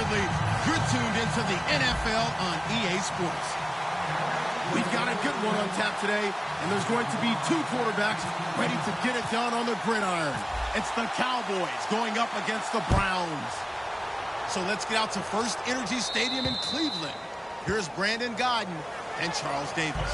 Ridley. You're tuned into the NFL on EA Sports. We've got a good one on tap today, and there's going to be two quarterbacks ready to get it done on the gridiron. It's the Cowboys going up against the Browns. So let's get out to First Energy Stadium in Cleveland. Here's Brandon Godden and Charles Davis.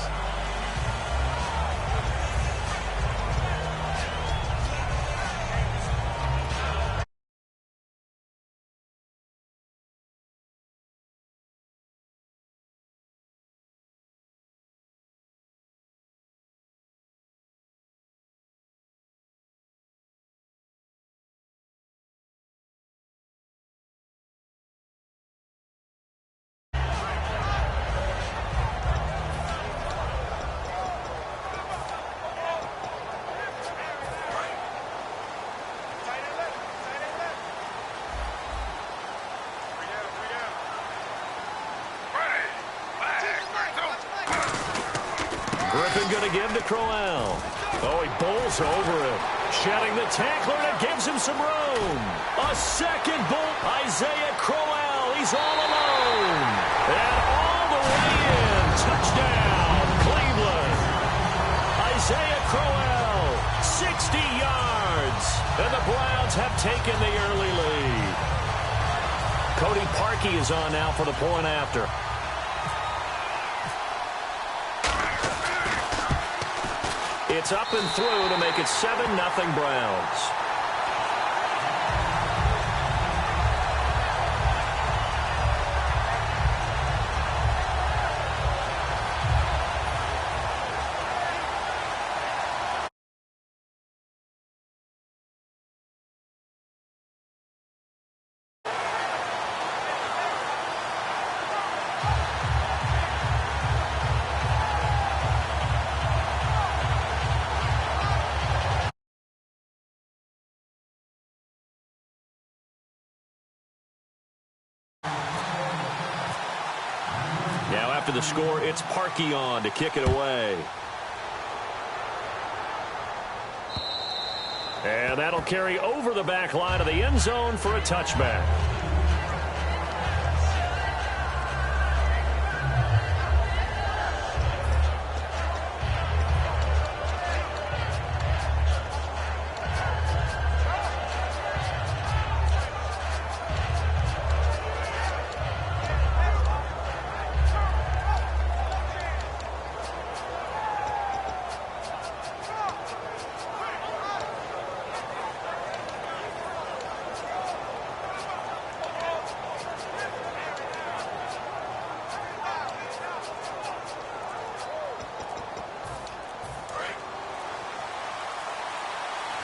Griffin going to give to Crowell. Oh, he bowls over him. Shedding the tackler, and it gives him some room. A second bolt. Isaiah Crowell. He's all alone. And all the way in. Touchdown, Cleveland. Isaiah Crowell, 60 yards. And the Browns have taken the early lead. Cody Parkey is on now for the point after. It's up and through to make it 7-0 Browns. Now after the score, it's Parkey on to kick it away. And that'll carry over the back line of the end zone for a touchback.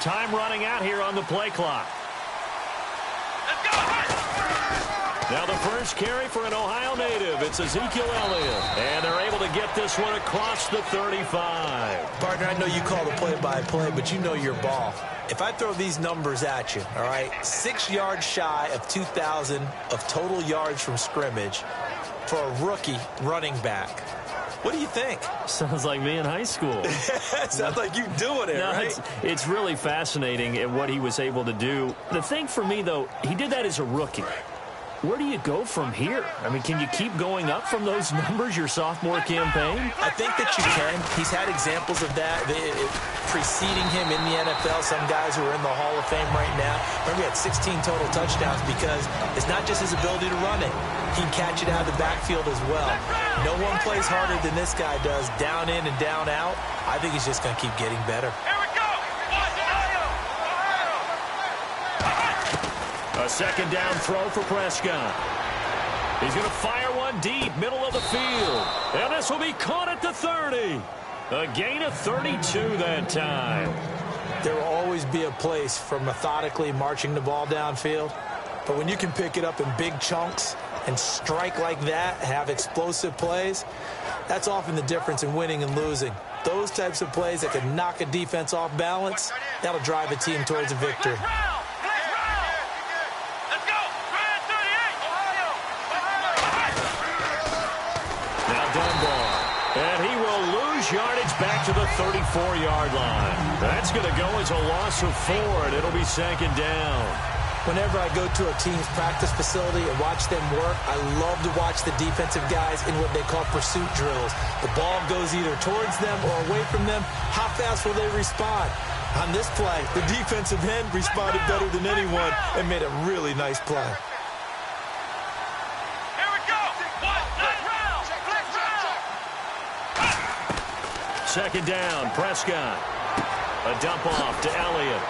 Time running out here on the play clock. Now the first carry for an Ohio native. It's Ezekiel Elliott. And they're able to get this one across the 35. Partner, I know you call the play-by-play, but you know your ball. If I throw these numbers at you, all right, 6 yards shy of 2,000 of total yards from scrimmage for a rookie running back. What do you think? Sounds like me in high school. Sounds like you doing it, right? It's really fascinating at what he was able to do. The thing for me, though, he did that as a rookie. Where do you go from here? I mean, can you keep going up from those numbers your sophomore campaign? I think that you can. He's had examples of that preceding him in the NFL. Some guys who are in the Hall of Fame right now. Remember, he had 16 total touchdowns because it's not just his ability to run it. He can catch it out of the backfield as well. No one plays harder than this guy does, down in and down out. I think he's just going to keep getting better. A second down throw for Prescott. He's going to fire one deep, middle of the field. And this will be caught at the 30. A gain of 32 that time. There will always be a place for methodically marching the ball downfield. But when you can pick it up in big chunks and strike like that, have explosive plays, that's often the difference in winning and losing. Those types of plays that can knock a defense off balance, that'll drive a team towards a victory. And he will lose yardage back to the 34-yard line. That's going to go as a loss of 4, and it'll be second down. Whenever I go to a team's practice facility and watch them work, I love to watch the defensive guys in what they call pursuit drills. The ball goes either towards them or away from them. How fast will they respond? On this play, the defensive end responded better than anyone and made a really nice play. Here we go. Flex round. Second down, Prescott. A dump off to Elliott.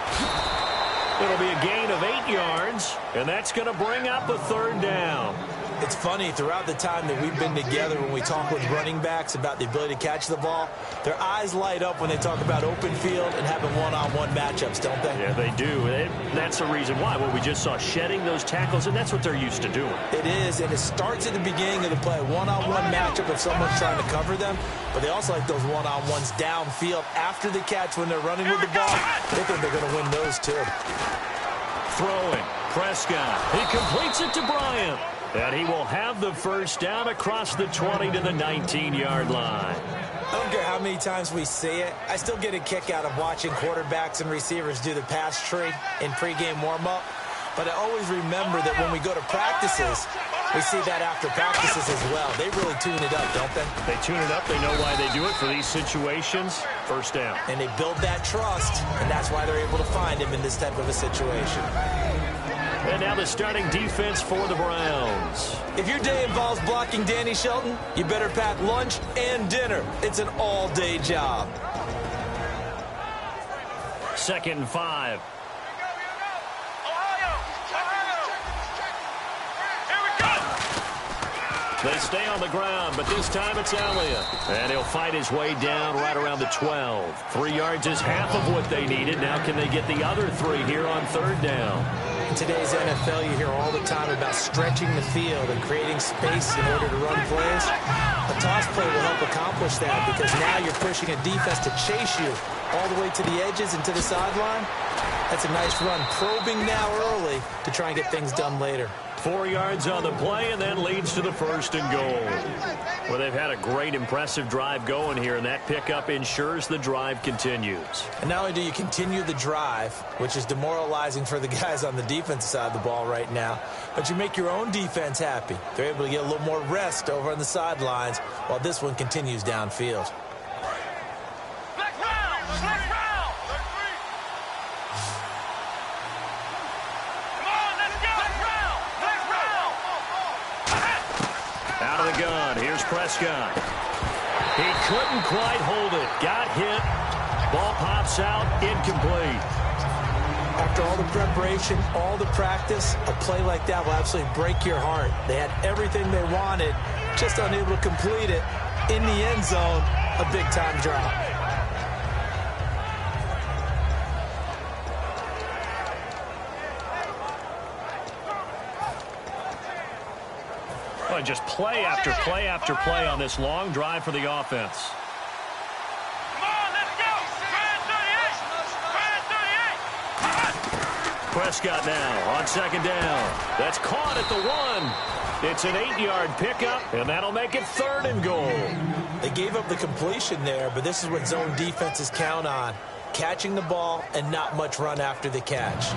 It'll be a gain of 8 yards, and that's going to bring up a third down. It's funny, throughout the time that we've been together, when we talk with running backs about the ability to catch the ball, their eyes light up when they talk about open field and having one-on-one matchups, don't they? Yeah, they do. That's the reason why. Well, we just saw shedding those tackles, and that's what they're used to doing. It is, and it starts at the beginning of the play, one-on-one matchup if someone's trying to cover them, but they also like those one-on-ones downfield after the catch when they're running with the ball. They think they're going to win those, too. Throwing, Prescott. He completes it to Bryant. And he will have the first down across the 20 to the 19-yard line. I don't care how many times we see it. I still get a kick out of watching quarterbacks and receivers do the pass tree in pregame warm-up. But I always remember that when we go to practices, we see that after practices as well. They really tune it up, don't they? They tune it up. They know why they do it for these situations. First down. And they build that trust, and that's why they're able to find him in this type of a situation. And now the starting defense for the Browns. If your day involves blocking Danny Shelton, you better pack lunch and dinner. It's an all-day job. 2nd and 5. They stay on the ground, but this time it's Elliott. And he'll fight his way down right around the 12. 3 yards is half of what they needed. Now can they get the other 3 here on third down? In today's NFL, you hear all the time about stretching the field and creating space in order to run plays. A toss play will help accomplish that because now you're pushing a defense to chase you all the way to the edges and to the sideline. That's a nice run, probing now early to try and get things done later. 4 yards on the play, and then leads to the 1st and goal. Well, they've had a great, impressive drive going here, and that pickup ensures the drive continues. And not only do you continue the drive, which is demoralizing for the guys on the defensive side of the ball right now, but you make your own defense happy. They're able to get a little more rest over on the sidelines while this one continues downfield. Out of the gun, here's Prescott. He couldn't quite hold it. Got hit. Ball pops out, incomplete. After all the preparation, all the practice, a play like that will absolutely break your heart. They had everything they wanted, just unable to complete it. In the end zone, a big-time drop. Well, just play after play after play on this long drive for the offense. Come on, let's go. Brand 38. Prescott now on 2nd down. That's caught at the 1. It's an 8-yard pickup, and that'll make it 3rd and goal. They gave up the completion there, but this is what zone defenses count on. Catching the ball and not much run after the catch.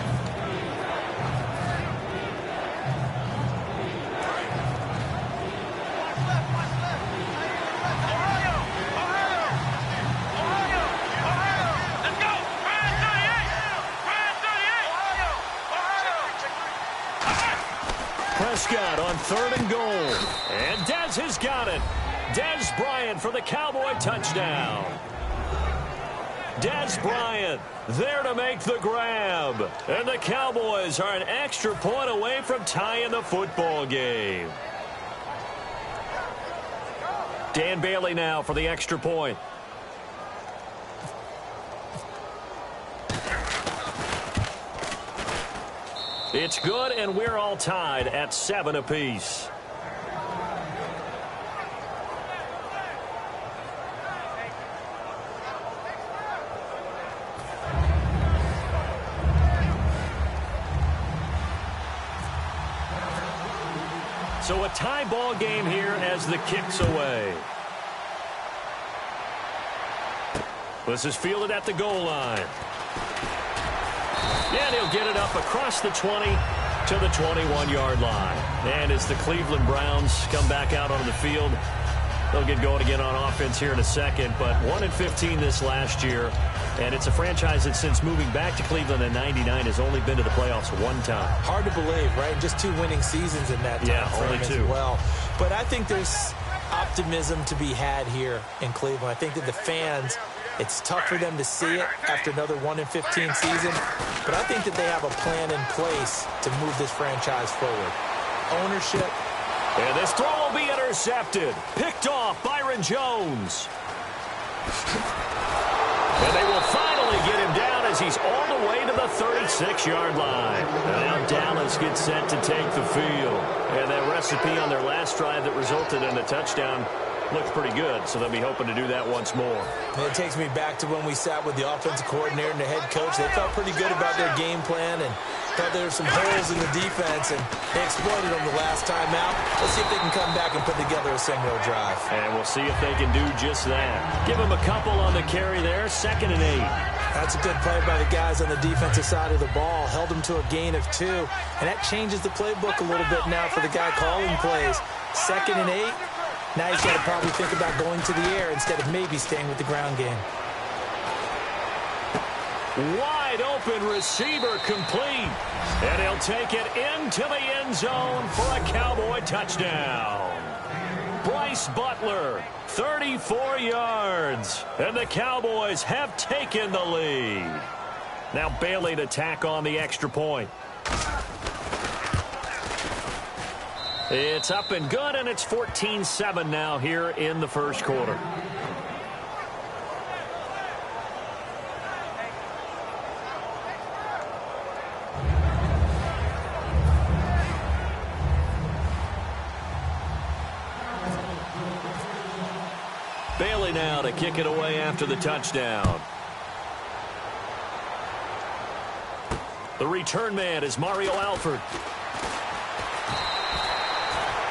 Prescott on 3rd and goal. And Dez has got it. Dez Bryant for the Cowboy touchdown. Dez Bryant there to make the grab. And the Cowboys are an extra point away from tying the football game. Dan Bailey now for the extra point. It's good, and we're all tied at 7 apiece. So a tie ball game here as the kick's away. This is fielded at the goal line. And he'll get it up across the 20 to the 21-yard line. And as the Cleveland Browns come back out onto the field, they'll get going again on offense here in a second. But 1-15 this last year. And it's a franchise that since moving back to Cleveland in '99 has only been to the playoffs one time. Hard to believe, right? Just 2 winning seasons in that time frame only 2. as well. But I think there's optimism to be had here in Cleveland. I think that the fans, it's tough for them to see it after another 1-15 season. But I think that they have a plan in place to move this franchise forward. Ownership. And this throw will be intercepted. Picked off Byron Jones. And they will finally get him down as he's all the way to the 36-yard line. And now Dallas gets set to take the field. And that recipe on their last drive that resulted in a touchdown looks pretty good, so they'll be hoping to do that once more. And it takes me back to when we sat with the offensive coordinator and the head coach. They felt pretty good about their game plan and thought there were some holes in the defense, and they exploited them the last time out. Let's see if they can come back and put together a similar drive. And we'll see if they can do just that. Give them a couple on the carry there, 2nd and 8. That's a good play by the guys on the defensive side of the ball. Held them to a gain of 2, and that changes the playbook a little bit now for the guy calling plays. 2nd and 8. Now he's got to probably think about going to the air instead of maybe staying with the ground game. Wide open receiver complete. And he'll take it into the end zone for a Cowboy touchdown. Bryce Butler, 34 yards. And the Cowboys have taken the lead. Now Bailey to tack on the extra point. It's up and good, and it's 14-7 now here in the first quarter. Bailey now to kick it away after the touchdown. The return man is Mario Alford.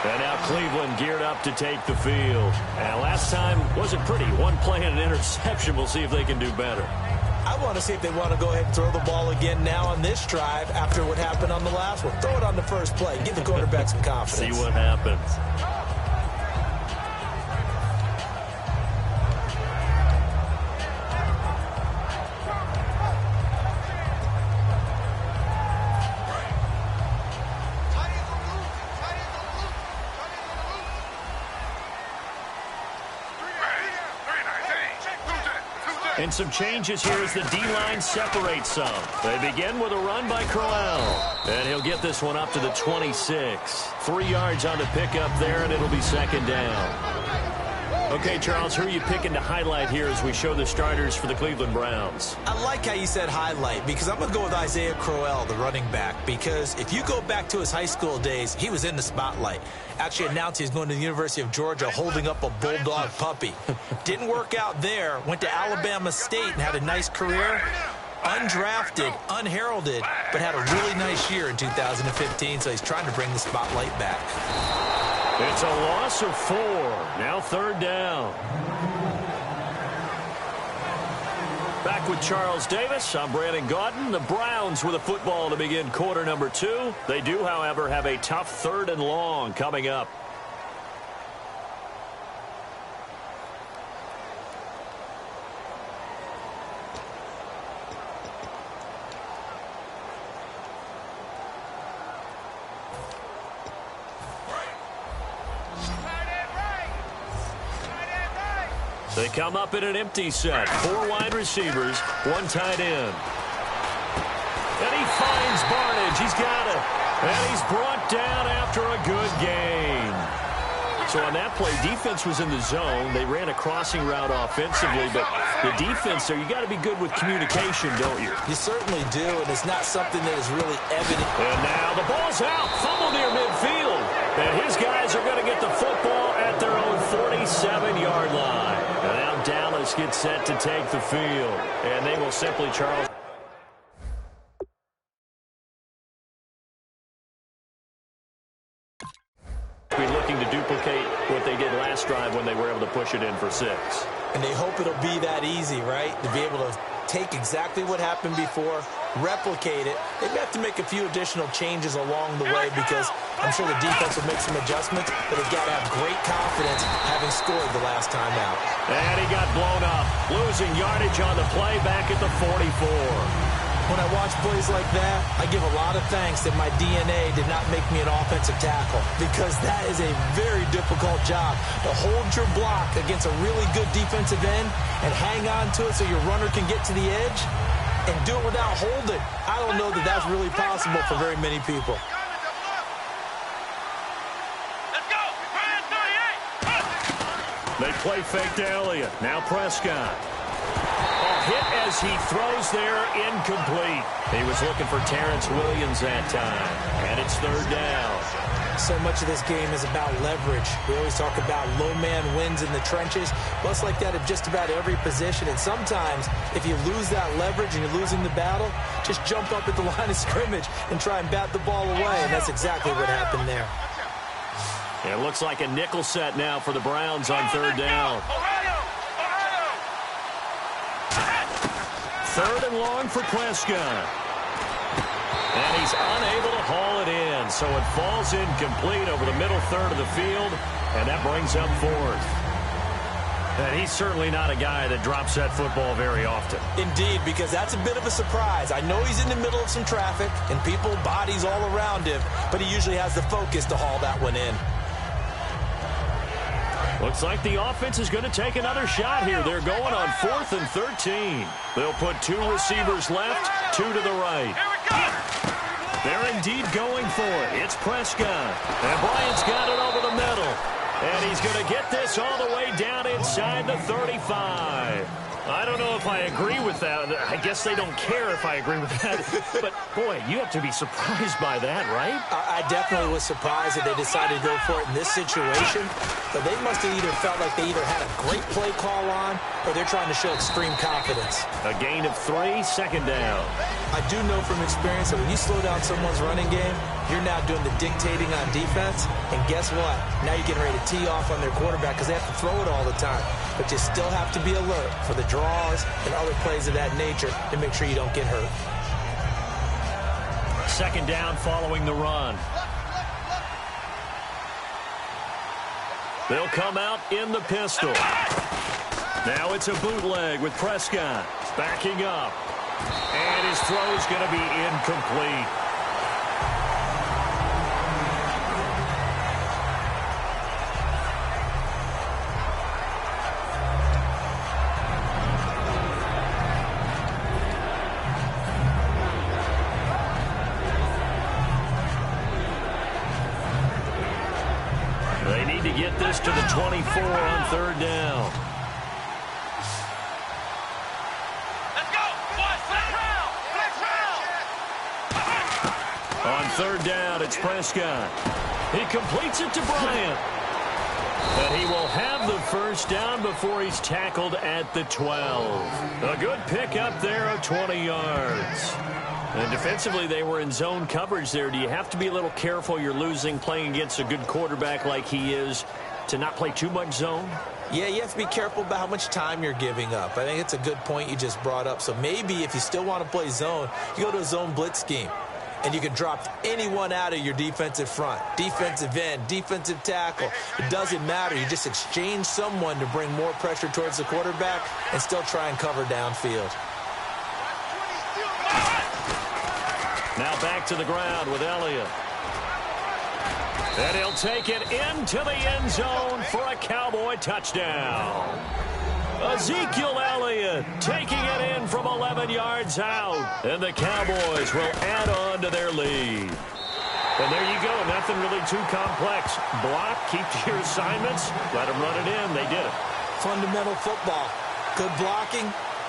And now Cleveland geared up to take the field. And last time wasn't pretty. 1 play and an interception. We'll see if they can do better. I want to see if they want to go ahead and throw the ball again now on this drive after what happened on the last one. Throw it on the first play. Give the quarterback some confidence. See what happens. And some changes here as the D-line separates some. They begin with a run by Crowell. And he'll get this one up to the 26. 3 yards on the pickup there, and it'll be 2nd down. Okay, Charles, who are you picking to highlight here as we show the starters for the Cleveland Browns? I like how you said highlight because I'm going to go with Isaiah Crowell, the running back, because if you go back to his high school days, he was in the spotlight. Actually announced he's going to the University of Georgia holding up a bulldog puppy. Didn't work out there. Went to Alabama State and had a nice career. Undrafted, unheralded, but had a really nice year in 2015, so he's trying to bring the spotlight back. It's a loss of 4. Now 3rd down. Back with Charles Davis. I'm Brandon Gaudin. The Browns with a football to begin quarter number 2. They do, however, have a tough 3rd and long coming up. They come up in an empty set. 4 wide receivers, 1 tight end. And he finds Barnage. He's got it. And he's brought down after a good gain. So on that play, defense was in the zone. They ran a crossing route offensively, but the defense there, you got to be good with communication, don't you? You certainly do, and it's not something that is really evident. And now the ball's out. Fumble near midfield. And his guys are going to get the football at their own 47-yard line. And now Dallas gets set to take the field. And they will simply, Charles, be looking to duplicate what they did last drive when they were able to push it in for 6. And they hope it'll be that easy, right? To be able to take exactly what happened before, replicate it. They may have to make a few additional changes along the way because I'm sure the defense will make some adjustments, but they've got to have great confidence having scored the last time out. And he got blown up, losing yardage on the play back at the 44. When I watch plays like that, I give a lot of thanks that my DNA did not make me an offensive tackle because that is a very difficult job to hold your block against a really good defensive end and hang on to it so your runner can get to the edge and do it without holding. I don't know that that's really possible for very many people. Let's go. Ryan 38. They play fake to Elliott. Now Prescott. Hit as he throws there, incomplete. He was looking for Terrence Williams that time, and it's third down. So much of this game is about leverage. We always talk about low man wins in the trenches. Well, it's like that at just about every position, and sometimes if you lose that leverage and you're losing the battle, just jump up at the line of scrimmage and try and bat the ball away, and that's exactly what happened there. It looks like a nickel set now for the Browns on third down. Third and long for Prescott. And he's unable to haul it in, so it falls incomplete over the middle third of the field, and that brings up fourth. And he's certainly not a guy that drops that football very often. Indeed, because that's a bit of a surprise. I know he's in the middle of some traffic, and people, bodies all around him, but he usually has the focus to haul that one in. Looks like the offense is going to take another shot here. They're going on 4th and 13. They'll put two receivers left, two to the right. They're indeed going for it. It's Prescott. And Bryant's got it over the middle. And he's going to get this all the way down inside the 35. I don't know if I agree with that. I guess they don't care if I agree with that. But, boy, you have to be surprised by that, right? I definitely was surprised that they decided to go for it in this situation. But they must have either felt like they either had a great play call on or they're trying to show extreme confidence. A gain of 3, second down. I do know from experience that when you slow down someone's running game, you're now doing the dictating on defense. And guess what? Now you're getting ready to tee off on their quarterback because they have to throw it all the time. But you still have to be alert for the draws and other plays of that nature to make sure you don't get hurt. Second down following the run. They'll come out in the pistol. Now it's a bootleg with Prescott backing up. And his throw is going to be incomplete. They need to get this to the 24 on third down. On third down, it's Prescott. He completes it to Bryant. And he will have the first down before he's tackled at the 12. A good pickup there of 20 yards. And defensively, they were in zone coverage there. Do you have to be a little careful you're losing playing against a good quarterback like he is to not play too much zone? Yeah, you have to be careful about how much time you're giving up. I think it's a good point you just brought up. So maybe if you still want to play zone, you go to a zone blitz scheme. And you can drop anyone out of your defensive front, defensive end, defensive tackle. It doesn't matter. You just exchange someone to bring more pressure towards the quarterback and still try and cover downfield. Now back to the ground with Elliott. And he'll take it into the end zone for a Cowboy touchdown. Ezekiel Elliott taking it in from 11 yards out. And the Cowboys will add on to their lead. And there you go. Nothing really too complex. Block, keep to your assignments, let them run it in. They did it. Fundamental football. Good blocking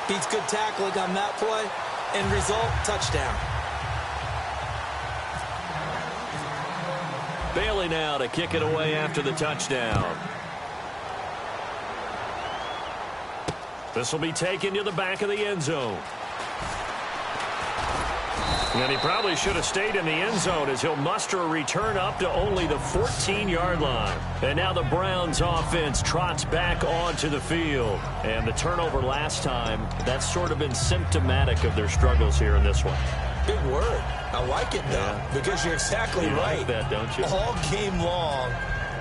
beats good tackling on that play. End result, touchdown. Bailey now to kick it away after the touchdown. This will be taken to the back of the end zone. And he probably should have stayed in the end zone as he'll muster a return up to only the 14-yard line. And now the Browns offense trots back onto the field. And the turnover last time, that's sort of been symptomatic of their struggles here in this one. Big word. I like it, though, because you're exactly right. Like that, don't you? All game long,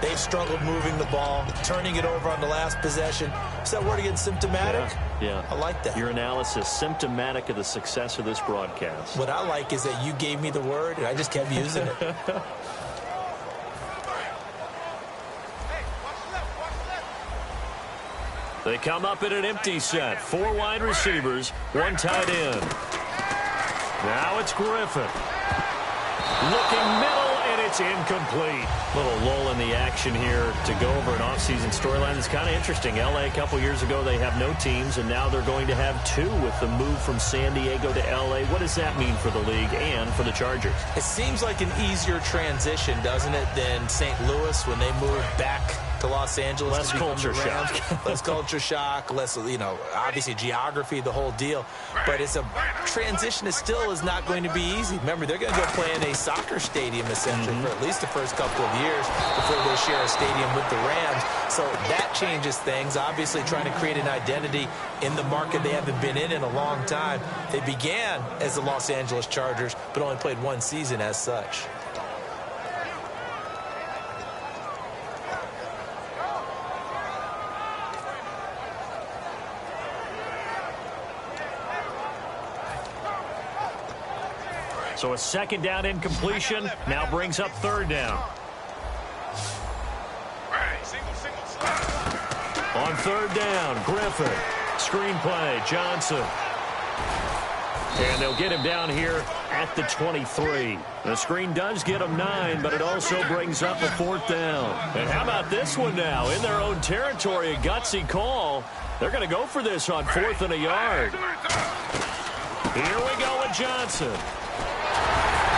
they've struggled moving the ball, turning it over on the last possession. Is that word again, symptomatic? Yeah. I like that. Your analysis, symptomatic of the success of this broadcast. What I like is that you gave me the word, and I just kept using it. They come up in an empty set. 4 wide receivers, 1 tight end. Now it's Griffin. Looking middle, and it's incomplete. Little lull in the action here to go over an offseason storyline. It's kind of interesting. L.A. a couple years ago, they have no teams, and now they're going to have 2 with the move from San Diego to L.A. What does that mean for the league and for the Chargers? It seems like an easier transition, doesn't it, than St. Louis when they moved back to Los Angeles. Less culture shock. Less culture shock, less, obviously geography, the whole deal. But it's a transition that still is not going to be easy. Remember, they're going to go play in a soccer stadium, essentially, for at least the first couple of years before they share a stadium with the Rams. So that changes things. Obviously, trying to create an identity in the market they haven't been in a long time. They began as the Los Angeles Chargers, but only played 1 season as such. So a 2nd down incompletion now brings up 3rd down. On 3rd down, Griffin. Screen play, Johnson. And they'll get him down here at the 23. The screen does get him 9, but it also brings up a 4th down. And how about this one now? In their own territory, a gutsy call. They're going to go for this on 4th and a yard. Here we go with Johnson.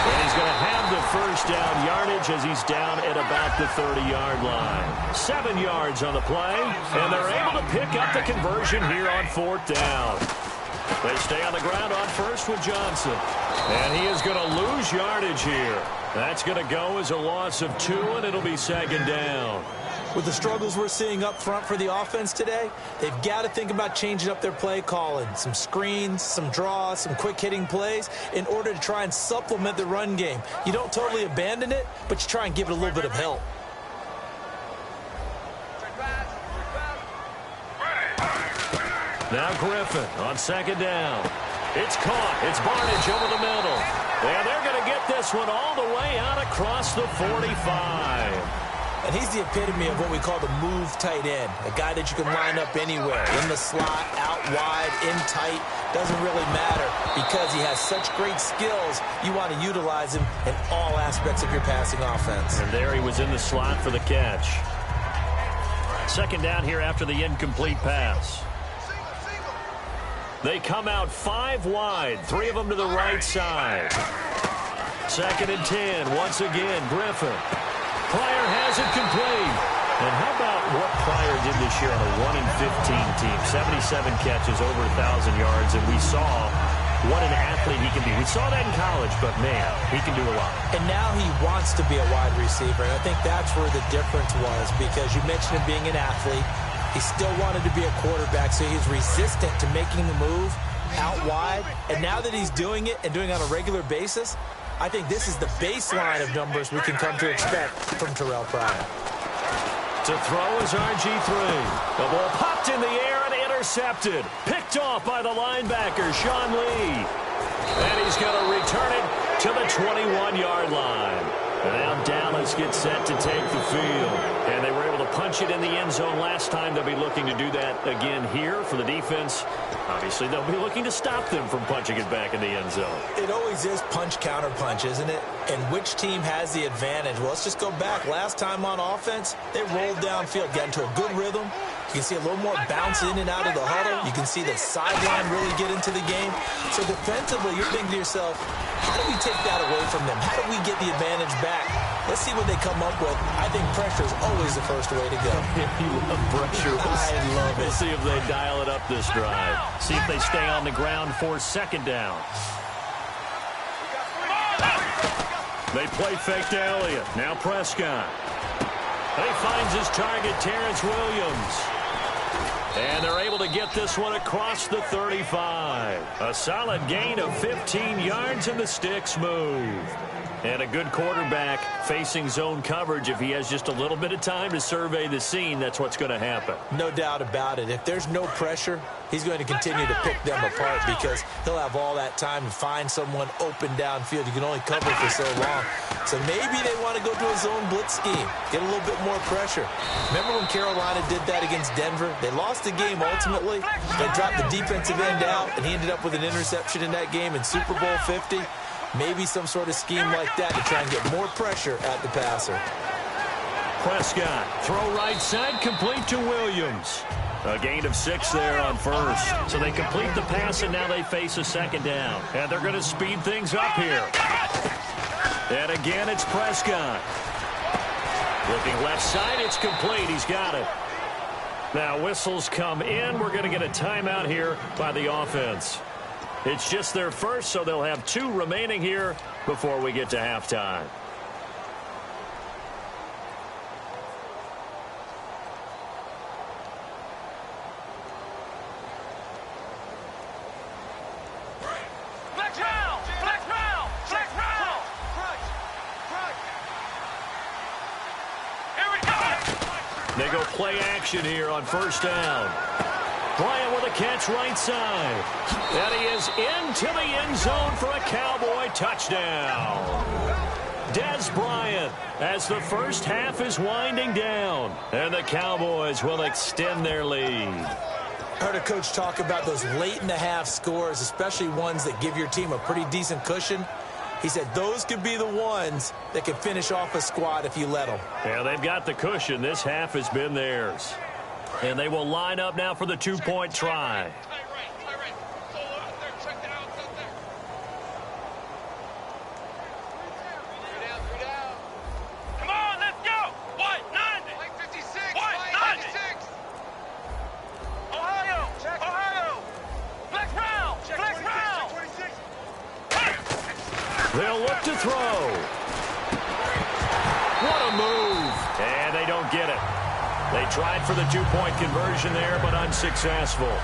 And he's going to have the 1st down yardage as he's down at about the 30-yard line. 7 yards on the play, and they're able to pick up the conversion here on 4th down. They stay on the ground on 1st with Johnson. And he is going to lose yardage here. That's going to go as a loss of 2, and it'll be 2nd down. With the struggles we're seeing up front for the offense today, they've got to think about changing up their play calling. Some screens, some draws, some quick-hitting plays in order to try and supplement the run game. You don't totally abandon it, but you try and give it a little bit of help. Now Griffin on 2nd down. It's caught. It's Barnage over the middle. And they're going to get this one all the way out across the 45. And he's the epitome of what we call the move tight end, a guy that you can line up anywhere, in the slot, out wide, in tight, doesn't really matter because he has such great skills. You want to utilize him in all aspects of your passing offense. And there he was in the slot for the catch. 2nd down here after the incomplete pass. They come out 5 wide, 3 of them to the right side. 2nd and 10, once again, Griffin. Pryor has it complete. And how about what Pryor did this year on a 1-15 team? 77 catches, over 1,000 yards, and we saw what an athlete he can be. We saw that in college, but, man, he can do a lot. And now he wants to be a wide receiver, and I think that's where the difference was because you mentioned him being an athlete. He still wanted to be a quarterback, so he's resistant to making the move out wide. And now that he's doing it and doing it on a regular basis, I think this is the baseline of numbers we can come to expect from Terrell Pryor. To throw is RG3. The ball popped in the air and intercepted. Picked off by the linebacker, Sean Lee. And he's going to return it to the 21-yard line. And now Dallas gets set to take the field. And they were able to punch it in the end zone last time. They'll be looking to do that again here for the defense. Obviously, they'll be looking to stop them from punching it back in the end zone. It always is punch-counter-punch, isn't it? And which team has the advantage? Well, let's just go back. Last time on offense, they rolled downfield, got into a good rhythm. You can see a little more bounce in and out of the huddle. You can see the sideline really get into the game. So defensively, you're thinking to yourself, how do we take that away from them? How do we get the advantage back? Let's see what they come up with. I think pressure is always the first way to go. You love pressure. I love it. We'll see if they dial it up this drive. See if they stay on the ground for 2nd down. They play fake to Elliott. Now Prescott. He finds his target, Terrence Williams. And they're able to get this one across the 35. A solid gain of 15 yards, and the sticks move. And a good quarterback facing zone coverage. If he has just a little bit of time to survey the scene, that's what's going to happen. No doubt about it. If there's no pressure, he's going to continue to pick them apart because he'll have all that time to find someone open downfield. You can only cover for so long. So maybe they want to go to a zone blitz scheme, get a little bit more pressure. Remember when Carolina did that against Denver? They lost the game ultimately. They dropped the defensive end out, and he ended up with an interception in that game in Super Bowl 50. Maybe some sort of scheme like that to try and get more pressure at the passer. Prescott, throw right side, complete to Williams. A gain of 6 there on first. So they complete the pass, and now they face a second down. And they're going to speed things up here. And again, it's Prescott. Looking left side, it's complete. He's got it. Now whistles come in. We're going to get a timeout here by the offense. It's just their first, so they'll have 2 remaining here before we get to halftime. Flex round! Flex round! Flex round! Here we go! They go play action here on first down. Bryant with a catch right side. And he is into the end zone for a Cowboy touchdown. Dez Bryant as the first half is winding down. And the Cowboys will extend their lead. I heard a coach talk about those late-in-the-half scores, especially ones that give your team a pretty decent cushion. He said those could be the ones that can finish off a squad if you let them. Yeah, they've got the cushion. This half has been theirs. And they will line up now for the 2-point try. Come on, let's go! White 90! White 56! White 96! Ohio! Check Ohio! Flex round! Flex round! 26! They'll look to throw. What a move. And they don't get it. They tried for the 2-point conversion there, but unsuccessful.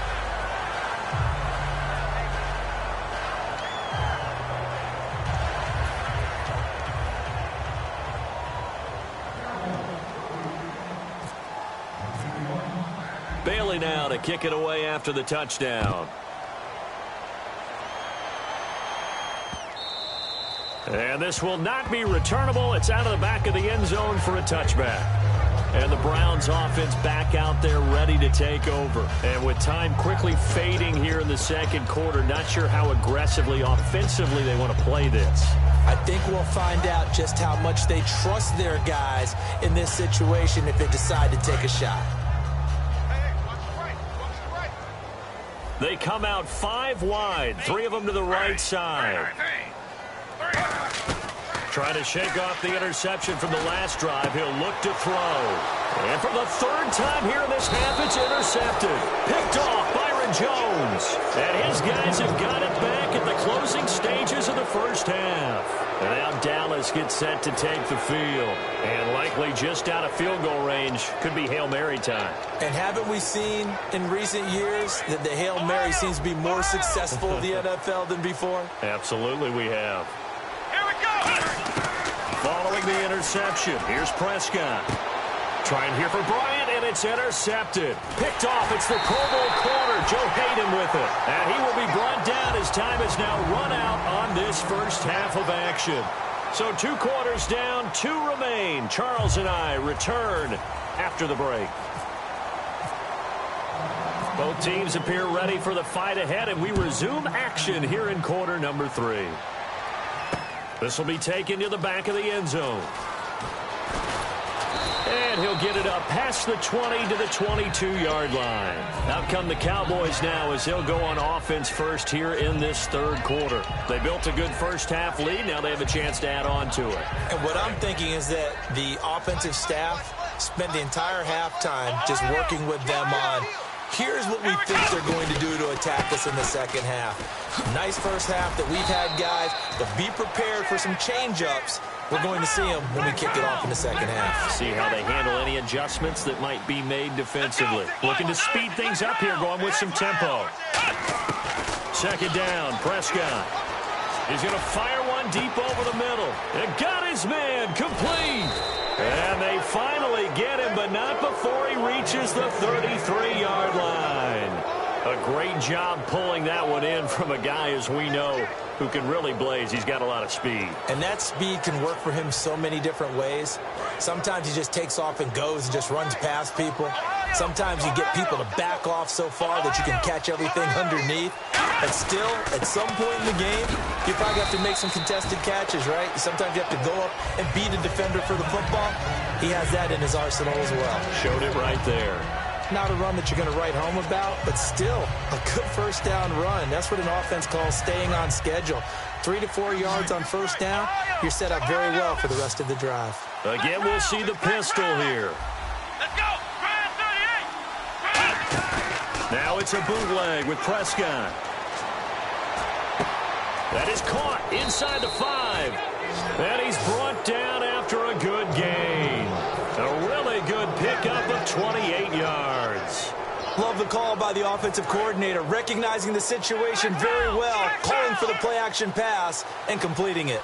Bailey now to kick it away after the touchdown. And this will not be returnable. It's out of the back of the end zone for a touchback. And the Browns offense back out there ready to take over. And with time quickly fading here in the second quarter, not sure how aggressively, offensively they want to play this. I think we'll find out just how much they trust their guys in this situation if they decide to take a shot. They come out 5 wide, 3 of them to the right side. Trying to shake off the interception from the last drive. He'll look to throw. And for the 3rd time here in this half, it's intercepted. Picked off Byron Jones. And his guys have got it back at the closing stages of the first half. And now Dallas gets set to take the field. And likely just out of field goal range. Could be Hail Mary time. And haven't we seen in recent years that the Hail Mary seems to be more successful in the NFL than before? Absolutely we have. Here we go! Following the interception, here's Prescott. Trying here for Bryant, and it's intercepted. Picked off, it's the Pro Bowl corner, Joe Hayden with it. And he will be brought down as time is now run out on this first half of action. So 2 quarters down, 2 remain. Charles and I return after the break. Both teams appear ready for the fight ahead, and we resume action here in quarter number 3. This will be taken to the back of the end zone. And he'll get it up past the 20 to the 22-yard line. Out come the Cowboys now as they'll go on offense first here in this 3rd quarter. They built a good first half lead. Now they have a chance to add on to it. And what I'm thinking is that the offensive staff spent the entire halftime just working with them on Here's what we think they're going to do to attack us in the second half. Nice first half that we've had, guys, but be prepared for some change-ups. We're going to see them when we kick it off in the second half. See how they handle any adjustments that might be made defensively. Looking to speed things up here, going with some tempo. Second down, Prescott. He's going to fire one deep over the middle. And got his man, complete. And they finally get him, but not before he reaches the 33-yard line. A great job pulling that one in from a guy, as we know, who can really blaze. He's got a lot of speed. And that speed can work for him so many different ways. Sometimes he just takes off and goes and just runs past people. Sometimes you get people to back off so far that you can catch everything underneath. But still, at some point in the game, you probably have to make some contested catches, right? Sometimes you have to go up and beat a defender for the football. He has that in his arsenal as well. Showed it right there. Not a run that you're going to write home about, but still a good first down run. That's what an offense calls staying on schedule. 3 to 4 yards on first down, you're set up very well for the rest of the drive. Again, we'll see the pistol here. Let's go. Ryan 38. Now it's a bootleg with Prescott. That is caught inside the 5. And he's brought down after a good gain. A really good pickup of 28 yards. Love the call by the offensive coordinator, recognizing the situation very well, calling for the play-action pass, and completing it.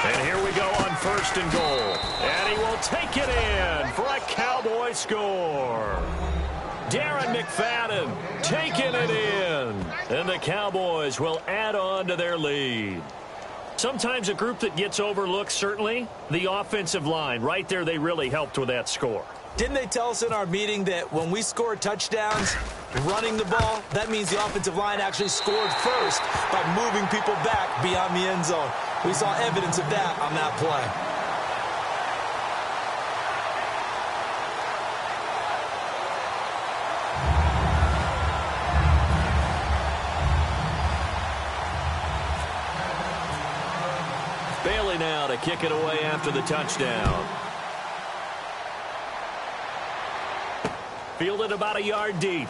And here we go on first and goal. And he will take it in for a Cowboy score. Darren McFadden taking it in. And the Cowboys will add on to their lead. Sometimes a group that gets overlooked, certainly, the offensive line. Right there, they really helped with that score. Didn't they tell us in our meeting that when we score touchdowns running the ball, that means the offensive line actually scored first by moving people back beyond the end zone? We saw evidence of that on that play. Bailey now to kick it away after the touchdown. Fielded about a yard deep.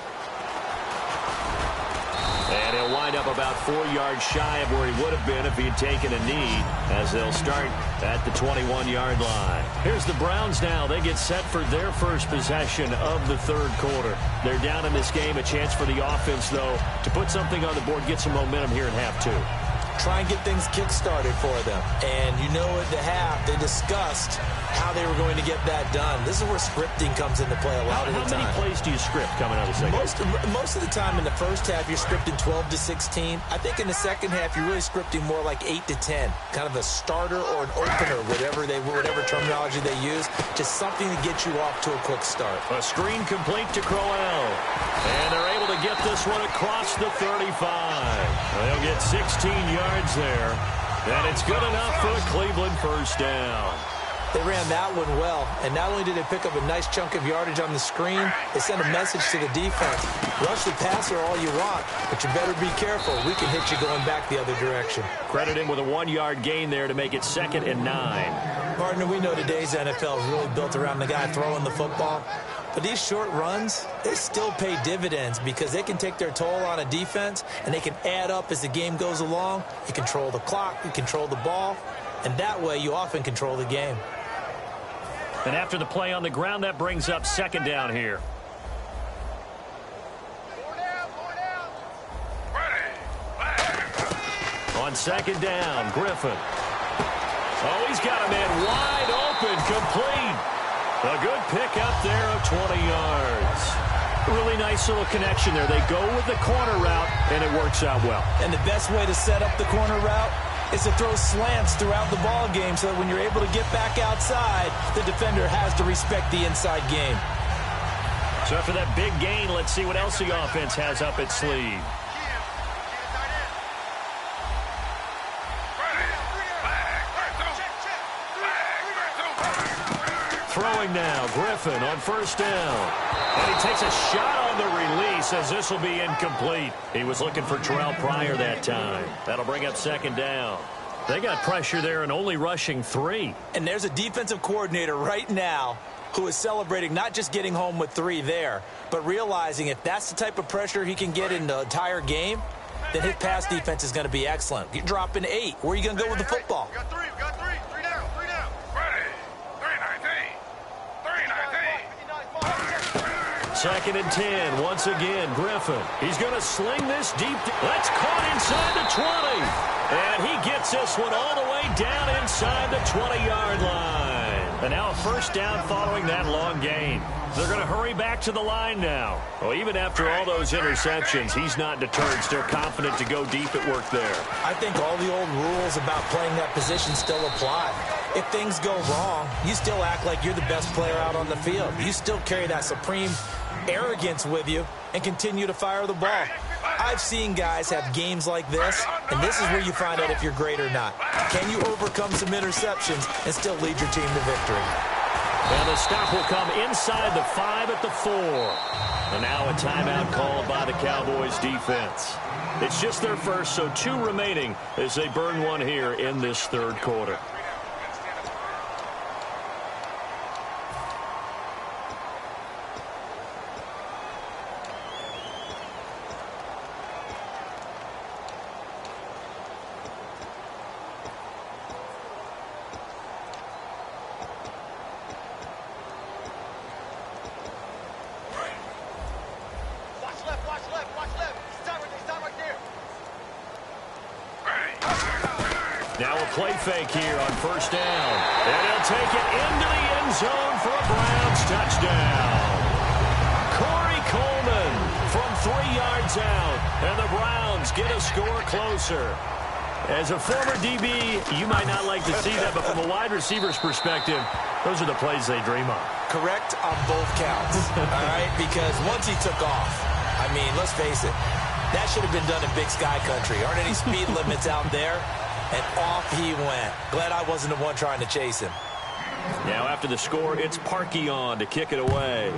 And he'll wind up about 4 yards shy of where he would have been if he had taken a knee, as they'll start at the 21-yard line. Here's the Browns now. They get set for their first possession of the third quarter. They're down in this game. A chance for the offense, though, to put something on the board, get some momentum here in half two. Try and get things kick-started for them. And you know at the half, they discussed how they were going to get that done. This is where scripting comes into play a lot of the time. How many plays do you script coming out of the second? Most of the time in the first half, you're scripting 12 to 16. I think in the second half, you're really scripting more like 8 to 10. Kind of a starter or an opener, whatever terminology they use. Just something to get you off to a quick start. A screen complete to Crowell. And they're able to get this one across the 35. They'll get 16 yards there. And it's good enough for a Cleveland first down. They ran that one well, and not only did they pick up a nice chunk of yardage on the screen, they sent a message to the defense. Rush the passer all you want, but you better be careful. We can hit you going back the other direction. Credit him with a 1-yard gain there to make it 2nd and 9. Partner, we know today's NFL is really built around the guy throwing the football. But these short runs, they still pay dividends because they can take their toll on a defense, and they can add up as the game goes along. You control the clock, you control the ball, and that way you often control the game. And after the play on the ground, that brings up 2nd down here. On 2nd down, Griffin. Oh, he's got a man wide open, complete. A good pick up there of 20 yards. Really nice little connection there. They go with the corner route, and it works out well. And the best way to set up the corner route is to throw slants throughout the ball game so that when you're able to get back outside, the defender has to respect the inside game. So after that big gain, let's see what else the offense has up its sleeve. Throwing now, Griffin on first down. And he takes a shot on the release as this will be incomplete. He was looking for Terrell Pryor that time. That'll bring up 2nd down. They got pressure there and only rushing 3. And there's a defensive coordinator right now who is celebrating not just getting home with 3 there, but realizing if that's the type of pressure he can get in the entire game, then his pass defense is going to be excellent. You're dropping 8. Where are you going to go with the football? We got 3. We got 3. 3 down. 3 down. Ready. 3-19. 3-19. 2nd and 10. Once again, Griffin. He's going to sling this deep. That's caught inside the 20. And he gets this one all the way down inside the 20-yard line. And now a first down following that long gain. They're going to hurry back to the line now. Well, even after all those interceptions, he's not deterred. Still confident to go deep at work there. I think all the old rules about playing that position still apply. If things go wrong, you still act like you're the best player out on the field. You still carry that supreme arrogance with you and continue to fire the ball. I've seen guys have games like this, and this is where you find out if you're great or not. Can you overcome some interceptions and still lead your team to victory? And the stop will come inside the 5 at the 4. And now a timeout called by the Cowboys defense. It's just their first, so 2 remaining as they burn one here in this 3rd quarter. Now a play fake here on 1st down. And he'll take it into the end zone for a Browns touchdown. Corey Coleman from 3 yards out. And the Browns get a score closer. As a former DB, you might not like to see that, but from a wide receiver's perspective, those are the plays they dream of. Correct on both counts, all right? Because once he took off, I mean, let's face it, that should have been done in Big Sky Country. Aren't any speed limits out there? And off he went. Glad I wasn't the one trying to chase him. Now after the score, it's Parkey on to kick it away.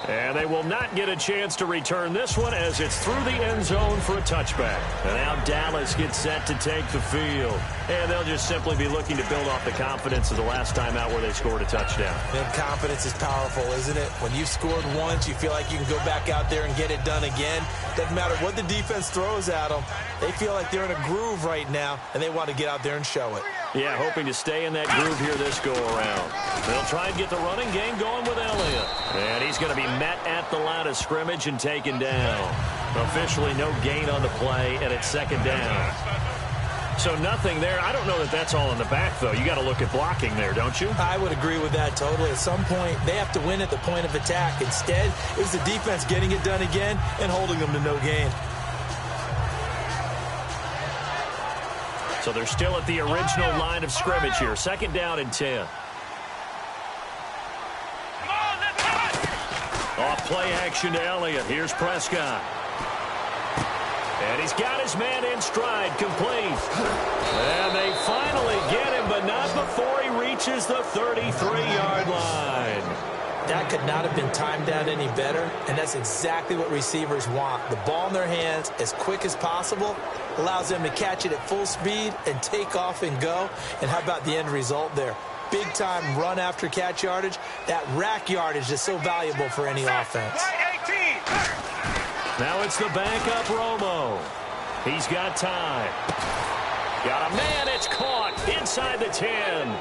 And they will not get a chance to return this one as it's through the end zone for a touchback. And now Dallas gets set to take the field. And they'll just simply be looking to build off the confidence of the last time out where they scored a touchdown. And confidence is powerful, isn't it? When you've scored once, you feel like you can go back out there and get it done again. Doesn't matter what the defense throws at them. They feel like they're in a groove right now, and they want to get out there and show it. Yeah, hoping to stay in that groove here this go-around. They'll try and get the running game going with Elliott. And he's going to be met at the line of scrimmage and taken down. Officially no gain on the play, and it's 2nd down. So nothing there. I don't know that that's all in the back, though. You got to look at blocking there, don't you? I would agree with that totally. At some point, they have to win at the point of attack. Instead, it was the defense getting it done again and holding them to no gain. So they're still at the original line of scrimmage here. 2nd down and 10. Off play action to Elliott. Here's Prescott. And he's got his man in stride, complete. And they finally get him, but not before he reaches the 33-yard line. That could not have been timed out any better, and that's exactly what receivers want. The ball in their hands as quick as possible allows them to catch it at full speed and take off and go. And how about the end result there? Big-time run after catch yardage. That rack yardage is so valuable for any offense. Now it's the backup Romo. He's got time. Got a man. It's caught inside the 10.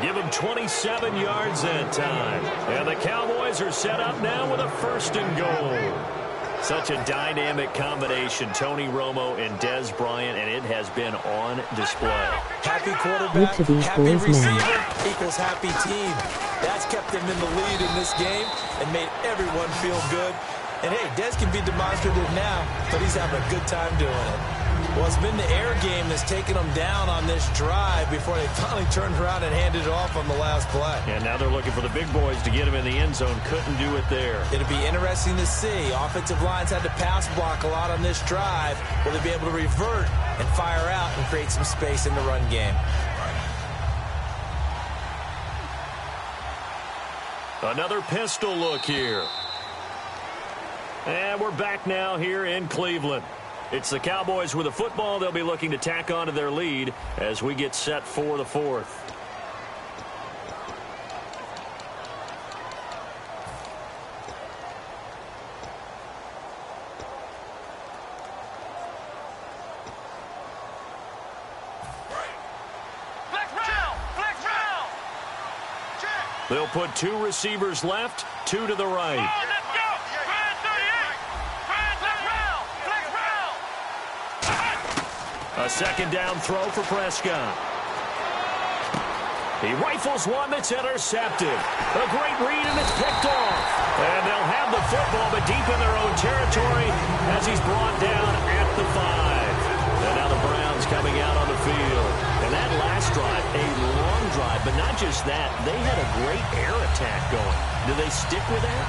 Give him 27 yards that time. And the Cowboys are set up now with a 1st and goal. Such a dynamic combination, Tony Romo and Dez Bryant, and it has been on display. Happy quarterback, happy receiver, equals happy team. That's kept them in the lead in this game and made everyone feel good. And, hey, Dez can be demonstrative now, but he's having a good time doing it. Well, it's been the air game that's taken them down on this drive before they finally turned around and handed it off on the last play. And now they're looking for the big boys to get him in the end zone. Couldn't do it there. It'll be interesting to see. Offensive lines had to pass block a lot on this drive. Will they be able to revert and fire out and create some space in the run game? Another pistol look here. And we're back now here in Cleveland. It's the Cowboys with the football. They'll be looking to tack on to their lead as we get set for the 4th. They'll put 2 receivers left, 2 to the right. Let's go. Ryan 38. Ryan, flex route. A second down throw for Prescott. He rifles one that's intercepted. A great read, and it's picked off. And they'll have the football, but deep in their own territory as he's brought down at the 5. And now the Browns coming out on the field. And that last drive, a long drive, but not just that. They had a great air attack going. Do they stick with that?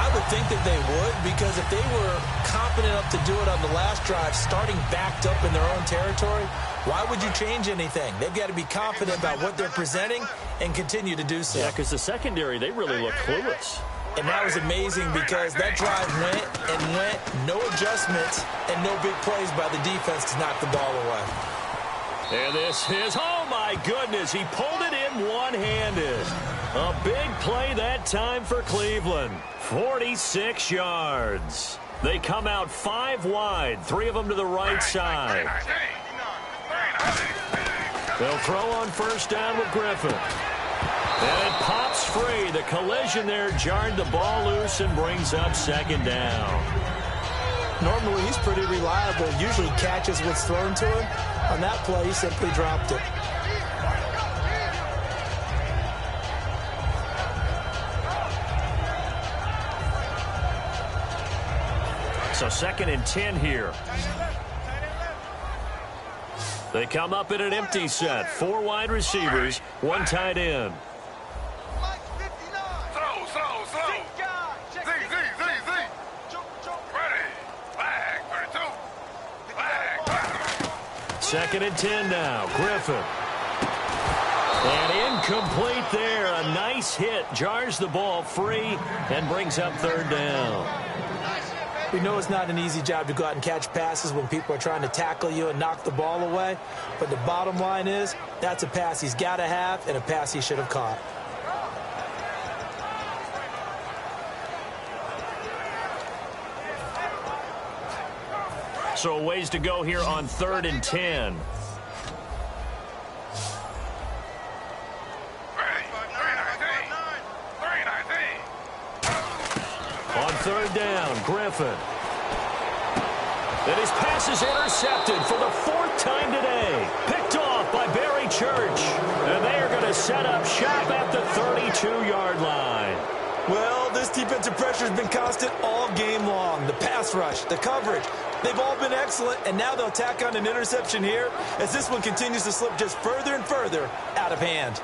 I would think that they would, because if they were confident enough to do it on the last drive, starting backed up in their own territory, why would you change anything? They've got to be confident about what they're presenting and continue to do so. Yeah, because the secondary, they really look clueless. And that was amazing because that drive went and went, no adjustments, and no big plays by the defense to knock the ball away. And this is, oh my goodness, he pulled it in one-handed. A big play that time for Cleveland. 46 yards. They come out 5 wide, 3 of them to the right side. They'll throw on first down with Griffin. And it pops free. The collision there jarred the ball loose and brings up second down. Normally, he's pretty reliable. Usually catches what's thrown to him. On that play, he simply dropped it. So 2nd and 10 here. They come up in an empty set. 4 wide receivers, 1 tight end. Second and 10 now. Griffin. And incomplete there. A nice hit. Jars the ball free and brings up 3rd down. We know it's not an easy job to go out and catch passes when people are trying to tackle you and knock the ball away. But the bottom line is, that's a pass he's got to have and a pass he should have caught. So a ways to go here on 3rd and 10. On 3rd down, Griffin. And his pass is intercepted for the 4th time today. Picked off by Barry Church. And they are going to set up shop at the 32-yard line. Well, this defensive pressure has been constant all game long. The pass rush, the coverage, they've all been excellent, and now they'll tack on an interception here as this one continues to slip just further and further out of hand.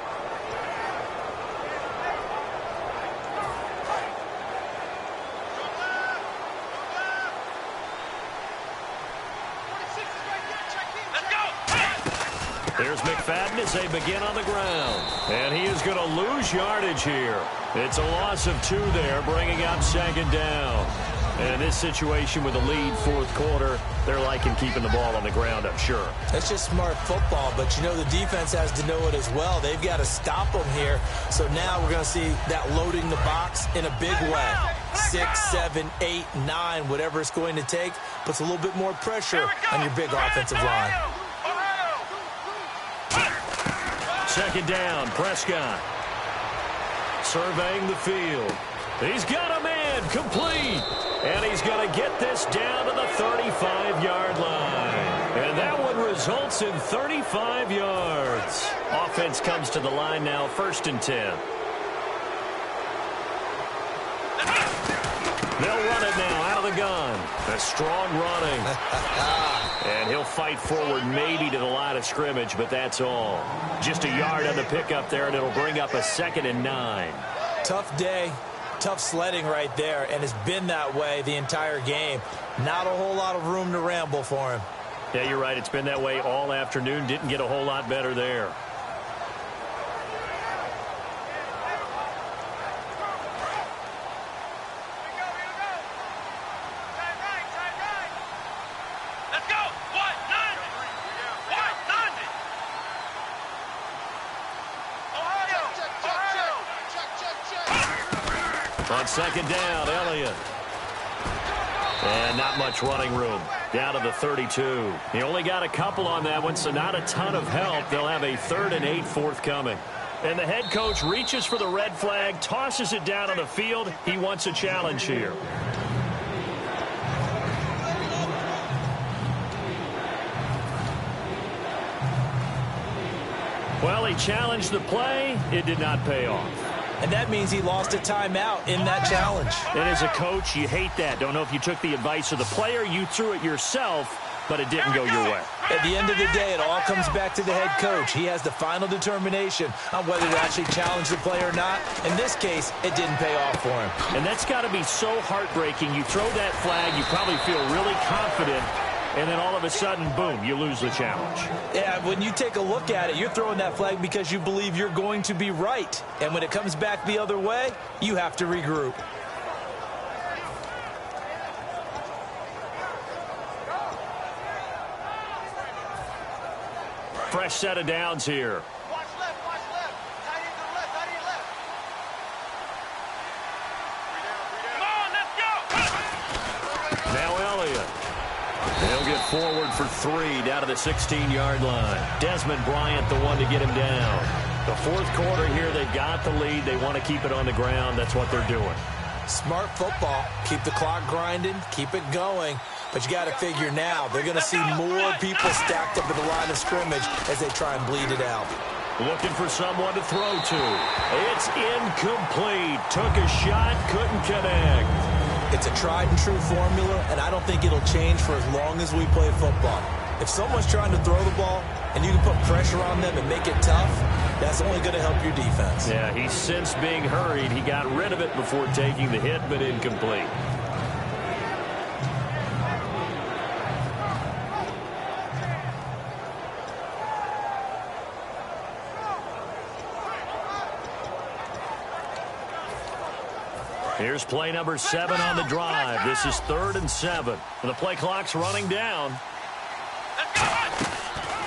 There's McFadden as they begin on the ground. And he is going to lose yardage here. It's a loss of 2 there, bringing up 2nd down. And in this situation with a lead 4th quarter, they're liking keeping the ball on the ground, I'm sure. That's just smart football, but you know the defense has to know it as well. They've got to stop them here. So now we're going to see that loading the box in a big way. 6, 7, 8, 9, whatever it's going to take, puts a little bit more pressure on your big offensive line. 2nd down, Prescott. Surveying the field. He's got a man, complete. And he's going to get this down to the 35-yard line. And that one results in 35 yards. Offense comes to the line now, 1st and 10. They'll run it now out of the gun. A strong running. And he'll fight forward maybe to the line of scrimmage, but that's all. Just a yard on the pickup there, and it'll bring up a 2nd and 9. Tough day, tough sledding right there, and it's been that way the entire game. Not a whole lot of room to ramble for him. Yeah, you're right. It's been that way all afternoon. Didn't get a whole lot better there. On 2nd down, Elliott. And not much running room. Down to the 32. He only got a couple on that one, so not a ton of help. They'll have a 3rd and 8 forthcoming. And the head coach reaches for the red flag, tosses it down on the field. He wants a challenge here. Well, he challenged the play. It did not pay off. And that means he lost a timeout in that challenge. And as a coach, you hate that. Don't know if you took the advice of the player. You threw it yourself, but it didn't go your way. At the end of the day, it all comes back to the head coach. He has the final determination on whether to actually challenge the play or not. In this case, it didn't pay off for him. And that's got to be so heartbreaking. You throw that flag, you probably feel really confident, and then all of a sudden, boom, you lose the challenge. Yeah, when you take a look at it, you're throwing that flag because you believe you're going to be right. And when it comes back the other way, you have to regroup. Fresh set of downs here. Watch left, watch left. Tight end to the left, tight end left. Come on, let's go. Now Elliott. They'll get forward for 3 down to the 16-yard line. Desmond Bryant, the one to get him down. The fourth quarter here, they've got the lead. They want to keep it on the ground. That's what they're doing. Smart football. Keep the clock grinding. Keep it going. But you got to figure now, they're going to see more people stacked up at the line of scrimmage as they try and bleed it out. Looking for someone to throw to. It's incomplete. Took a shot, couldn't connect. It's a tried-and-true formula, and I don't think it'll change for as long as we play football. If someone's trying to throw the ball and you can put pressure on them and make it tough, that's only going to help your defense. Yeah, he's since being hurried. He got rid of it before taking the hit, but incomplete. Here's play number 7 on the drive. This is 3rd and 7. And the play clock's running down.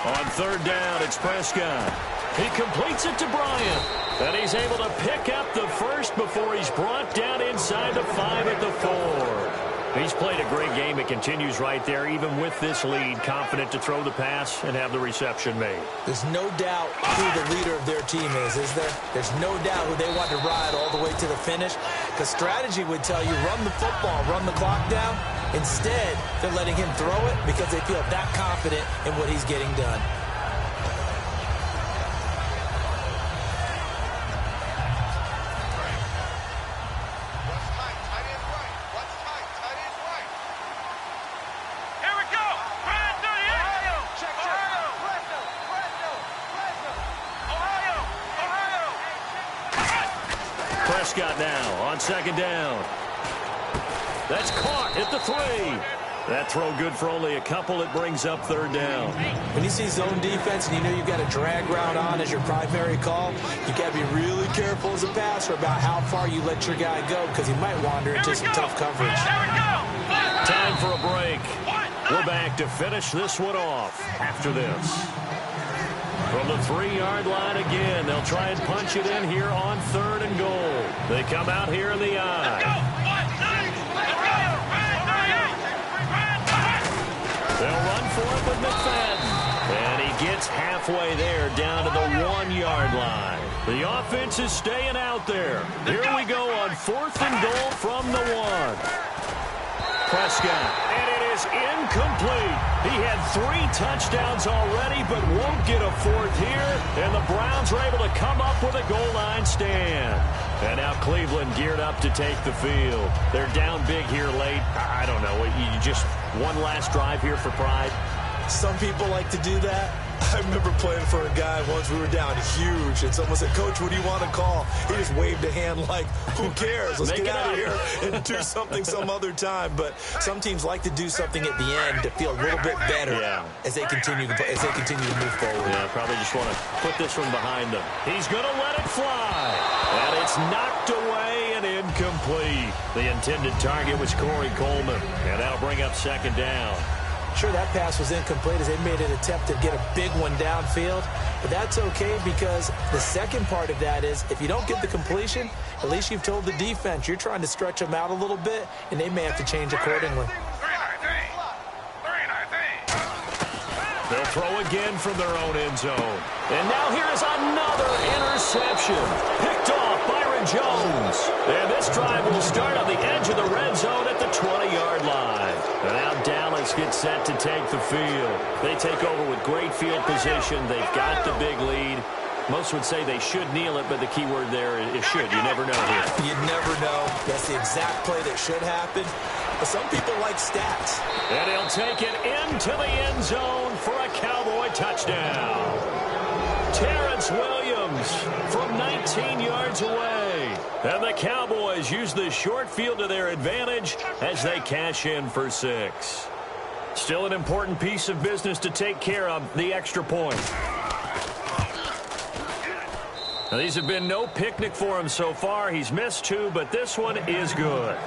On 3rd down, it's Prescott. He completes it to Bryant. And he's able to pick up the first before he's brought down inside the 5 at the 4. He's played a great game. It continues right there, even with this lead, confident to throw the pass and have the reception made. There's no doubt who the leader of their team is there? There's no doubt who they want to ride all the way to the finish. Because strategy would tell you, run the football, run the clock down. Instead, they're letting him throw it because they feel that confident in what he's getting done. Prescott now on 2nd down. That's caught at the 3. That throw good for only a couple. It brings up 3rd down. When you see zone defense and you know you've got a drag route on as your primary call, you got to be really careful as a passer about how far you let your guy go because he might wander into some tough coverage. Time for a break. We're back to finish this one off after this. From the 3-yard line again, they'll try and punch it in here on 3rd and goal. They come out here in the eye. They'll run for it with McFadden. And he gets halfway there down to the 1-yard line. The offense is staying out there. Here we go on 4th and goal from the 1. Prescott, and it is incomplete. He had 3 touchdowns already, but won't get a 4th here. And the Browns are able to come up with a goal line stand. And now Cleveland geared up to take the field. They're down big here late. I don't know. You just one last drive here for pride. Some people like to do that. I remember playing for a guy once. We were down huge, and someone said, "Coach, what do you want to call?" He just waved a hand like, "Who cares? Let's get out of here and do something some other time." But some teams like to do something at the end to feel a little bit better as they continue to move forward. Yeah, probably just want to put this one behind them. He's going to let it fly, and it's knocked away and incomplete. The intended target was Corey Coleman, and that'll bring up 2nd down. Sure, that pass was incomplete as they made an attempt to get a big one downfield, but that's okay because the second part of that is if you don't get the completion, at least you've told the defense you're trying to stretch them out a little bit, and they may have to change accordingly. They'll throw again from their own end zone. And now here is another interception. Picked off Byron Jones. And this drive will start on the edge of the red zone at the 20-yard line. And now Dallas gets set to take the field. They take over with great field position. They've got the big lead. Most would say they should kneel it, but the key word there is should. You never know here. You never know. That's the exact play that should happen. But some people like stats. And he'll take it into the end zone for a Cowboy touchdown. Terrence Williams from 19 yards away. And the Cowboys use the short field to their advantage as they cash in for 6. Still an important piece of business to take care of, the extra point. Now, these have been no picnic for him so far. He's missed 2, but this one is good.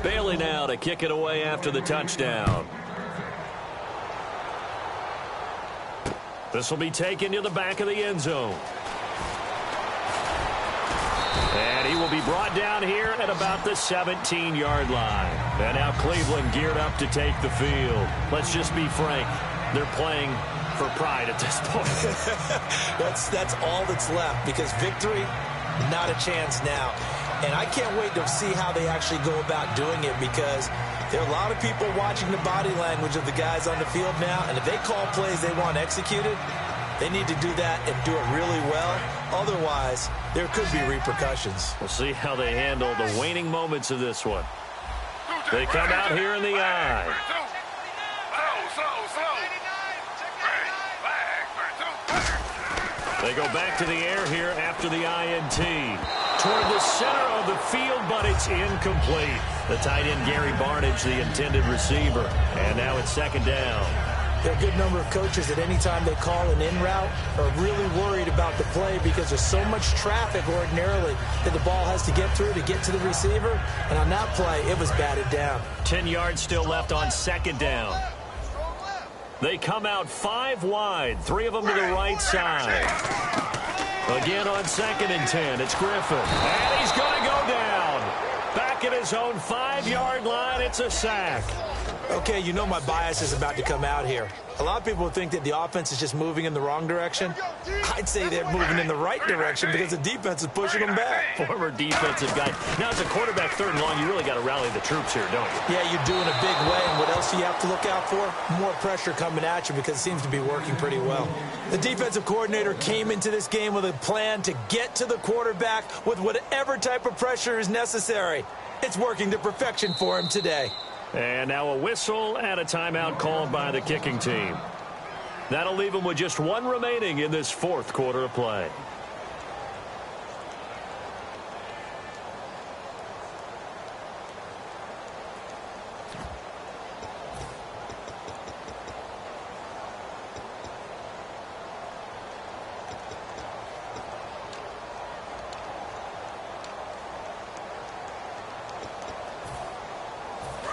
Bailey now to kick it away after the touchdown. This will be taken to the back of the end zone. And he will be brought down here at about the 17-yard line. And now Cleveland geared up to take the field. Let's just be frank. They're playing for pride at this point. That's all that's left, because victory, not a chance now. And I can't wait to see how they actually go about doing it, because there are a lot of people watching the body language of the guys on the field now. And if they call plays they want executed, they need to do that and do it really well. Otherwise, there could be repercussions. We'll see how they handle the waning moments of this one. They come out here in the I. They go back to the air here after the INT. Toward the center of the field, but it's incomplete. The tight end, Gary Barnidge, the intended receiver. And now it's second down. There are a good number of coaches at any time they call an in route are really worried about the play, because there's so much traffic ordinarily that the ball has to get through to get to the receiver. And on that play, it was batted down. 10 yards still left on second down. They come out 5 wide, 3 of them to the right side. Again on 2nd and 10, it's Griffin. And he's going to go down. Back at his own 5-yard line, it's a sack. Okay, you know my bias is about to come out here. A lot of people think that the offense is just moving in the wrong direction. I'd say they're moving in the right direction, because the defense is pushing them back. Former defensive guy. Now, as a quarterback 3rd and long, you really got to rally the troops here, don't you? Yeah, you do in a big way. And what else do you have to look out for? More pressure coming at you, because it seems to be working pretty well. The defensive coordinator came into this game with a plan to get to the quarterback with whatever type of pressure is necessary. It's working to perfection for him today. And now a whistle and a timeout called by the kicking team. That'll leave them with just 1 remaining in this 4th quarter of play.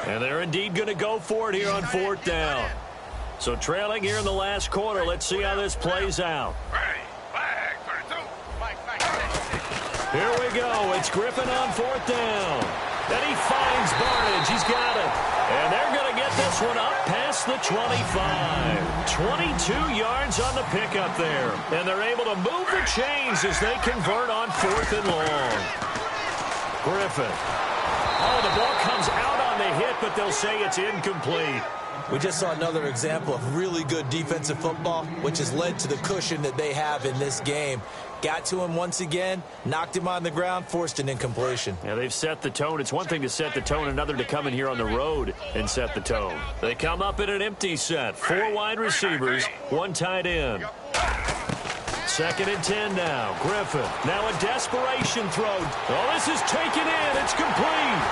And they're indeed going to go for it here on 4th down. So trailing here in the last quarter. Let's see how this plays out. Here we go. It's Griffin on 4th down. And he finds Barnidge. He's got it. And they're going to get this one up past the 25. 22 yards on the pickup there. And they're able to move the chains as they convert on 4th and long. Griffin. Oh, the ball comes out on the hit, but they'll say it's incomplete. We just saw another example of really good defensive football, which has led to the cushion that they have in this game. Got to him once again, knocked him on the ground, forced an incompletion. Yeah, they've set the tone. It's one thing to set the tone, another to come in here on the road and set the tone. They come up in an empty set. 4 wide receivers, 1 tight end. 2nd and 10 now. Griffin. Now a desperation throw. Oh, this is taken in. It's complete.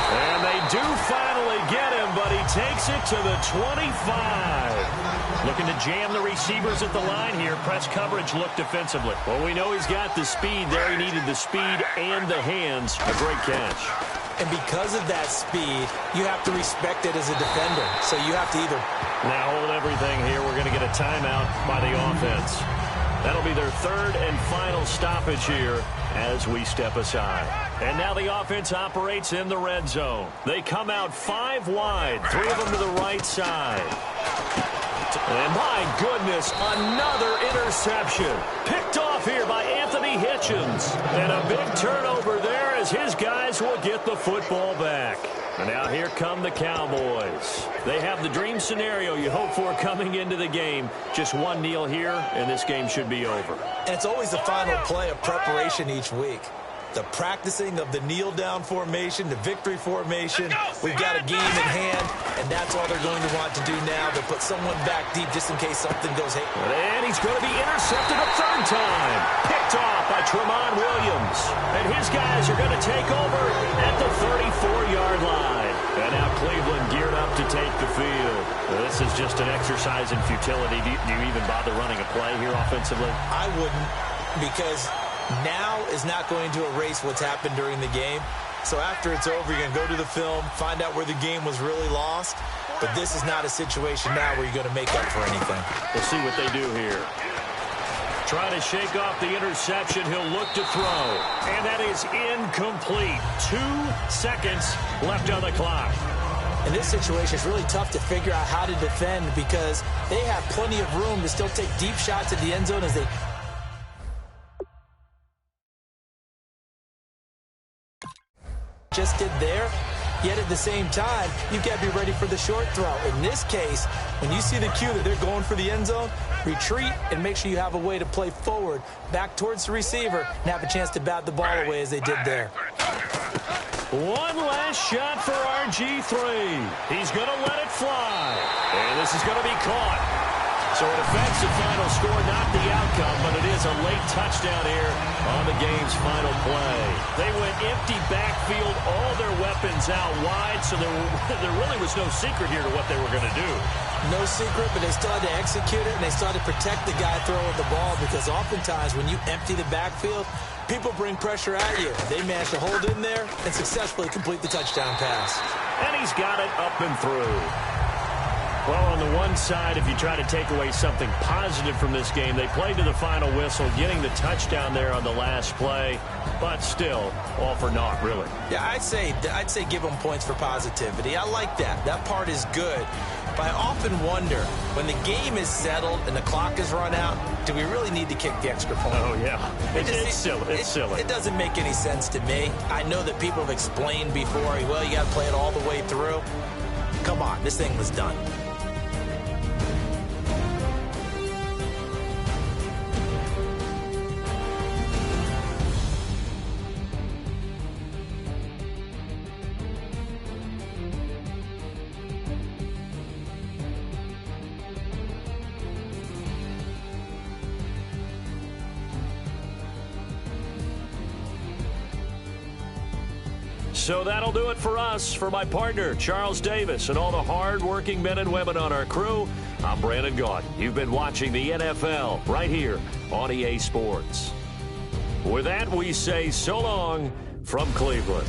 And they do finally get him, but he takes it to the 25. Looking to jam the receivers at the line here. Press coverage look defensively. Well, we know he's got the speed there. He needed the speed and the hands. A great catch. And because of that speed, you have to respect it as a defender. So you have to either... Now hold everything here. We're going to get a timeout by the offense. That'll be their third and final stoppage here as we step aside. And now the offense operates in the red zone. They come out 5 wide, 3 of them to the right side. And my goodness, another interception. Picked off here by Anthony Hitchens. And a big turnover there as his guys will get the football back. And now here come the Cowboys. They have the dream scenario you hope for coming into the game. Just one kneel here, and this game should be over. And it's always the final play of preparation each week. The practicing of the kneel-down formation, the victory formation. We've got a game in hand, and that's all they're going to want to do now. They'll put someone back deep just in case something goes haywire. And he's going to be intercepted a third time. Picked off by Tramon Williams. And his guys are going to take over at the 34-yard line. And now Cleveland geared up to take the field. This is just an exercise in futility. Do you even bother running a play here offensively? I wouldn't, because now is not going to erase what's happened during the game. So after it's over, you're going to go to the film, find out where the game was really lost. But this is not a situation now where you're going to make up for anything. We'll see what they do here. Trying to shake off the interception. He'll look to throw. And that is incomplete. 2 seconds left on the clock. In this situation, it's really tough to figure out how to defend because they have plenty of room to still take deep shots at the end zone as they just did there. Yet at the same time, you've got to be ready for the short throw. In this case, when you see the cue that they're going for the end zone, retreat and make sure you have a way to play forward, back towards the receiver, and have a chance to bat the ball away as they did there. One last shot for RG3. He's going to let it fly. And this is going to be caught. So it affects the final score, not the outcome, but it is a late touchdown here on the game's final play. They went empty backfield, all their weapons out wide, so there really was no secret here to what they were going to do. No secret, but they still had to execute it, and they still had to protect the guy throwing the ball because oftentimes when you empty the backfield, people bring pressure at you. They managed to hold in there and successfully complete the touchdown pass. And he's got it up and through. Well, on the one side, if you try to take away something positive from this game, they played to the final whistle, getting the touchdown there on the last play, but still, all for naught, really. Yeah, I'd say give them points for positivity. I like that. That part is good. But I often wonder, when the game is settled and the clock is run out, do we really need to kick the extra point? Oh, yeah. It's silly. It's silly. It doesn't make any sense to me. I know that people have explained before, well, you got to play it all the way through. Come on, this thing was done. So that'll do it for us. For my partner, Charles Davis, and all the hard-working men and women on our crew, I'm Brandon Gaudin. You've been watching the NFL right here on EA Sports. With that, we say so long from Cleveland.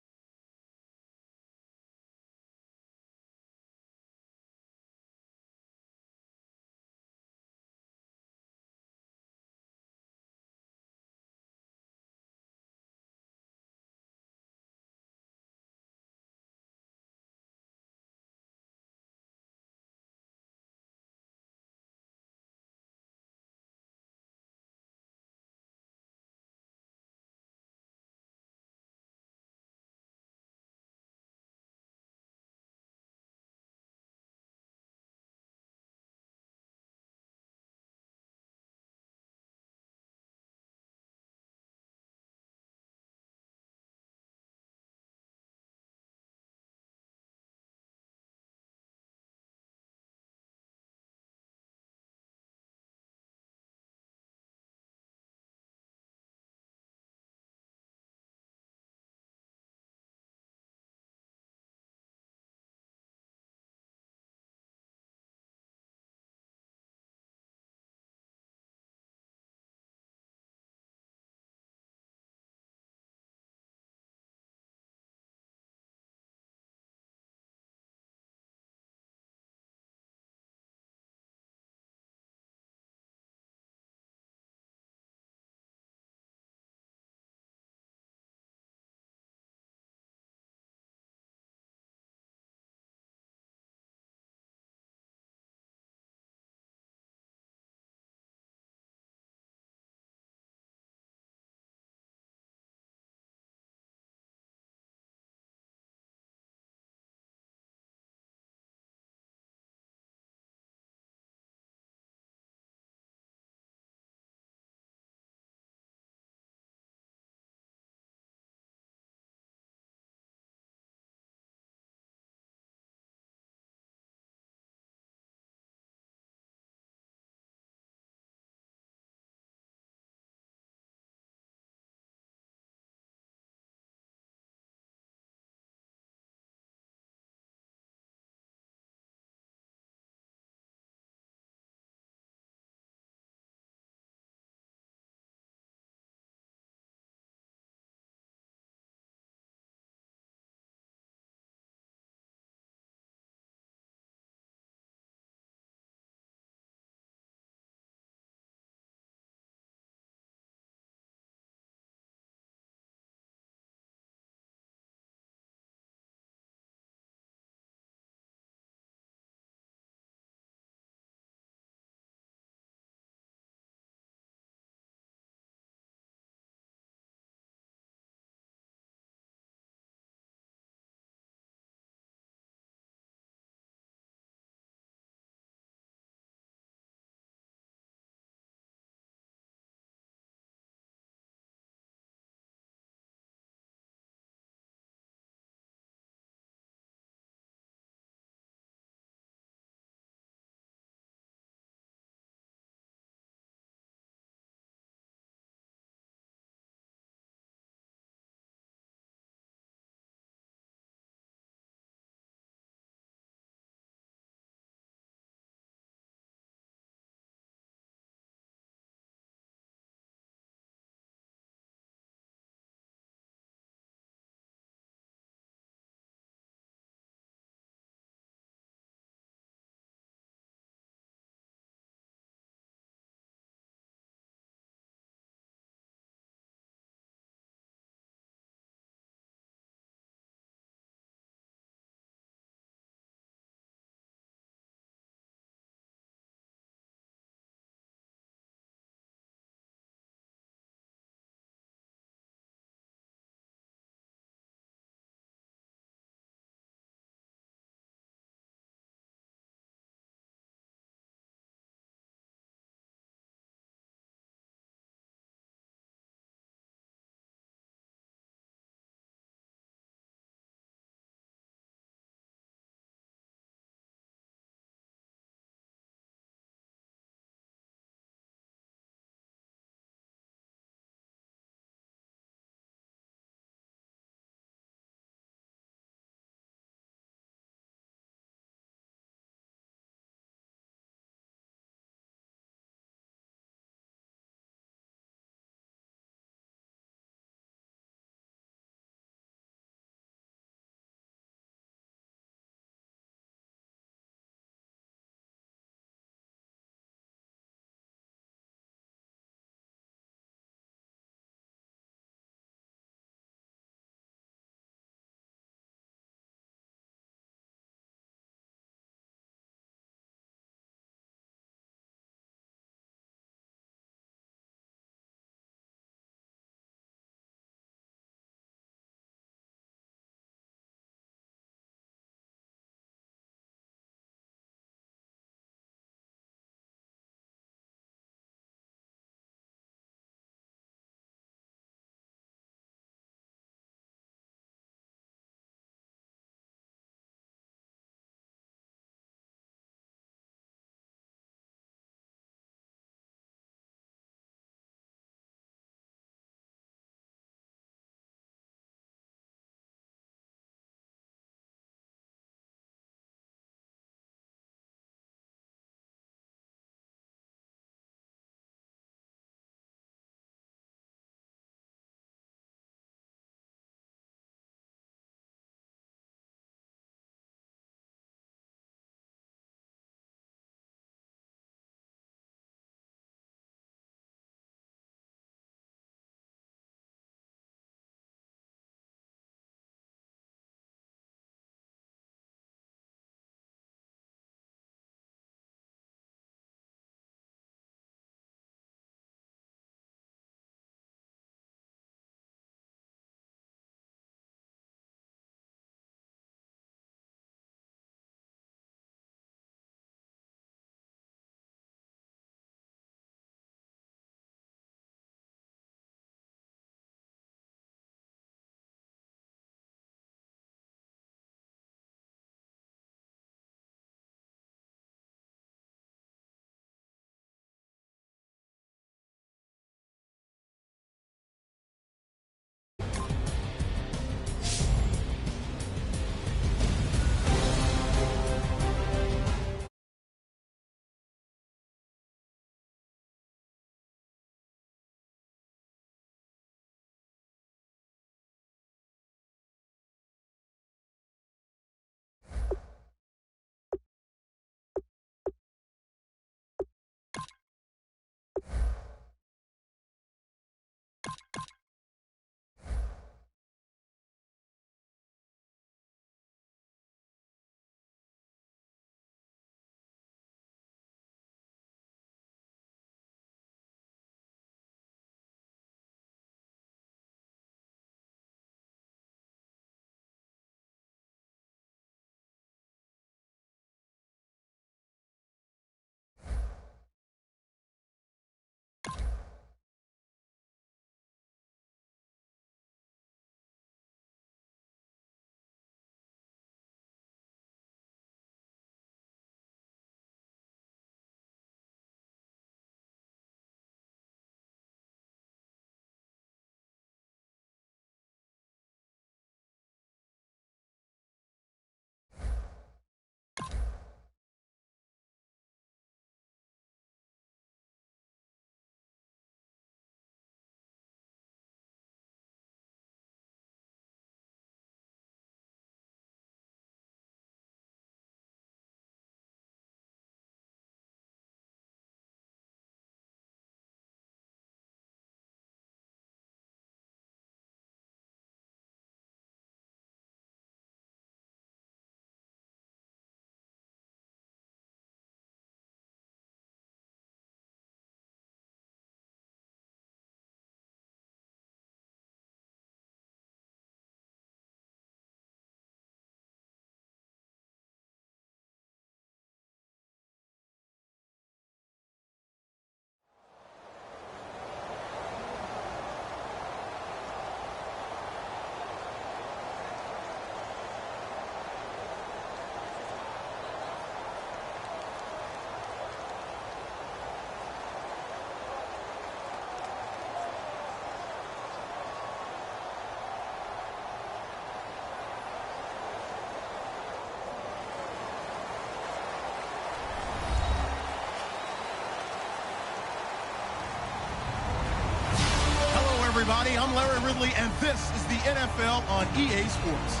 everybody. I'm Larry Ridley, and this is the NFL on EA Sports.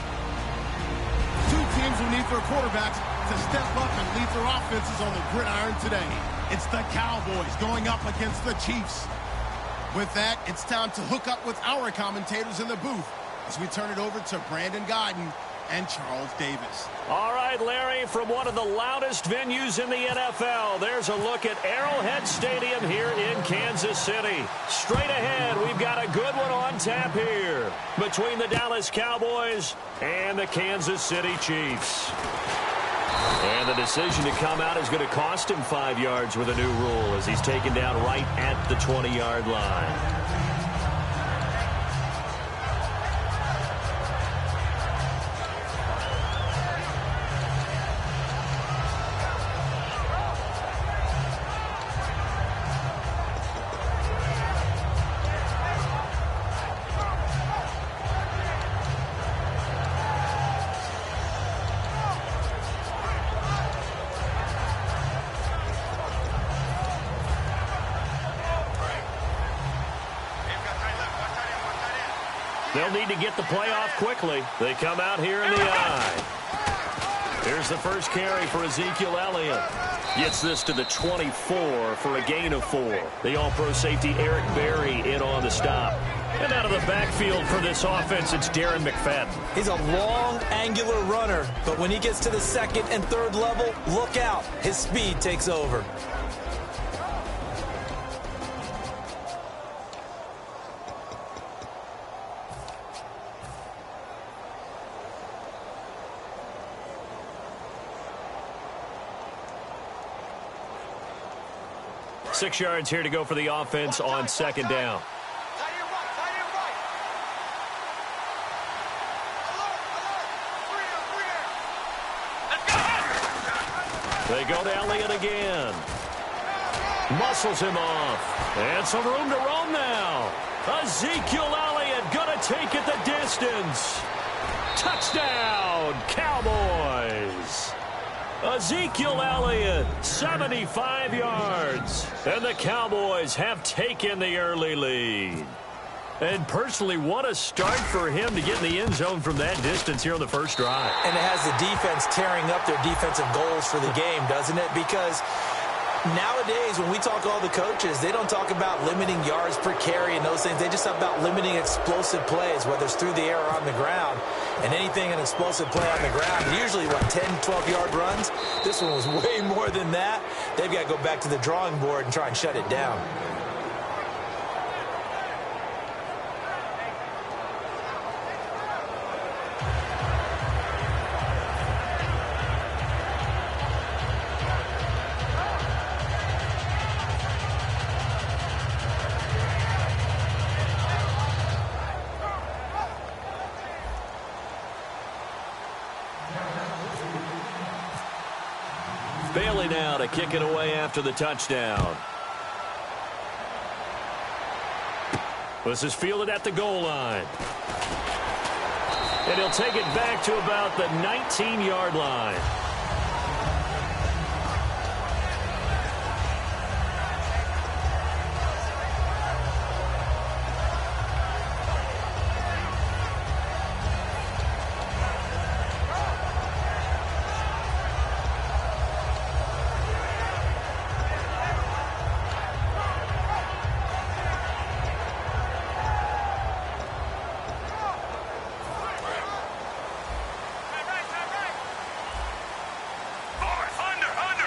Two teams will need their quarterbacks to step up and lead their offenses on the gridiron today. It's the Cowboys going up against the Chiefs. With that, it's time to hook up with our commentators in the booth as we turn it over to Brandon Godden and Charles Davis. All right, Larry, from one of the loudest venues in the NFL, there's a look at Arrowhead Stadium here in Kansas City. Straight ahead, we've got a good one on tap here between the Dallas Cowboys and the Kansas City Chiefs. And the decision to come out is going to cost him 5 yards with a new rule as he's taken down right at the 20-yard line. They'll need to get the play off quickly. They come out here in the eye. Here's the first carry for Ezekiel Elliott. Gets this to the 24 for a gain of 4. The all-pro safety Eric Berry in on the stop. And out of the backfield for this offense, it's Darren McFadden. He's a long, angular runner, but when he gets to the second and third level, look out. His speed takes over. Six yards here to go for the offense on second down. They go to Elliott again. Muscles him off. And some room to roam now. Ezekiel Elliott going to take it the distance. Touchdown, Cowboys. Ezekiel Elliott, 75 yards. And the Cowboys have taken the early lead. And personally, what a start for him to get in the end zone from that distance here on the first drive. And it has the defense tearing up their defensive goals for the game, doesn't it? Because nowadays, when we talk to all the coaches, they don't talk about limiting yards per carry and those things. They just talk about limiting explosive plays, whether it's through the air or on the ground. And anything an explosive play on the ground, usually, 10, 12-yard runs. This one was way more than that. They've got to go back to the drawing board and try and shut it down. Bailey now to kick it away after the touchdown. This is fielded at the goal line. And he'll take it back to about the 19-yard line.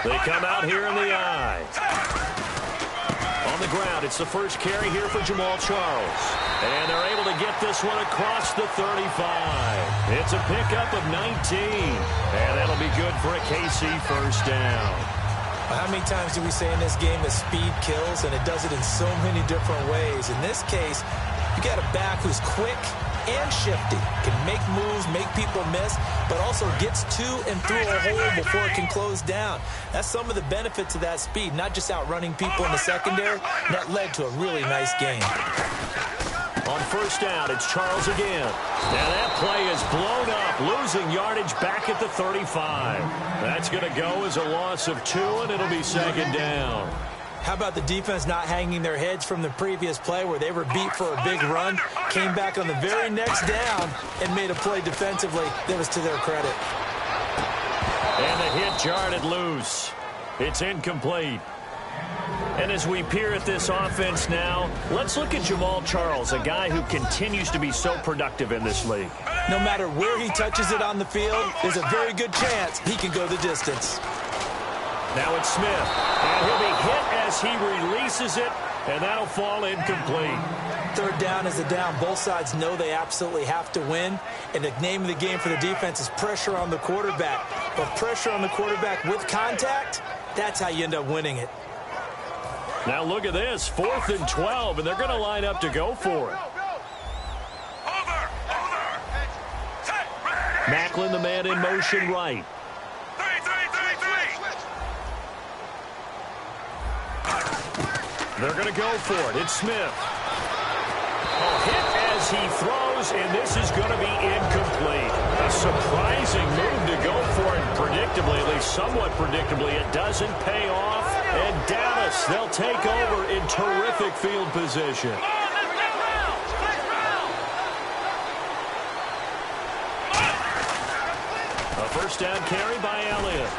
They come out here in the eye. On the ground, it's the first carry here for Jamal Charles. And they're able to get this one across the 35. It's a pickup of 19. And that'll be good for a KC first down. Well, how many times do we say in this game that speed kills, and it does it in so many different ways? In this case, you got a back who's quick and shifty, can make moves, make people miss, but also gets to and through a hole before it can close down. That's some of the benefits of that speed, not just outrunning people in the secondary. That led to a really nice game. On first down, it's Charles again. And that play is blown up, losing yardage back at the 35. That's going to go as a loss of 2, and it'll be second down. How about the defense not hanging their heads from the previous play where they were beat for a big run, came back on the very next down, and made a play defensively that was to their credit. And the hit jarred it loose. It's incomplete. And as we peer at this offense now, let's look at Jamal Charles, a guy who continues to be so productive in this league. No matter where he touches it on the field, there's a very good chance he can go the distance. Now it's Smith, and he'll be hit as he releases it, and that'll fall incomplete. Third down is a down. Both sides know they absolutely have to win, and the name of the game for the defense is pressure on the quarterback. But pressure on the quarterback with contact, that's how you end up winning it. Now look at this, 4th and 12, and they're going to line up to go for it. Macklin, the man in motion right. They're going to go for it. It's Smith. A hit as he throws, and this is going to be incomplete. A surprising move to go for it predictably, at least somewhat predictably. It doesn't pay off, and Dallas, they'll take over in terrific field position. A first down carry by Elliott.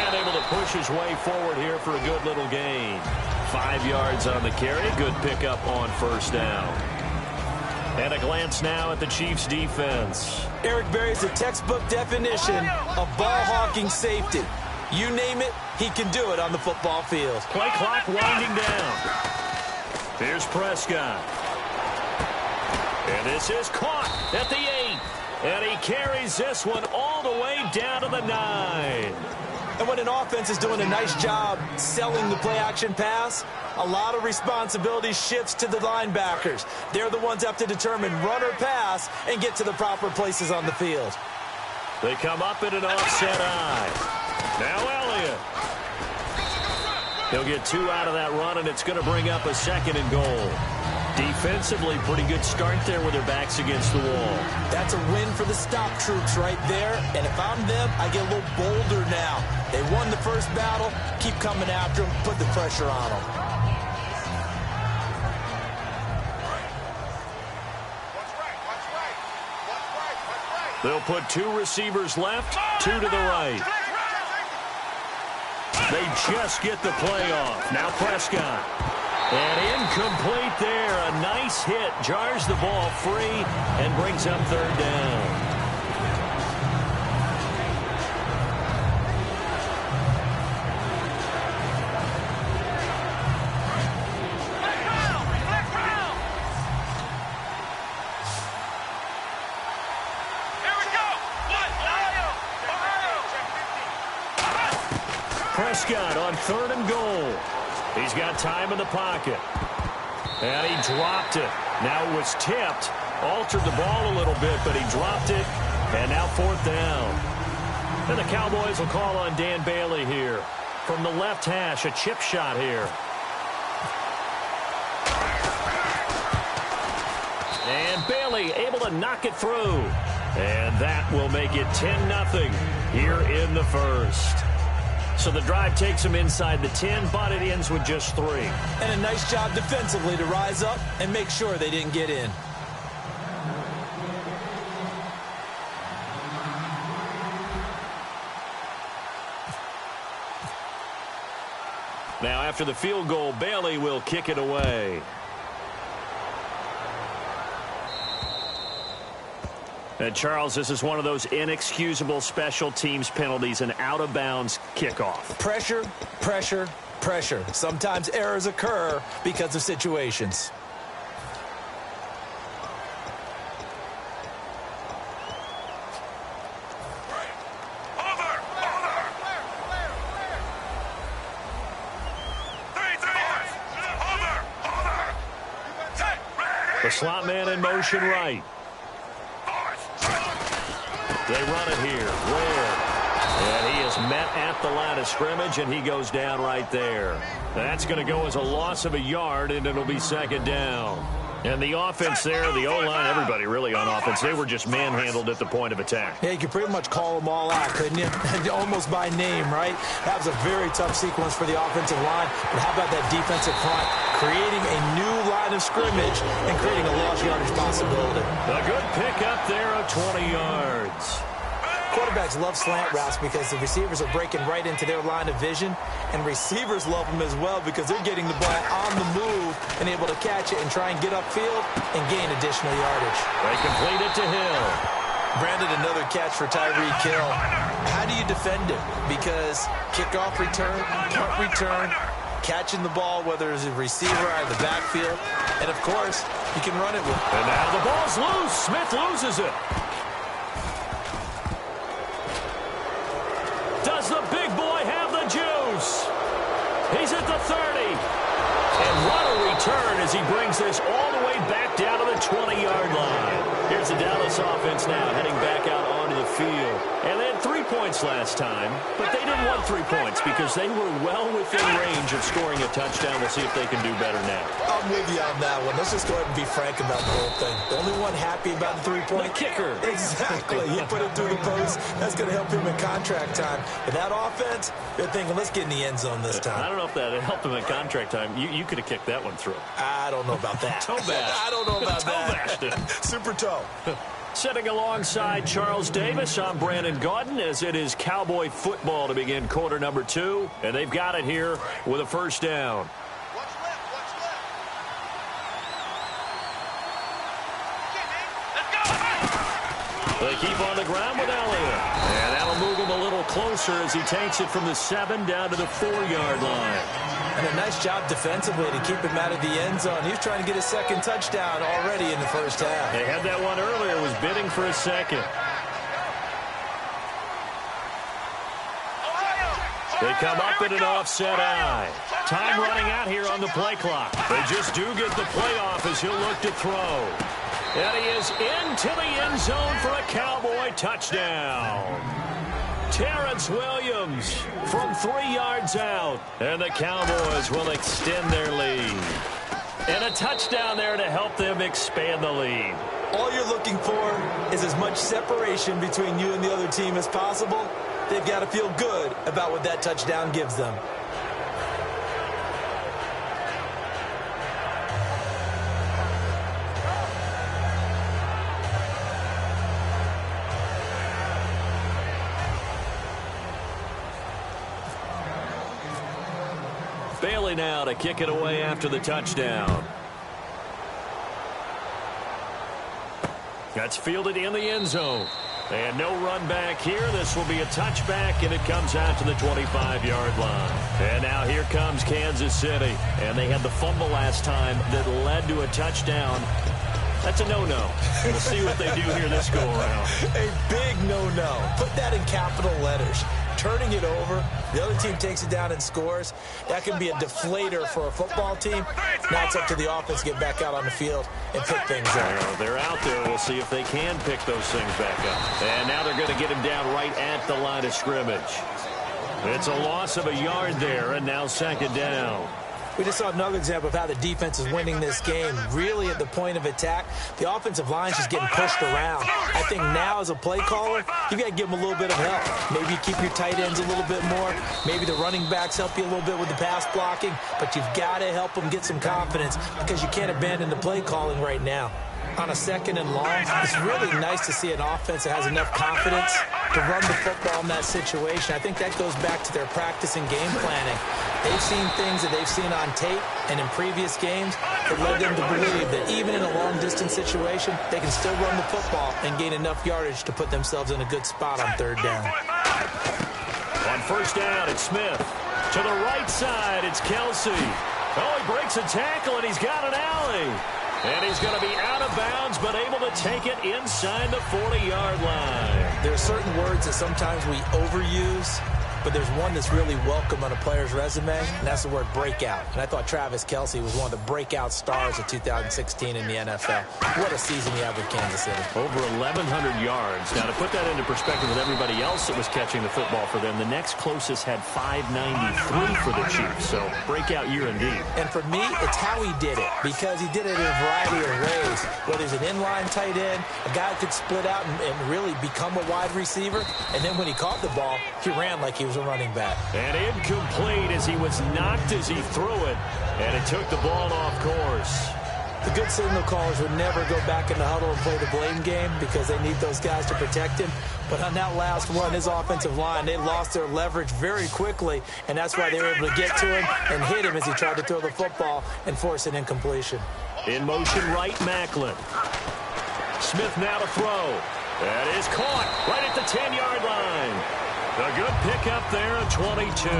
And able to push his way forward here for a good little gain. 5 yards on the carry. Good pickup on first down. And a glance now at the Chiefs' defense. Eric Berry's a textbook definition of ball-hawking safety. You name it, he can do it on the football field. Play clock winding down. Here's Prescott. And this is caught at the 8. And he carries this one all the way down to the 9. And when an offense is doing a nice job selling the play-action pass, a lot of responsibility shifts to the linebackers. They're the ones that have to determine run or pass and get to the proper places on the field. They come up in an offset eye. Now Elliott. He'll get 2 out of that run, and it's going to bring up a 2nd and goal. Defensively, pretty good start there with their backs against the wall. That's a win for the stop troops right there. And if I'm them, I get a little bolder now. They won the first battle. Keep coming after them. Put the pressure on them. They'll put 2 receivers left, 2 to the right. They just get the play off. Now Prescott. And incomplete there. A nice hit. Jars the ball free and brings up 3rd down. Prescott on 3rd and goal. He's got time in the pocket. And he dropped it. Now it was tipped. Altered the ball a little bit, but he dropped it. And now 4th down. And the Cowboys will call on Dan Bailey here. From the left hash, a chip shot here. And Bailey able to knock it through. And that will make it 10-0 here in the first. So the drive takes them inside the 10, but it ends with just 3. And a nice job defensively to rise up and make sure they didn't get in. Now after the field goal, Bailey will kick it away. And Charles, this is one of those inexcusable special teams penalties, an out-of-bounds kickoff. Pressure, pressure, pressure. Sometimes errors occur because of situations. The slot man in motion right. They run it here. Ware. And he is met at the line of scrimmage, and he goes down right there. That's going to go as a loss of a yard, and it'll be 2nd down. And the offense there, the O-line, everybody really on offense, they were just manhandled at the point of attack. Yeah, you could pretty much call them all out, couldn't you? Almost by name, right? That was a very tough sequence for the offensive line. But how about that defensive front? Creating a new line of scrimmage and creating a lost yardage possibility. A good pickup there of 20 yards. Quarterbacks love slant routes because the receivers are breaking right into their line of vision, and receivers love them as well because they're getting the ball on the move and able to catch it and try and get upfield and gain additional yardage. They complete it to Hill. Brandon, another catch for Tyreek Hill. How do you defend it? Because kickoff return, punt return, catching the ball, whether it's a receiver out of the backfield, and, of course, you can run it with. And now the ball's loose. Smith loses it. Does the big boy have the juice? He's at the 30. And what a return as he brings this all the way back down to the 20-yard line. Here's the Dallas offense now heading back out onto the field. And they had 3 points last time, but they didn't want 3 points because they were well within range of scoring a touchdown. We'll see if they can do better now. I'm with you on that one. Let's just go ahead and be frank about the whole thing. The only one happy about the 3-point. The kicker. Exactly. You put it through the post. That's going to help him in contract time. But that offense, they're thinking, let's get in the end zone this time. I don't know if that helped him in contract time. You could have kicked that one through. I don't know about that. Toe bash. I don't know about that. Toe bashed it. Super toe. Sitting alongside Charles Davis, I'm Brandon Gaudin, as it is Cowboy football to begin quarter number 2. And they've got it here with a first down. What's left? What's left? Let's go. They keep on the ground with Elliott. And that'll move him a little closer as he takes it from the 7 down to the 4-yard line. And a nice job defensively to keep him out of the end zone. He was trying to get his second touchdown already in the first half. They had that one earlier, was bidding for a second. They come up in an offset eye. Time running out here on the play clock. They just do get the playoff as he'll look to throw. And he is into the end zone for a Cowboy touchdown. Terrence Williams from 3 yards out. And the Cowboys will extend their lead. And a touchdown there to help them expand the lead. All you're looking for is as much separation between you and the other team as possible. They've got to feel good about what that touchdown gives them. Bailey now to kick it away after the touchdown. That's fielded in the end zone. And no run back here. This will be a touchback, and it comes out to the 25-yard line. And now here comes Kansas City. And they had the fumble last time that led to a touchdown. That's a no-no. We'll see what they do here this go-around. A big no-no. Put that in capital letters. Turning it over, the other team takes it down and scores. That can be a deflator for a football team. Now it's up to the offense to get back out on the field and pick things up. They're out there. We'll see if they can pick those things back up. And now they're going to get him down right at the line of scrimmage. It's a loss of a yard there, and now second down. We just saw another example of how the defense is winning this game. Really at the point of attack, the offensive line is just getting pushed around. I think now as a play caller, you've got to give them a little bit of help. Maybe you keep your tight ends a little bit more. Maybe the running backs help you a little bit with the pass blocking. But you've got to help them get some confidence because you can't abandon the play calling right now. On a second and long, it's really nice to see an offense that has enough confidence to run the football in that situation. I think that goes back to their practice and game planning. They've seen things that they've seen on tape and in previous games that led them to believe that even in a long-distance situation, they can still run the football and gain enough yardage to put themselves in a good spot on third down. On first down, it's Smith. To the right side, it's Kelsey. Oh, he breaks a tackle, and he's got an alley. And he's going to be out of bounds, but able to take it inside the 40-yard line. There are certain words that sometimes we overuse, but but there's one that's really welcome on a player's resume, and that's the word breakout. And I thought Travis Kelce was one of the breakout stars of 2016 in the NFL. What a season he had with Kansas City. Over 1,100 yards. Now, to put that into perspective with everybody else that was catching the football for them, the next closest had 593 for the Chiefs. So, breakout year indeed. And for me, it's how he did it, because he did it in a variety of ways. Whether he's an inline tight end, a guy who could split out and really become a wide receiver, and then when he caught the ball, he ran like he was a running back. And incomplete as he was knocked as he threw it, and it took the ball off course. The good signal callers would never go back in the huddle and play the blame game because they need those guys to protect him. But on that last one, his offensive line, they lost their leverage very quickly, and that's why they were able to get to him and hit him as he tried to throw the football and force an incompletion. In motion right, Macklin. Smith now to throw. That is caught right at the 10-yard line. A good pickup there at 22.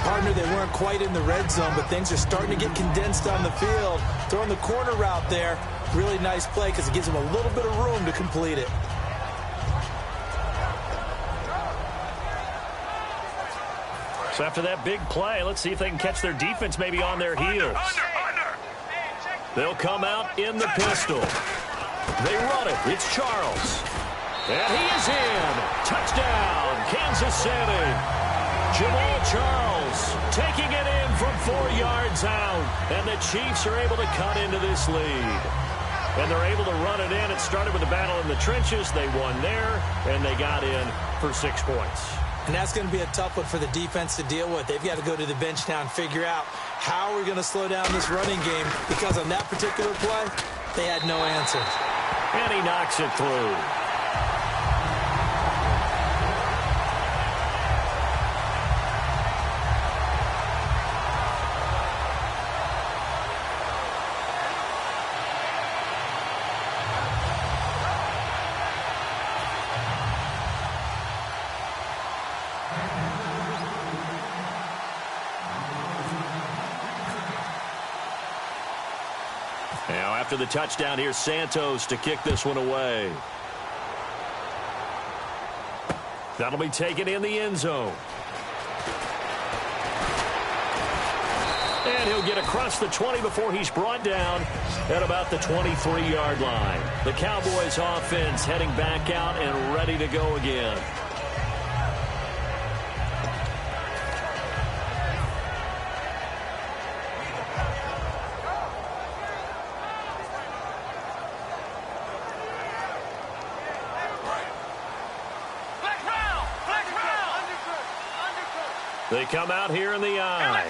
Partner, they weren't quite in the red zone, but things are starting to get condensed on the field. Throwing the corner route there, really nice play because it gives them a little bit of room to complete it. So after that big play, let's see if they can catch their defense maybe on their heels. They'll come out in the pistol. They run it. It's Charles. And he is in. Touchdown, Kansas City. Jamal Charles taking it in from 4 yards out. And the Chiefs are able to cut into this lead. And they're able to run it in. It started with a battle in the trenches. They won there, and they got in for 6 points. And that's going to be a tough one for the defense to deal with. They've got to go to the bench now and figure out how we're going to slow down this running game, because on that particular play, they had no answer. And he knocks it through. Now, after the touchdown, here's Santos to kick this one away. That'll be taken in the end zone. And he'll get across the 20 before he's brought down at about the 23-yard line. The Cowboys offense heading back out and ready to go again. They come out here in the eye.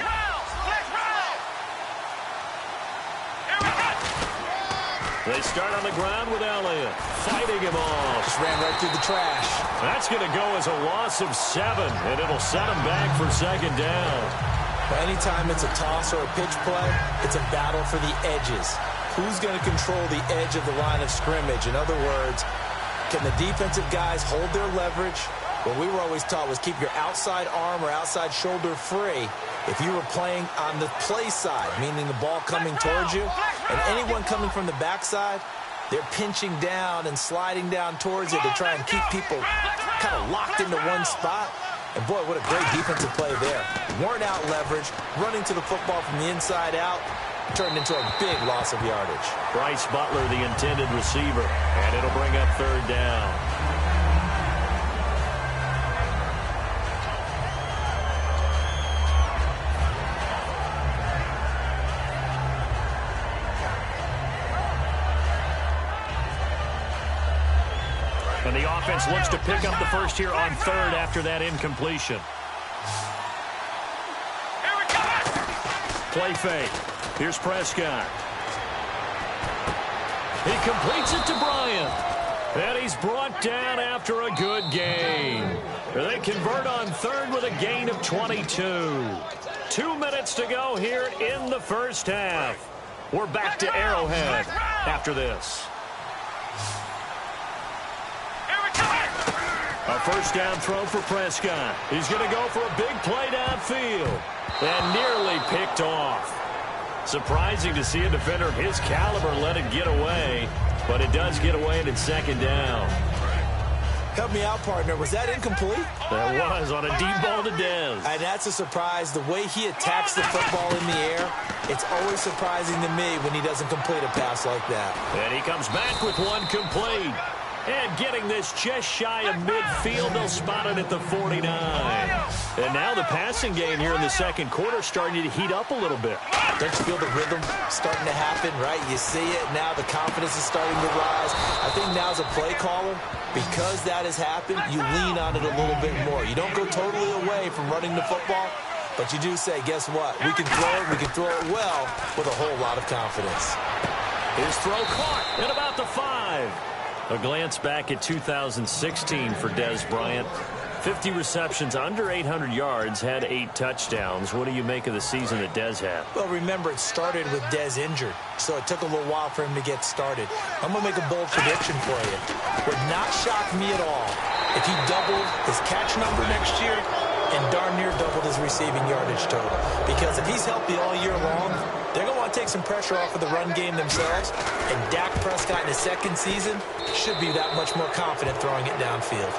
They start on the ground with Elliott, fighting him off. Just ran right through the trash. That's going to go as a loss of 7, and it'll set him back for second down. Well, anytime it's a toss or a pitch play, it's a battle for the edges. Who's going to control the edge of the line of scrimmage? In other words, can the defensive guys hold their leverage? What we were always taught was keep your outside arm or outside shoulder free if you were playing on the play side, meaning the ball coming towards you. And anyone coming from the backside, they're pinching down and sliding down towards it to try and keep people kind of locked into one spot. And, boy, what a great defensive play there. Worn out leverage, running to the football from the inside out, turned into a big loss of yardage. Bryce Butler, the intended receiver, and it'll bring up third down. And the offense looks to pick up the first here on third after that incompletion. Play fake. Here's Prescott. He completes it to Bryant. And he's brought down after a good gain. They convert on third with a gain of 22. 2 minutes to go here in the first half. We're back to Arrowhead after this. A first down throw for Prescott. He's going to go for a big play downfield. And nearly picked off. Surprising to see a defender of his caliber let it get away. But it does get away and it's second down. Help me out, partner. Was that incomplete? That was on a deep ball to Dez. And that's a surprise. The way he attacks the football in the air, it's always surprising to me when he doesn't complete a pass like that. And he comes back with one complete. And getting this just shy of midfield, they'll spot it at the 49. And now the passing game here in the second quarter starting to heat up a little bit. Don't you feel the rhythm starting to happen, right? You see it now. The confidence is starting to rise. I think now as a play caller, because that has happened, you lean on it a little bit more. You don't go totally away from running the football, but you do say, guess what? We can throw it. We can throw it well with a whole lot of confidence. His throw caught at about the 5. A glance back at 2016 for Dez Bryant. 50 receptions, under 800 yards, had 8 touchdowns. What do you make of the season that Dez had? Well, remember, it started with Dez injured, so it took a little while for him to get started. I'm going to make a bold prediction for you. Would not shock me at all if he doubled his catch number next year and darn near doubled his receiving yardage total. Because if he's healthy all year long, they're going to want to take some pressure off of the run game themselves, and Dak Prescott in his second season should be that much more confident throwing it downfield.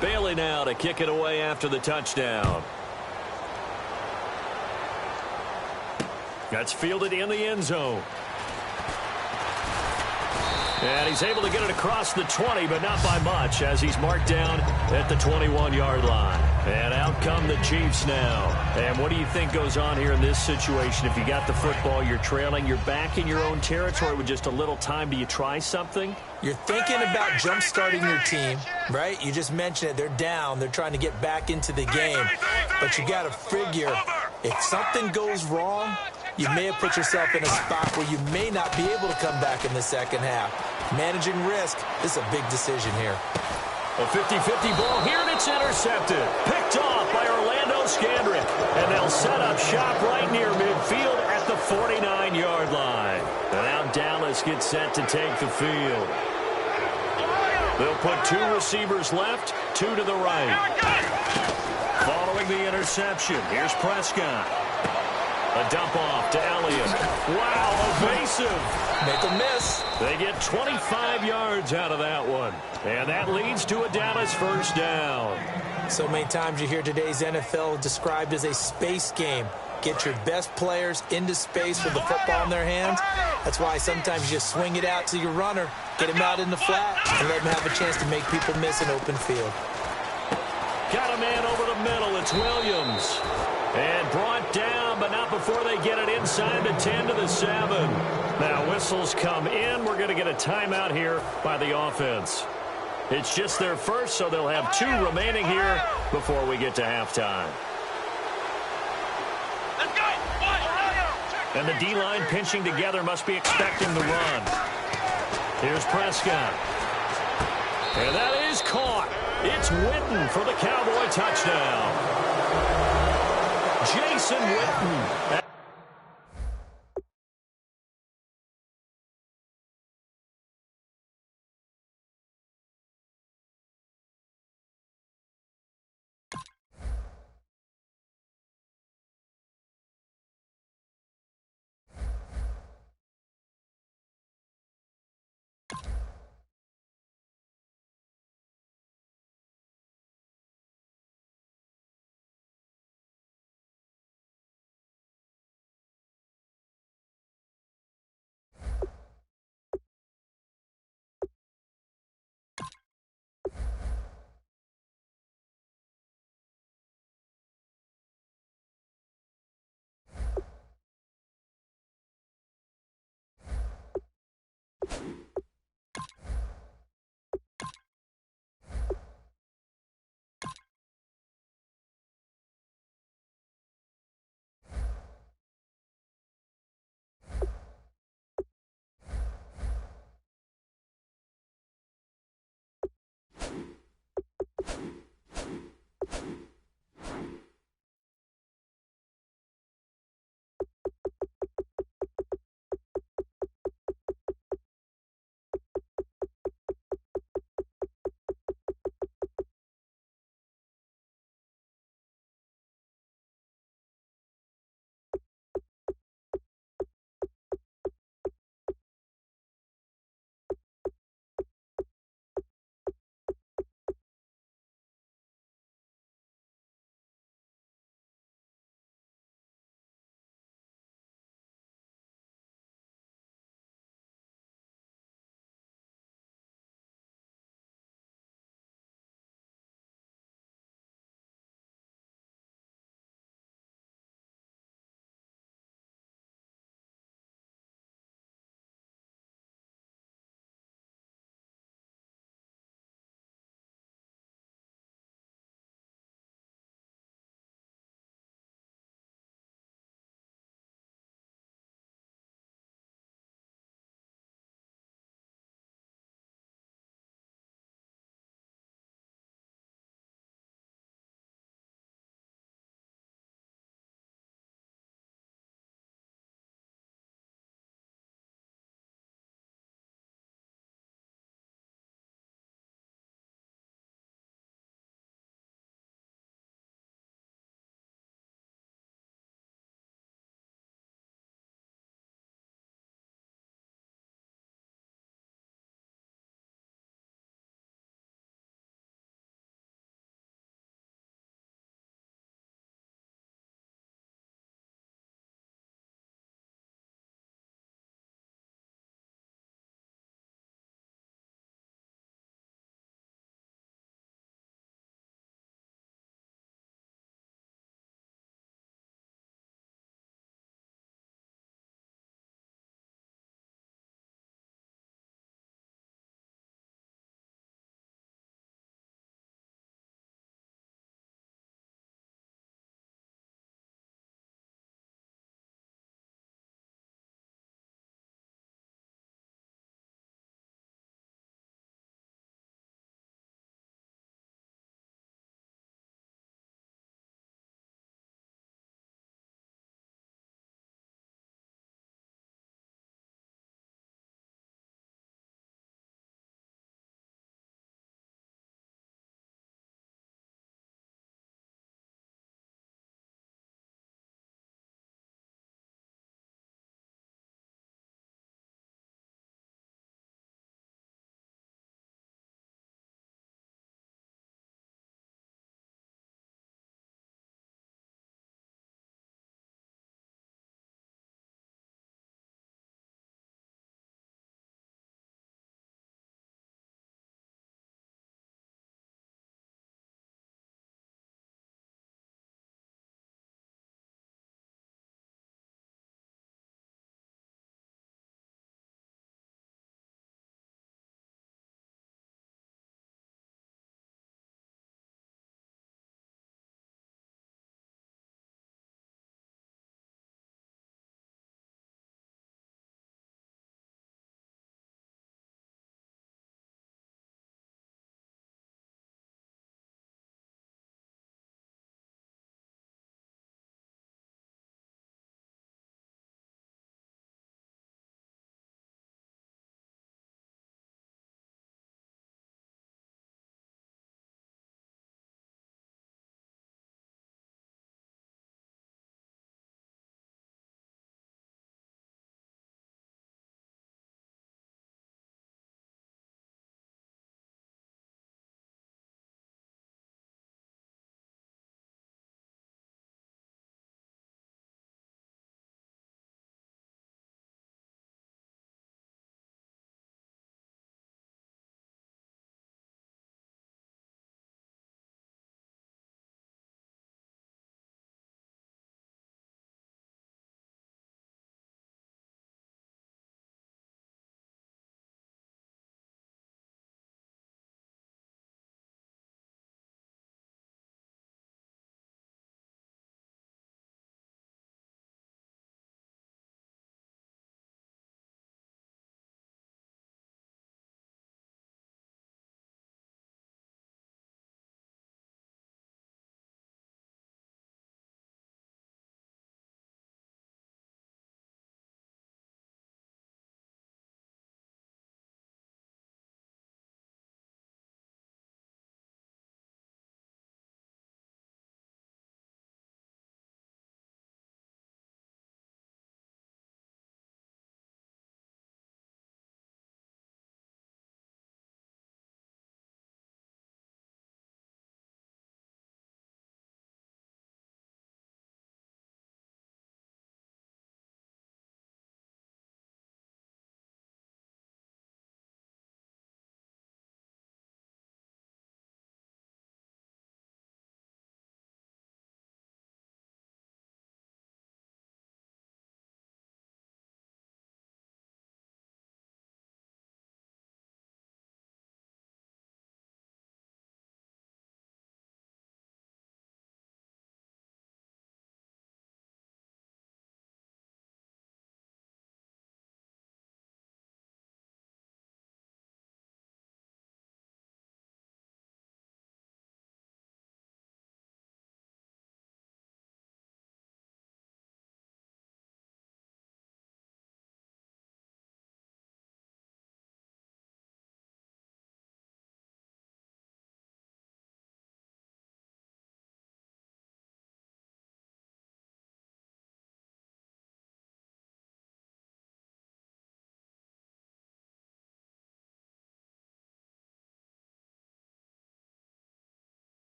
Bailey now to kick it away after the touchdown. That's fielded in the end zone. And he's able to get it across the 20, but not by much, as he's marked down at the 21-yard line. And out come the Chiefs now. And what do you think goes on here in this situation? If you got the football, you're trailing, you're back in your own territory with just a little time. Do you try something? You're thinking about jump-starting your team, right? You just mentioned it. They're down. They're trying to get back into the game. But you got to figure, if something goes wrong, you may have put yourself in a spot where you may not be able to come back in the second half. Managing risk is a big decision here. A 50-50 ball here, and it's intercepted. Picked off by Orlando Scandrick. And they'll set up shop right near midfield at the 49-yard line. And now Dallas gets set to take the field. They'll put 2 receivers left, 2 to the right. Following the interception, here's Prescott. A dump off to Elliott. Wow, evasive. Make a miss. They get 25 yards out of that one. And that leads to a Dallas first down. So many times you hear today's NFL described as a space game. Get your best players into space with the football in their hands. That's why sometimes you just swing it out to your runner, get him out in the flat, and let him have a chance to make people miss an open field. Got a man over the middle. It's Williams. And brought down, but not before they get it inside the 10 to the 7. Now whistles come in. We're going to get a timeout here by the offense. It's just their first, so they'll have 2 remaining here before we get to halftime. And the D-line pinching together, must be expecting the run. Here's Prescott. And that is caught. It's Witten for the Cowboy touchdown. Jason Witten.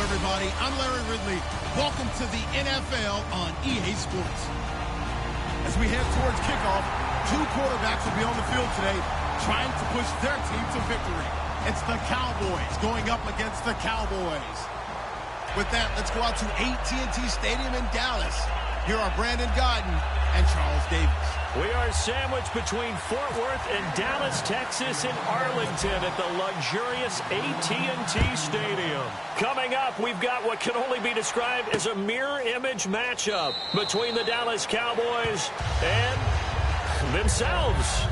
everybody. I'm Larry Ridley. Welcome to the NFL on EA Sports. As we head towards kickoff, two quarterbacks will be on the field today trying to push their team to victory. It's the Cowboys going up against the Cowboys. With that, let's go out to AT&T Stadium in Dallas. Here are Brandon Godden and Charles Davis. We are sandwiched between Fort Worth and Dallas, Texas, and Arlington at the luxurious AT&T Stadium. Coming up, we've got what can only be described as a mirror image matchup between the Dallas Cowboys and themselves.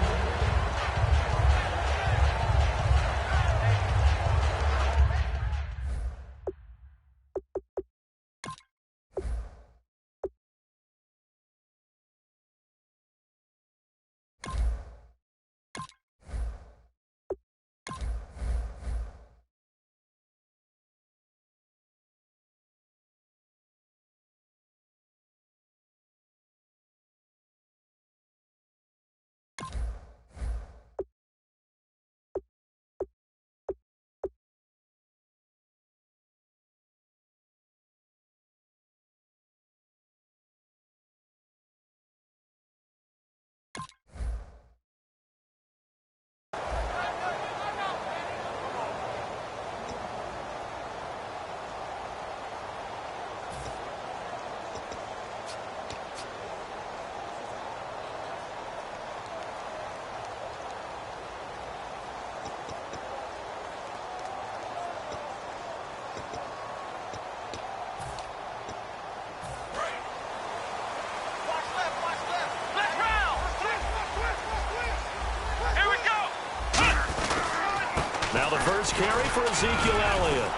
Now the first carry for Ezekiel Elliott.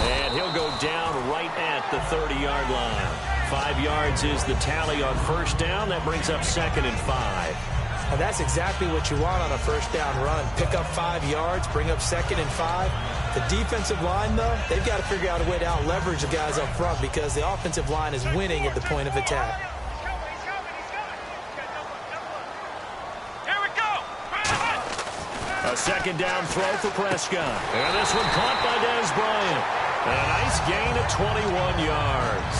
And he'll go down right at the 30-yard line. 5 yards is the tally on first down. That brings up 2nd and 5. And that's exactly what you want on a first down run. Pick up 5 yards, bring up 2nd and 5. The defensive line, though, they've got to figure out a way to out-leverage the guys up front because the offensive line is winning at the point of attack. Here we go. A 2nd down throw for Prescott. And this one caught by Dez Bryant. And a nice gain of 21 yards.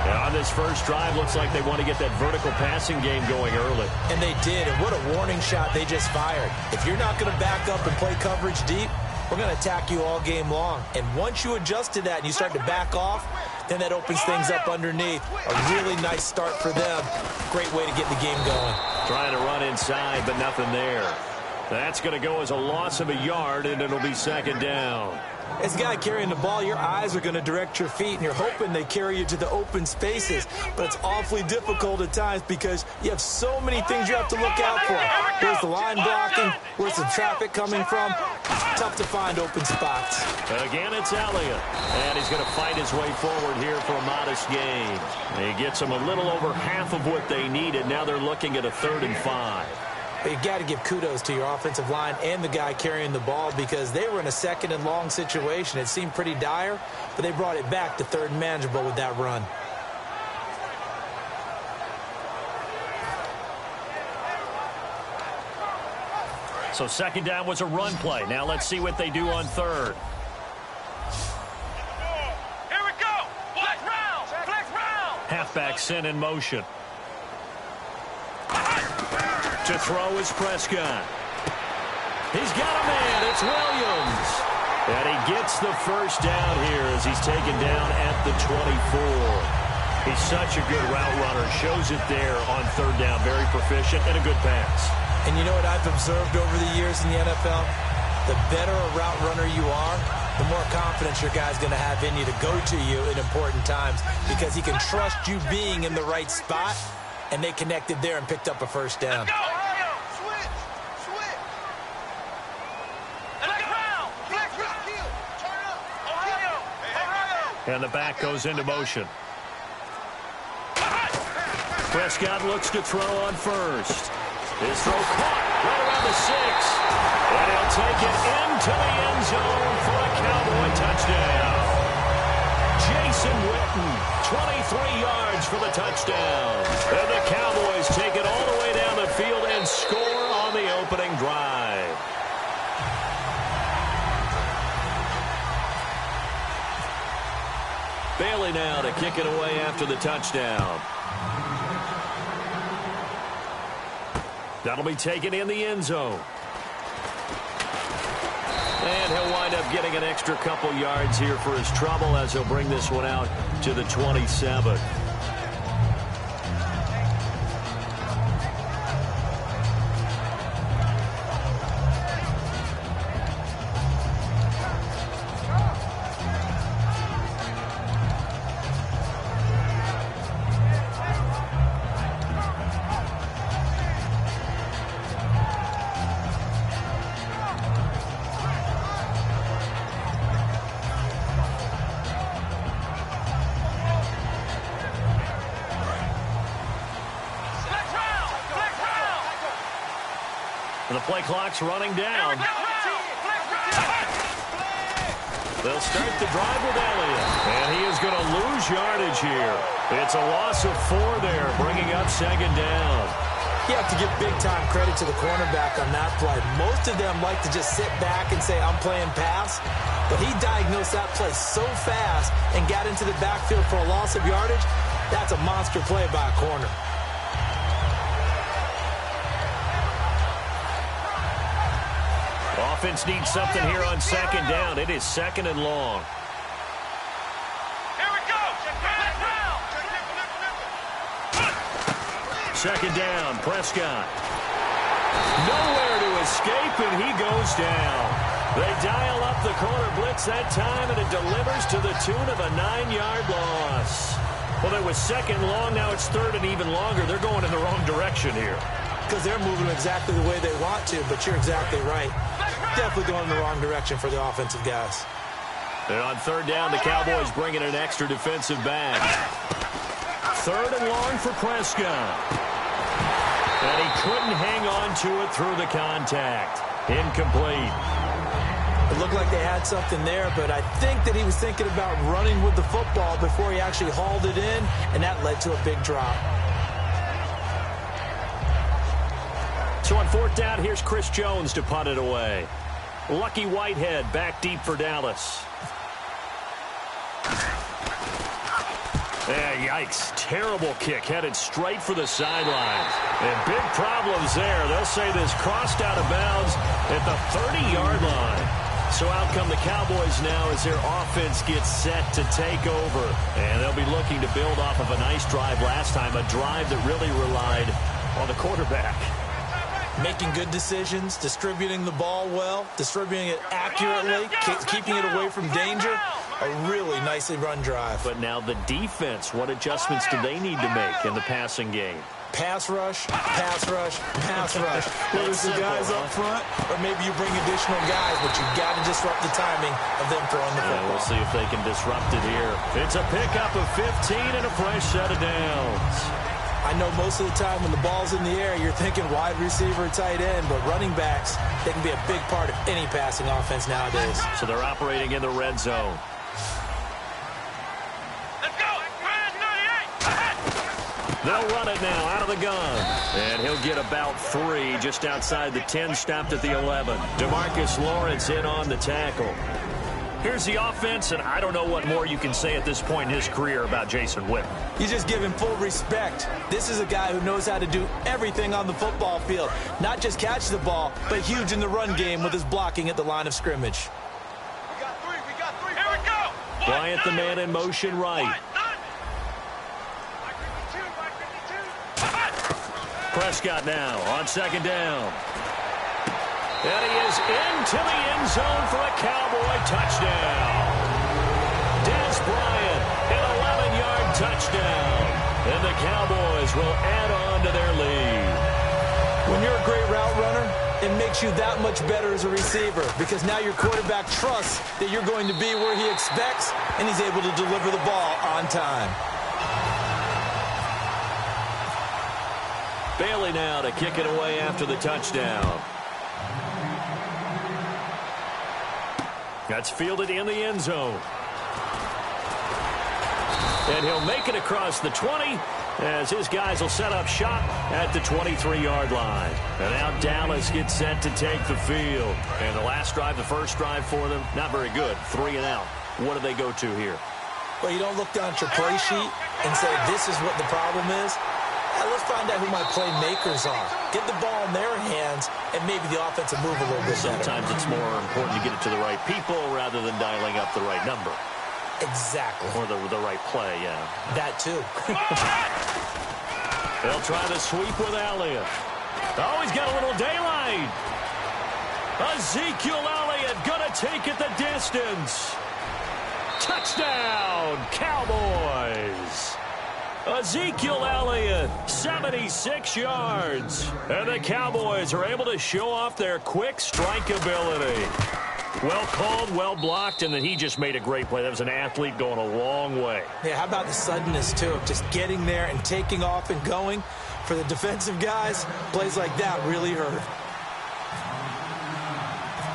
And on this first drive, looks like they want to get that vertical passing game going early. And they did, and what a warning shot they just fired. If you're not going to back up and play coverage deep, we're going to attack you all game long. And once you adjust to that and you start to back off, then that opens things up underneath. A really nice start for them. Great way to get the game going. Trying to run inside, but nothing there. That's going to go as a loss of a yard, and it'll be 2nd down. As a guy carrying the ball, your eyes are going to direct your feet, and you're hoping they carry you to the open spaces. But it's awfully difficult at times because you have so many things you have to look out for. Where's the line blocking? Where's the traffic coming from? Tough to find open spots. Again, it's Elliott. And he's going to fight his way forward here for a modest gain. He gets them a little over half of what they needed. Now they're looking at a 3rd and 5. But you've got to give kudos to your offensive line and the guy carrying the ball because they were in a 2nd and long situation. It seemed pretty dire, but they brought it back to 3rd and manageable with that run. So 2nd down was a run play. Now let's see what they do on 3rd. Here we go. Flex round. Flex round. Halfback sent in motion. To throw is Prescott. He's got a man. It's Williams. And he gets the first down here as he's taken down at the 24. He's such a good route runner. Shows it there on 3rd down. Very proficient and a good pass. And you know what I've observed over the years in the NFL? The better a route runner you are, the more confidence your guy's going to have in you to go to you in important times because he can trust you being in the right spot, and they connected there and picked up a first down. And the back goes into motion. Prescott looks to throw on 1st. His throw caught right around the 6. And he'll take it into the end zone for a Cowboy touchdown. Jason Witten, 23 yards for the touchdown. And the Cowboys take it all the way down the field and score on the opening drive. Bailey now to kick it away after the touchdown. That'll be taken in the end zone. And he'll wind up getting an extra couple yards here for his trouble as he'll bring this one out to the 27. The play clock's running down. They'll start the drive with Elliott. And he is going to lose yardage here. It's a loss of 4 there, bringing up 2nd down. You have to give big-time credit to the cornerback on that play. Most of them like to just sit back and say, I'm playing pass. But he diagnosed that play so fast and got into the backfield for a loss of yardage. That's a monster play by a corner. Offense needs something here on 2nd down. It is 2nd and long. Here we go. 2nd down, Prescott. Nowhere to escape, and he goes down. They dial up the corner blitz that time, and it delivers to the tune of a 9-yard loss. Well, it was 2nd long. Now it's 3rd and even longer. They're going in the wrong direction here. Because they're moving exactly the way they want to, but you're exactly right. Definitely going in the wrong direction for the offensive guys. And on 3rd down, the Cowboys bring in an extra defensive back. 3rd and long for Prescott. And he couldn't hang on to it through the contact. Incomplete. It looked like they had something there, but I think that he was thinking about running with the football before he actually hauled it in, and that led to a big drop. So on 4th down, here's Chris Jones to punt it away. Lucky Whitehead back deep for Dallas. Yikes. Terrible kick headed straight for the sidelines. And big problems there. They'll say this crossed out of bounds at the 30-yard line. So out come the Cowboys now as their offense gets set to take over. And they'll be looking to build off of a nice drive last time, a drive that really relied on the quarterback. Making good decisions, distributing the ball well, distributing it accurately, keeping it away from danger. A really nicely run drive. But now the defense, what adjustments do they need to make in the passing game? Pass rush, pass rush, pass rush. Whether it's the guys up front or maybe you bring additional guys, but you've got to disrupt the timing of them throwing the football. We'll see if they can disrupt it here. It's a pickup of 15 and a fresh set of downs. I know most of the time when the ball's in the air, you're thinking wide receiver, tight end, but running backs, they can be a big part of any passing offense nowadays. So they're operating in the red zone. They'll run it now out of the gun. And he'll get about 3 just outside the 10, stopped at the 11. DeMarcus Lawrence in on the tackle. Here's the offense, and I don't know what more you can say at this point in his career about Jason Witten. You just give him full respect. This is a guy who knows how to do everything on the football field. Not just catch the ball, but huge in the run game with his blocking at the line of scrimmage. We got 3. Here we go. Bryant the man in motion right. Prescott now on 2nd down. And he is into the end zone for a Cowboy touchdown. Des Bryant, an 11-yard touchdown. And the Cowboys will add on to their lead. When you're a great route runner, it makes you that much better as a receiver because now your quarterback trusts that you're going to be where he expects, and he's able to deliver the ball on time. Bailey now to kick it away after the touchdown. That's fielded in the end zone. And he'll make it across the 20 as his guys will set up shop at the 23-yard line. And now Dallas gets set to take the field. And the last drive, the first drive for them, not very good. 3 and out. What do they go to here? Well, you don't look down at your play sheet and say this is what the problem is. Let's find out who my playmakers are. Get the ball in their hands, and maybe the offense will move a little bit better. Sometimes it's more important to get it to the right people rather than dialing up the right number. Exactly. Or the right play, yeah. That too. They'll try the sweep with Elliott. Oh, he's got a little daylight. Ezekiel Elliott gonna take it the distance. Touchdown, Cowboys. Ezekiel Elliott, 76 yards. And the Cowboys are able to show off their quick strike ability. Well called, well blocked, and then he just made a great play. That was an athlete going a long way. Yeah, how about the suddenness, too, of just getting there and taking off and going? For the defensive guys, plays like that really hurt.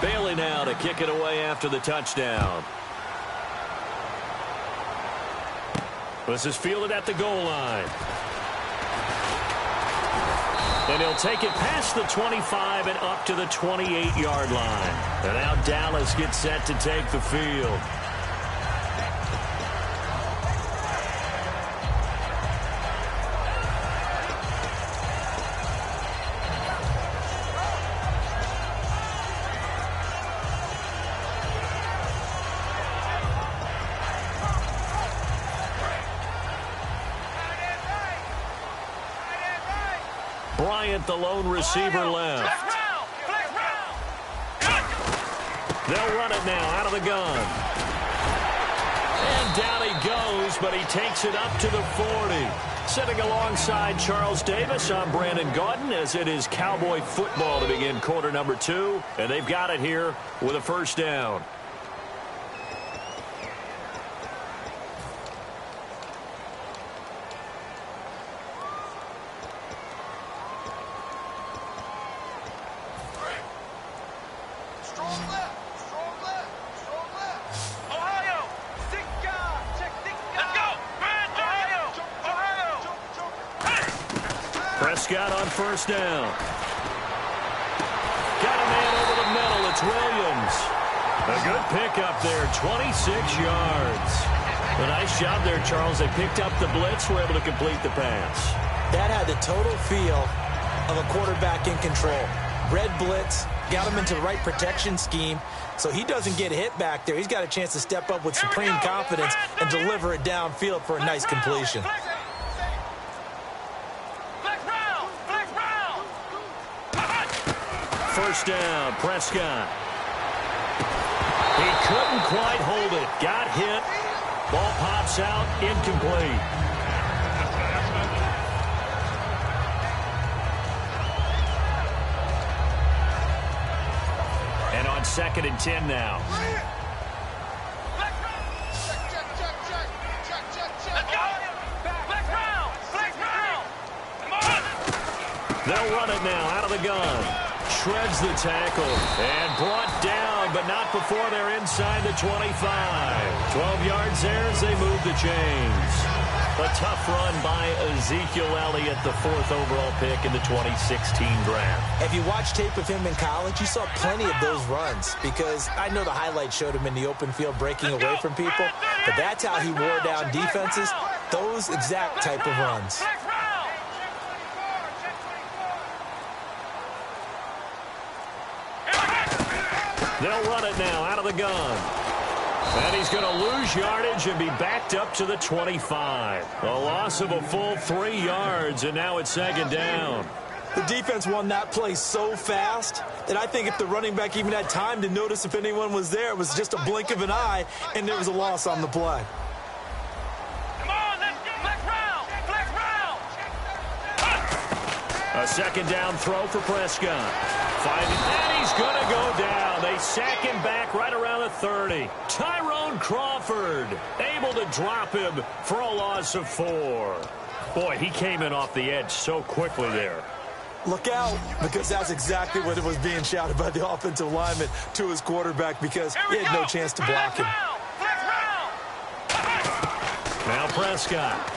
Bailey now to kick it away after the touchdown. This is fielded at the goal line. And he'll take it past the 25 and up to the 28-yard line. And now Dallas gets set to take the field. Bryant, the lone receiver, left. They'll run it now out of the gun. And down he goes, but he takes it up to the 40. Sitting alongside Charles Davis, I'm Brandon Gaudin, as it is Cowboy football to begin quarter number 2. And they've got it here with a first down. Prescott on first down. Got a man over the middle. It's Williams. A good pickup there, 26 yards. A nice job there, Charles. They picked up the blitz, were able to complete the pass. That had the total feel of a quarterback in control. Red blitz, got him into the right protection scheme, so he doesn't get hit back there. He's got a chance to step up with supreme confidence and deliver it downfield for a nice completion. First down, Prescott. He couldn't quite hold it. Got hit. Ball pops out, incomplete. And on 2nd and 10 now. They'll run it now out of the gun. Shreds the tackle and brought down, but not before they're inside the 25. 12 yards there as they move the chains. A tough run by Ezekiel Elliott, the 4th overall pick in the 2016 draft. If you watch tape of him in college, you saw plenty of those runs because I know the highlights showed him in the open field breaking away from people, but that's how he wore down defenses, those exact type of runs. They'll run it now out of the gun. And he's going to lose yardage and be backed up to the 25. A loss of a full 3 yards, and now it's 2nd down. The defense won that play so fast that I think if the running back even had time to notice if anyone was there, it was just a blink of an eye, and there was a loss on the play. Come on, let's go. Flex round. A 2nd down throw for Prescott. And he's going to go down. They sack him back right around the 30. Tyrone Crawford able to drop him for a loss of 4. Boy, he came in off the edge so quickly there. Look out, because that's exactly what it was being shouted by the offensive lineman to his quarterback because he had no chance to block him. Now Prescott.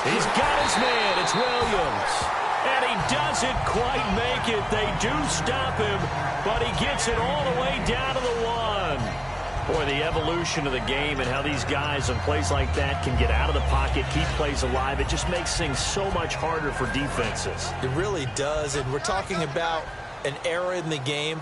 He's got his man. It's Williams. And he doesn't quite make it. They do stop him, but he gets it all the way down to the 1. Boy, the evolution of the game and how these guys in plays like that can get out of the pocket, keep plays alive, it just makes things so much harder for defenses. It really does, and we're talking about an era in the game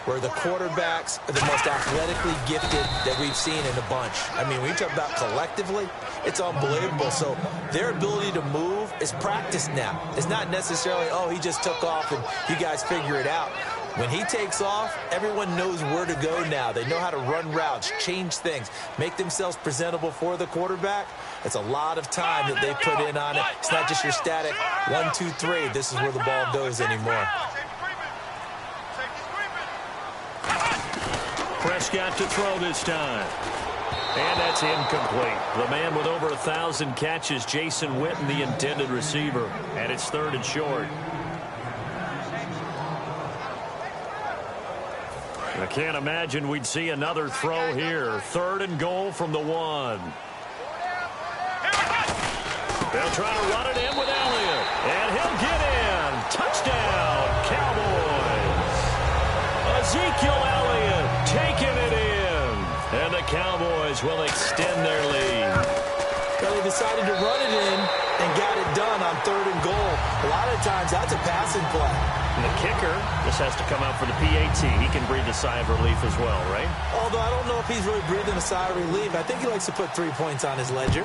where the quarterbacks are the most athletically gifted that we've seen in a bunch. I mean, when you talk about collectively, it's unbelievable. So their ability to move is practiced now. It's not necessarily, oh, he just took off and you guys figure it out. When he takes off, everyone knows where to go now. They know how to run routes, change things, make themselves presentable for the quarterback. It's a lot of time that they put in on it. It's not just your static 1, 2, 3. This is where the ball goes anymore. Prescott to throw this time. And that's incomplete. The man with over 1,000 catches, Jason Witten, the intended receiver. And it's 3rd and short. I can't imagine we'd see another throw here. 3rd and goal from the 1. They'll try to run it in with Elliott. And he'll get in. Touchdown, Cowboys. Ezekiel Elliott taking it in. And the Cowboys will extend their lead. Well, they decided to run it in and got it done on 3rd and goal. A lot of times, that's a passing play. And the kicker just has to come out for the PAT. He can breathe a sigh of relief as well, right? Although I don't know if he's really breathing a sigh of relief. I think he likes to put 3 points on his ledger.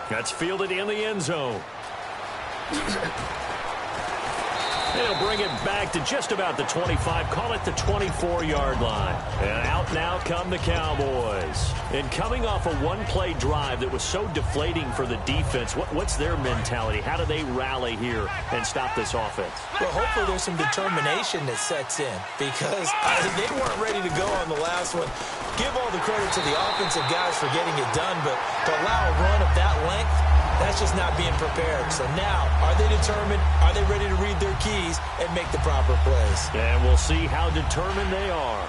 That's fielded in the end zone. They'll bring it back to just about the 25. Call it the 24-yard line. And out now come the Cowboys. And coming off a one-play drive that was so deflating for the defense, what's their mentality? How do they rally here and stop this offense? Well, hopefully there's some determination that sets in because they weren't ready to go on the last one. Give all the credit to the offensive guys for getting it done, but to allow a run of that length, that's just not being prepared. So now, are they determined? Are they ready to read their keys and make the proper plays? And we'll see how determined they are.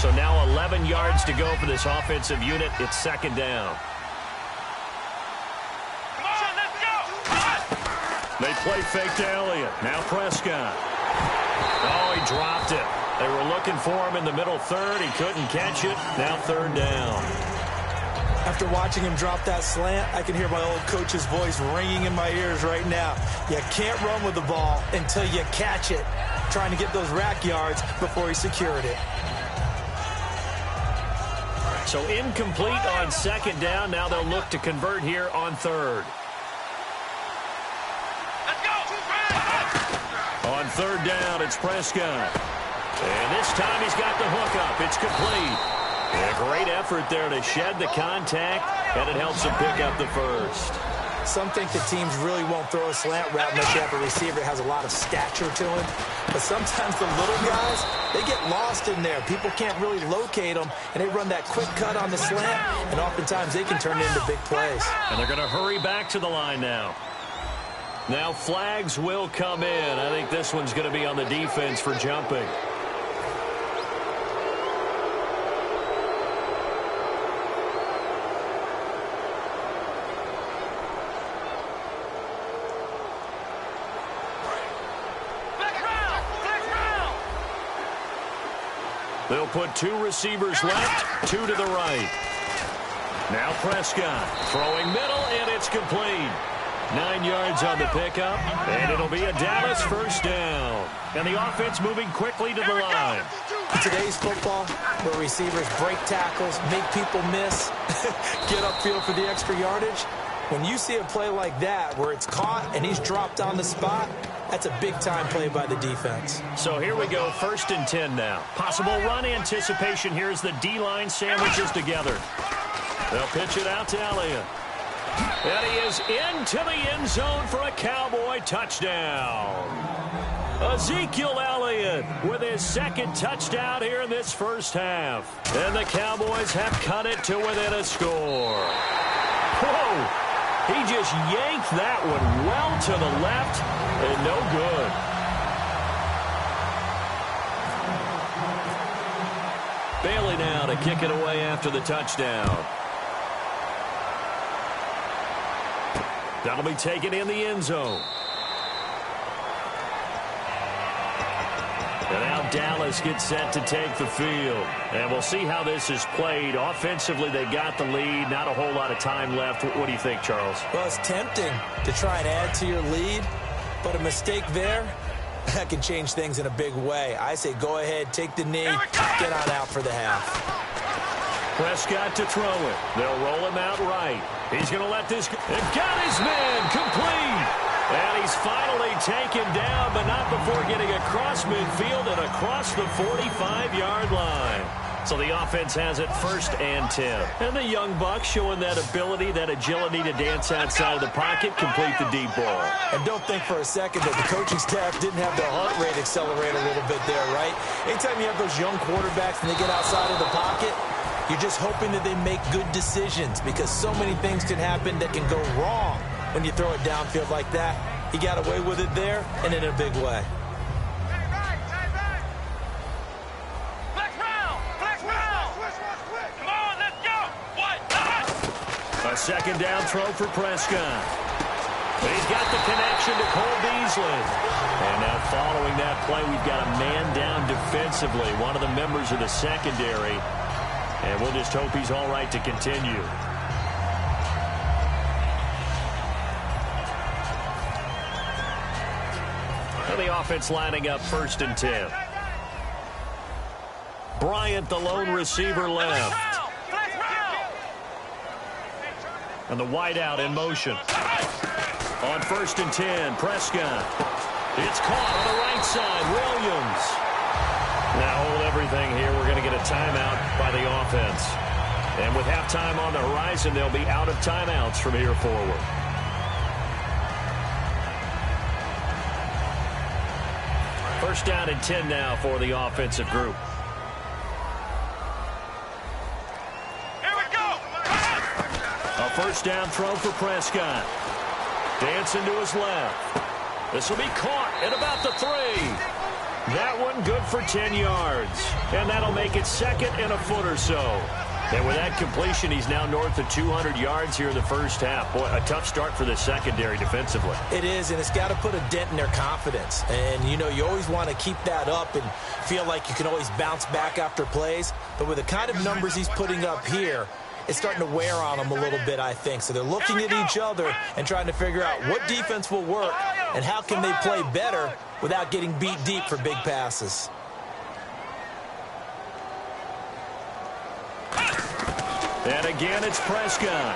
So now 11 yards to go for this offensive unit. It's second down. Come on, let's go! They play fake to Elliott. Now Prescott. Oh, he dropped it. They were looking for him in the middle third. He couldn't catch it. Now third down. After watching him drop that slant, I can hear my old coach's voice ringing in my ears right now. You can't run with the ball until you catch it. Trying to get those rack yards before he secured it. So incomplete on second down. Now they'll look to convert here on third. Let's go! On third down, it's Prescott. And this time he's got the hook up. It's complete. A great effort there to shed the contact, and it helps him pick up the first. Some think the teams really won't throw a slant route unless you have a receiver that has a lot of stature to him. But sometimes the little guys, they get lost in there. People can't really locate them, and they run that quick cut on the slant, and oftentimes they can turn it into big plays. And they're going to hurry back to the line now. Now flags will come in. I think this one's going to be on the defense for jumping. They'll put two receivers left, two to the right. Now Prescott throwing middle, and it's complete. 9 yards on the pickup, and it'll be a Dallas first down. And the offense moving quickly to the line. In today's football, where receivers break tackles, make people miss, get upfield for the extra yardage, when you see a play like that where it's caught and he's dropped on the spot, that's a big-time play by the defense. So here we go, 1st and 10 now. Possible run anticipation here as the D-line sandwiches together. They'll pitch it out to Elliott. And he is into the end zone for a Cowboy touchdown. Ezekiel Elliott with his second touchdown here in this first half. And the Cowboys have cut it to within a score. Whoa! He just yanked that one well to the left, and no good. Bailey now to kick it away after the touchdown. That'll be taken in the end zone. And now Dallas gets set to take the field. And we'll see how this is played. Offensively, they got the lead. Not a whole lot of time left. What do you think, Charles? Well, it's tempting to try and add to your lead, but a mistake there, that can change things in a big way. I say go ahead, take the knee, get on out for the half. Prescott to throw it. They'll roll him out right. He's going to let this go. And got his man complete. And he's finally taken down, but not before getting across midfield and across the 45-yard line. So the offense has it 1st and 10. And the young buck showing that ability, that agility to dance outside of the pocket, complete the deep ball. And don't think for a second that the coaching staff didn't have their heart rate accelerate a little bit there, right? Anytime you have those young quarterbacks and they get outside of the pocket, you're just hoping that they make good decisions because so many things can happen that can go wrong when you throw it downfield like that. He got away with it there and in a big way. Come on, let's go! A second down throw for Prescott. He's got the connection to Cole Beasley. And now following that play, we've got a man down defensively, one of the members of the secondary. And we'll just hope he's all right to continue. And the offense lining up 1st and 10. Bryant, the lone receiver, left. And the wideout in motion. On 1st and 10, Prescott. It's caught on the right side, Williams. Now hold everything here. We're going to get a timeout by the offense. And with halftime on the horizon, they'll be out of timeouts from here forward. First down and 10 now for the offensive group. Here we go! A first down throw for Prescott. Dancing to his left. This will be caught at about the 3. That one good for 10 yards. And that'll make it second and a foot or so. And with that completion, he's now north of 200 yards here in the first half. Boy, a tough start for the secondary defensively. It is, and it's got to put a dent in their confidence. And, you know, you always want to keep that up and feel like you can always bounce back after plays. But with the kind of numbers he's putting up here, it's starting to wear on them a little bit, I think. So they're looking at each other and trying to figure out what defense will work and how can they play better without getting beat deep for big passes. And again, it's Prescott.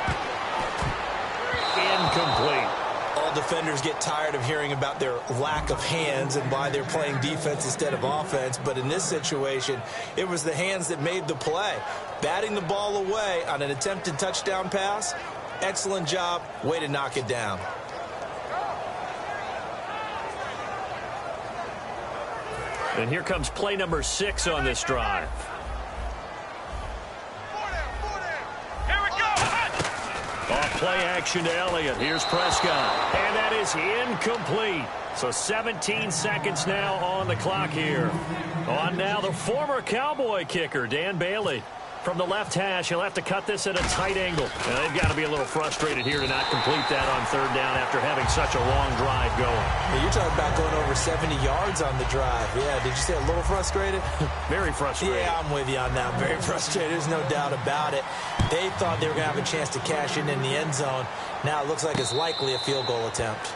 Incomplete. All defenders get tired of hearing about their lack of hands and why they're playing defense instead of offense. But in this situation, it was the hands that made the play. Batting the ball away on an attempted touchdown pass, excellent job. Way to knock it down. And here comes play number 6 on this drive. Off play action to Elliott. Here's Prescott. And that is incomplete. So 17 seconds now on the clock here. On now the former Cowboy kicker, Dan Bailey. From the left hash, he'll have to cut this at a tight angle. Now, they've got to be a little frustrated here to not complete that on third down after having such a long drive going. Well, you're talking about going over 70 yards on the drive. Yeah, did you say a little frustrated? Very frustrated. Yeah, I'm with you on that. Very frustrated. There's no doubt about it. They thought they were going to have a chance to cash in the end zone. Now it looks like it's likely a field goal attempt.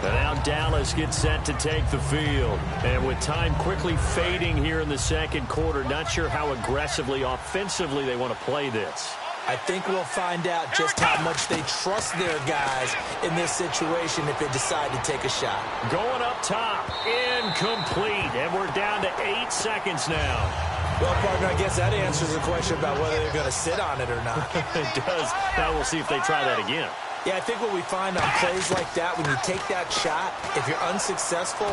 But now Dallas gets set to take the field. And with time quickly fading here in the second quarter, not sure how aggressively, offensively they want to play this. I think we'll find out just how much they trust their guys in this situation if they decide to take a shot. Going up top, incomplete. And we're down to 8 seconds now. Well, partner, I guess that answers the question about whether they're going to sit on it or not. It does. Now we'll see if they try that again. Yeah, I think what we find on plays like that, when you take that shot, if you're unsuccessful,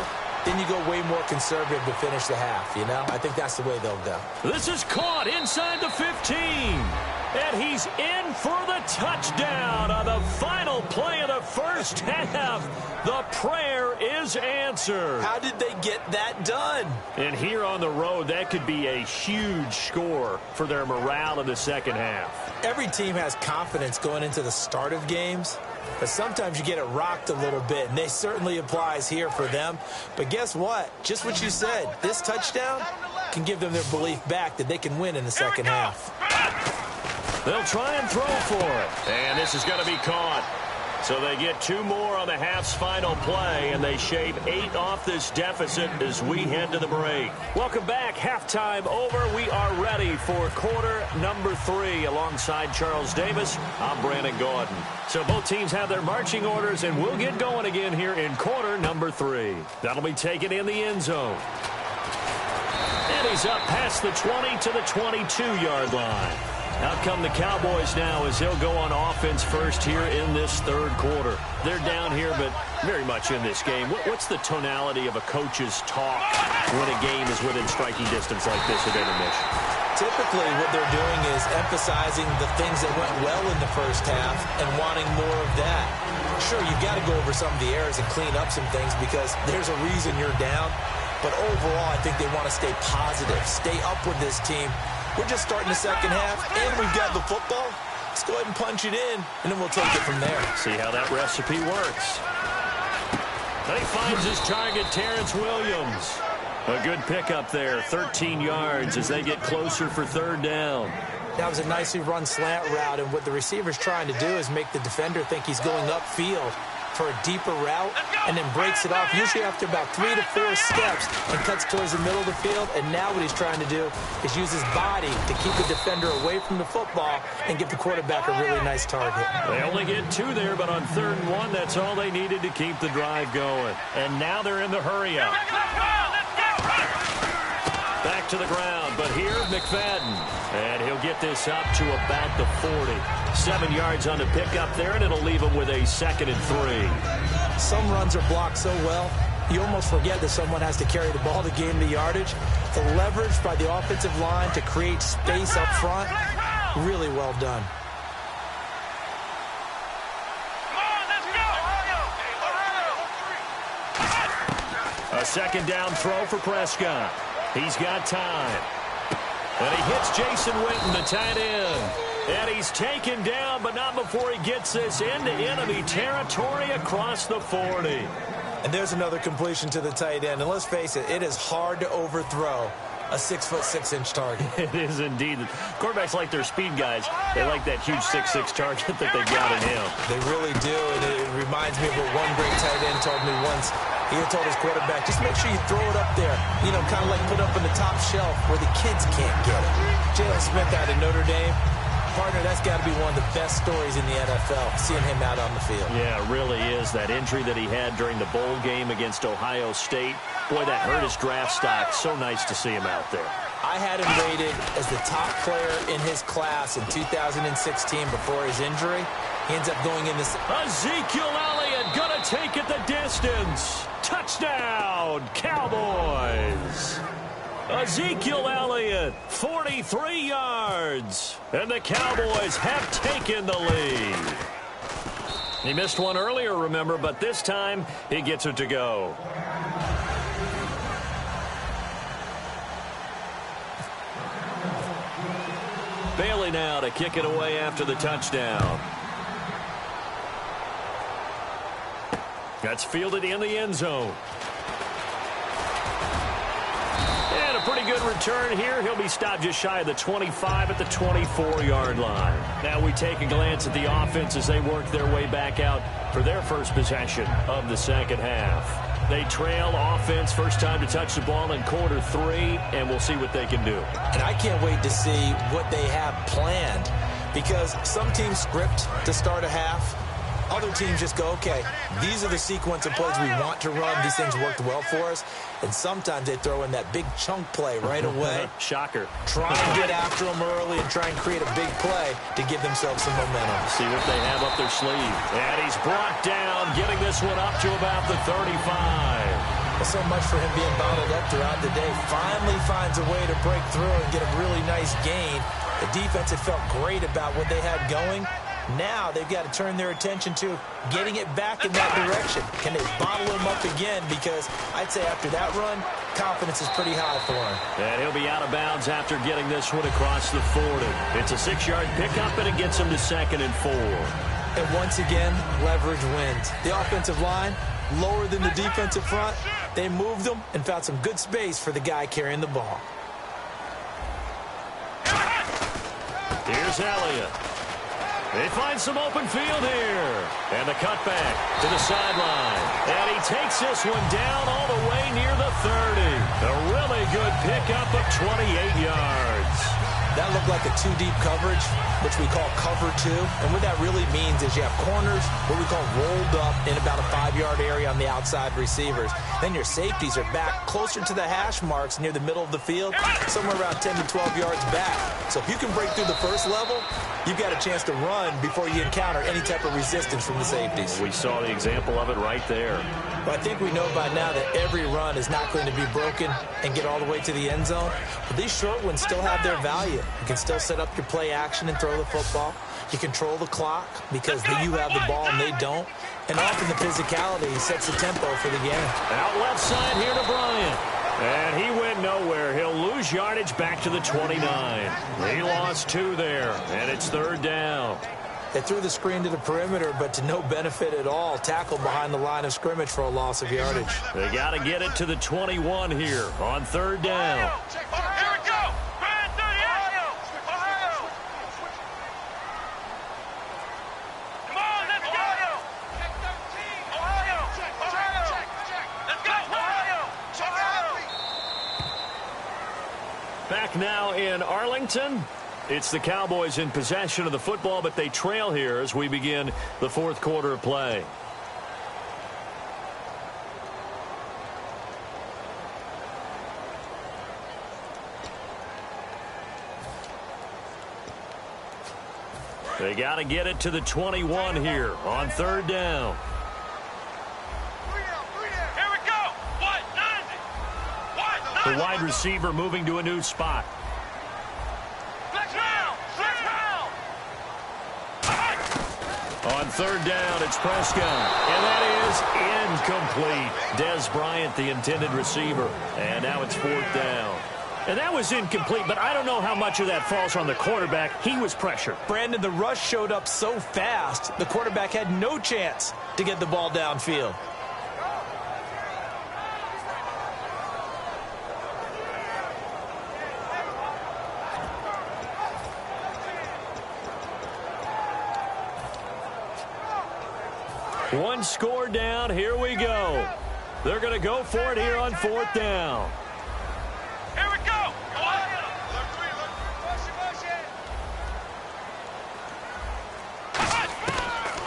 then you go way more conservative to finish the half, you know? I think that's the way they'll go. This is caught inside the 15. And he's in for the touchdown on the final play of the first half. The prayer is answered. How did they get that done? And here on the road, that could be a huge score for their morale in the second half. Every team has confidence going into the start of games, but sometimes you get it rocked a little bit, and this certainly applies here for them. But guess what? Just what you said, this touchdown can give them their belief back that they can win in the second half. They'll try and throw for it. And this is going to be caught. So they get 2 more on the half's final play, and they shave 8 off this deficit as we head to the break. Welcome back. Halftime over. We are ready for quarter number 3. Alongside Charles Davis, I'm Brandon Gordon. So both teams have their marching orders, and we'll get going again here in quarter number 3. That'll be taken in the end zone. And he's up past the 20 to the 22-yard line. Out come the Cowboys now as they'll go on offense first here in this third quarter. They're down here, but very much in this game. What's the tonality of a coach's talk when a game is within striking distance like this at intermission? Typically, what they're doing is emphasizing the things that went well in the first half and wanting more of that. Sure, you've got to go over some of the errors and clean up some things because there's a reason you're down. But overall, I think they want to stay positive, stay up with this team. We're just starting the second half, and we've got the football. Let's go ahead and punch it in, and then we'll take it from there. See how that recipe works. And he finds his target, Terrence Williams. A good pickup there, 13 yards as they get closer for third down. That was a nicely run slant route, and what the receiver's trying to do is make the defender think he's going upfield for a deeper route and then breaks it off, usually after about 3 to 4 steps, and cuts towards the middle of the field. And now what he's trying to do is use his body to keep the defender away from the football and give the quarterback a really nice target. They only get 2 there, but on 3rd and 1, that's all they needed to keep the drive going. And now they're in the hurry-up. Back to the ground, but here McFadden. And he'll get this up to about the 40. 7 yards on the pickup there, and it'll leave him with a 2nd and 3. Some runs are blocked so well, you almost forget that someone has to carry the ball to gain the yardage. The leverage by the offensive line to create space up front, really well done. second down throw for Prescott. He's got time. And he hits Jason Witten, the tight end. And he's taken down, but not before he gets this into enemy territory across the 40. And there's another completion to the tight end. And let's face it, it is hard to overthrow a 6'6" target. It is indeed. Quarterbacks like their speed guys. They like that huge 6'6" target that they got in him. They really do, and it reminds me of what one great tight end told me once. He had told his quarterback, just make sure you throw it up there, you know, kind of like put it up on the top shelf where the kids can't get it. Jalen Smith out of Notre Dame. Partner, that's got to be one of the best stories in the NFL, seeing him out on the field. Yeah, it really is. That injury that he had during the bowl game against Ohio State, boy, that hurt his draft stock. So nice to see him out there. I had him rated as the top player in his class in 2016 before his injury. He ends up going in this. Ezekiel Elliott gonna take it the distance. Touchdown, Cowboys. Ezekiel Elliott, 43 yards. And the Cowboys have taken the lead. He missed one earlier, remember, but this time he gets it to go. Bailey now to kick it away after the touchdown. That's fielded in the end zone. And a pretty good return here. He'll be stopped just shy of the 25 at the 24-yard line. Now we take a glance at the offense as they work their way back out for their first possession of the second half. They trail offense, first time to touch the ball in quarter 3, and we'll see what they can do. And I can't wait to see what they have planned, because some teams script to start a half. Other teams just go, okay, these are the sequence of plays we want to run. These things worked well for us. And sometimes they throw in that big chunk play right away. Shocker. Try and get after them early and try and create a big play to give themselves some momentum. See what they have up their sleeve. And he's brought down, getting this one up to about the 35. Well, so much for him being bottled up throughout the day. Finally finds a way to break through and get a really nice gain. The defense had felt great about what they had going. Now they've got to turn their attention to getting it back in that direction. Can they bottle him up again? Because I'd say after that run, confidence is pretty high for him. And he'll be out of bounds after getting this one across the 40. It's a 6-yard pickup, and it gets him to 2nd and 4. And once again, leverage wins. The offensive line, lower than the defensive front. They moved them and found some good space for the guy carrying the ball. Here's Elliott. They find some open field here. And the cutback to the sideline. And he takes this one down all the way near the 30. A really good pickup of 28 yards. That looked like a 2-deep coverage, which we call cover 2. And what that really means is you have corners, what we call rolled up in about a 5-yard area on the outside receivers. Then your safeties are back closer to the hash marks near the middle of the field, somewhere around 10 to 12 yards back. So if you can break through the first level, you've got a chance to run before you encounter any type of resistance from the safeties. We saw the example of it right there. But I think we know by now that every run is not going to be broken and get all the way to the end zone. But these short ones still have their value. You can still set up your play action and throw the football. You control the clock because you have the ball and they don't. And often the physicality sets the tempo for the game. Out left side here to Bryant. And he went nowhere. He'll lose yardage back to the 29. He lost 2 there, and it's 3rd down. They threw the screen to the perimeter, but to no benefit at all. Tackled behind the line of scrimmage for a loss of yardage. They got to get it to the 21 here on 3rd down. Here we go. Grand 38. Ohio. Come on, let's go. Check 13. Ohio. Let's go. Ohio. Back now in Arlington. It's the Cowboys in possession of the football, but they trail here as we begin the 4th quarter of play. They got to get it to the 21 here on 3rd down. Here we go. What? 90. The wide receiver moving to a new spot. On 3rd down, it's Prescott. And that is is incomplete. Des Bryant, the intended receiver. And now it's 4th down. And that was incomplete, but I don't know how much of that falls on the quarterback. He was pressured. Brandon, the rush showed up so fast, the quarterback had no chance to get the ball downfield. One score down. Here we go. They're going to go for it here on 4th down. Here we go.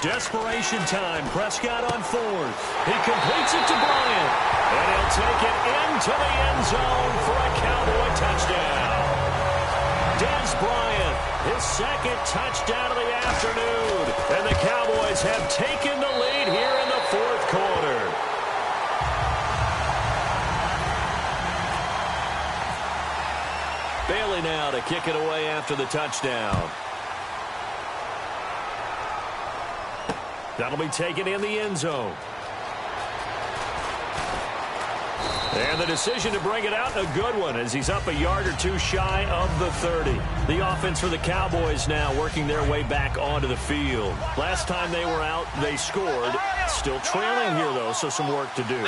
Desperation time. Prescott on 4th. He completes it to Bryant. And he'll take it into the end zone for a Cowboy touchdown. Des Bryant, his 2nd touchdown of the afternoon. And the Cowboys have taken the lead here in the 4th quarter. Bailey now to kick it away after the touchdown. That'll be taken in the end zone. And the decision to bring it out, a good one, as he's up a yard or two shy of the 30. The offense for the Cowboys now working their way back onto the field. Last time they were out, they scored. Still trailing here, though, so some work to do.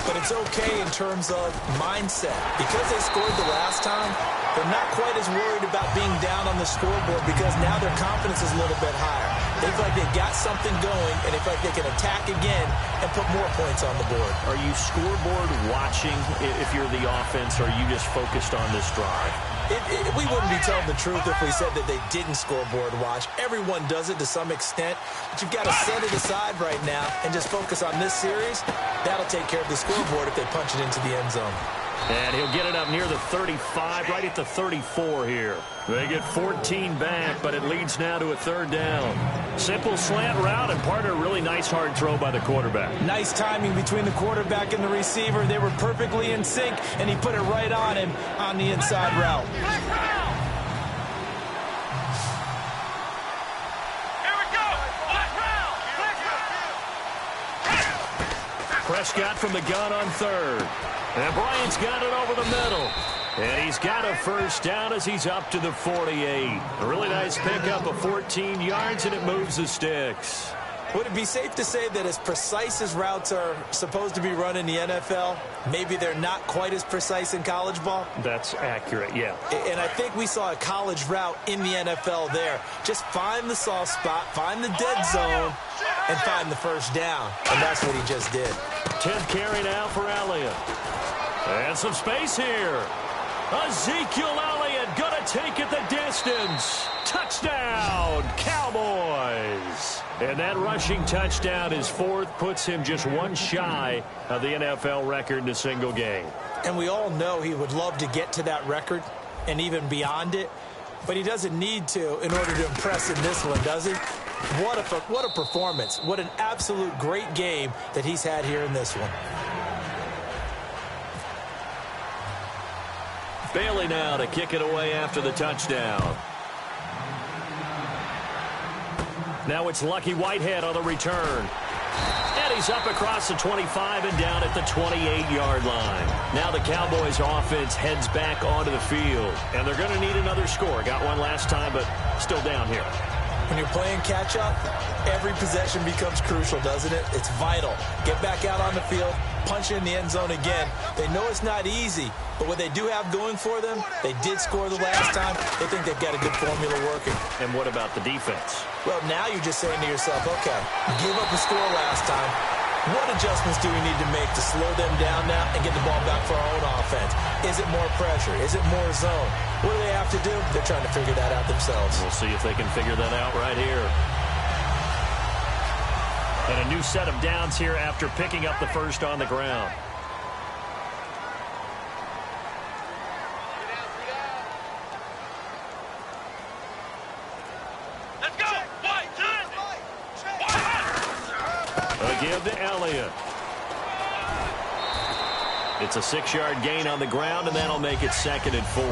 But it's okay in terms of mindset. Because they scored the last time, they're not quite as worried about being down on the scoreboard because now their confidence is a little bit higher. They feel like they've got something going, and they feel like they can attack again and put more points on the board. Are you scoreboard watching if you're the offense, or are you just focused on this drive? We wouldn't be telling the truth if we said that they didn't scoreboard watch. Everyone does it to some extent, but you've got to set it aside right now and just focus on this series. That'll take care of the scoreboard if they punch it into the end zone. And he'll get it up near the 35, right at the 34 here. They get 14 back, but it leads now to a 3rd down. Simple slant route, and part of a really nice hard throw by the quarterback. Nice timing between the quarterback and the receiver. They were perfectly in sync, and he put it right on him on the inside route. Prescott from the gun on 3rd. And Bryant's got it over the middle. And he's got a 1st down as he's up to the 48. A really nice pickup of 14 yards, and it moves the sticks. Would it be safe to say that as precise as routes are supposed to be run in the NFL, maybe they're not quite as precise in college ball? That's accurate, yeah. And I think we saw a college route in the NFL there. Just find the soft spot, find the dead zone, and find the 1st down. And that's what he just did. 10th carry now for Elliott. And some space here. Ezekiel Elliott gonna take it the distance. Touchdown, Cowboys. And that rushing touchdown is 4th, puts him just one shy of the NFL record in a single game. And we all know he would love to get to that record and even beyond it, but he doesn't need to in order to impress in this one, does he? What a performance. What an absolute great game that he's had here in this one. Bailey now to kick it away after the touchdown. Now it's Lucky Whitehead on the return. And he's up across the 25 and down at the 28-yard line. Now the Cowboys offense heads back onto the field. And they're going to need another score. Got one last time, but still down here. When you're playing catch-up, every possession becomes crucial, doesn't it? It's vital. Get back out on the field, punch it in the end zone again. They know it's not easy, but what they do have going for them, they did score the last time. They think they've got a good formula working. And what about the defense? Well, now you're just saying to yourself, okay, give up a score last time. What adjustments do we need to make to slow them down now and get the ball back for our own offense? Is it more pressure? Is it more zone? What do they have to do? They're trying to figure that out themselves. We'll see if they can figure that out right here. And a new set of downs here after picking up the 1st on the ground. Let's go. A give to Elliott. It's a 6-yard gain on the ground, and that'll make it 2nd and 4.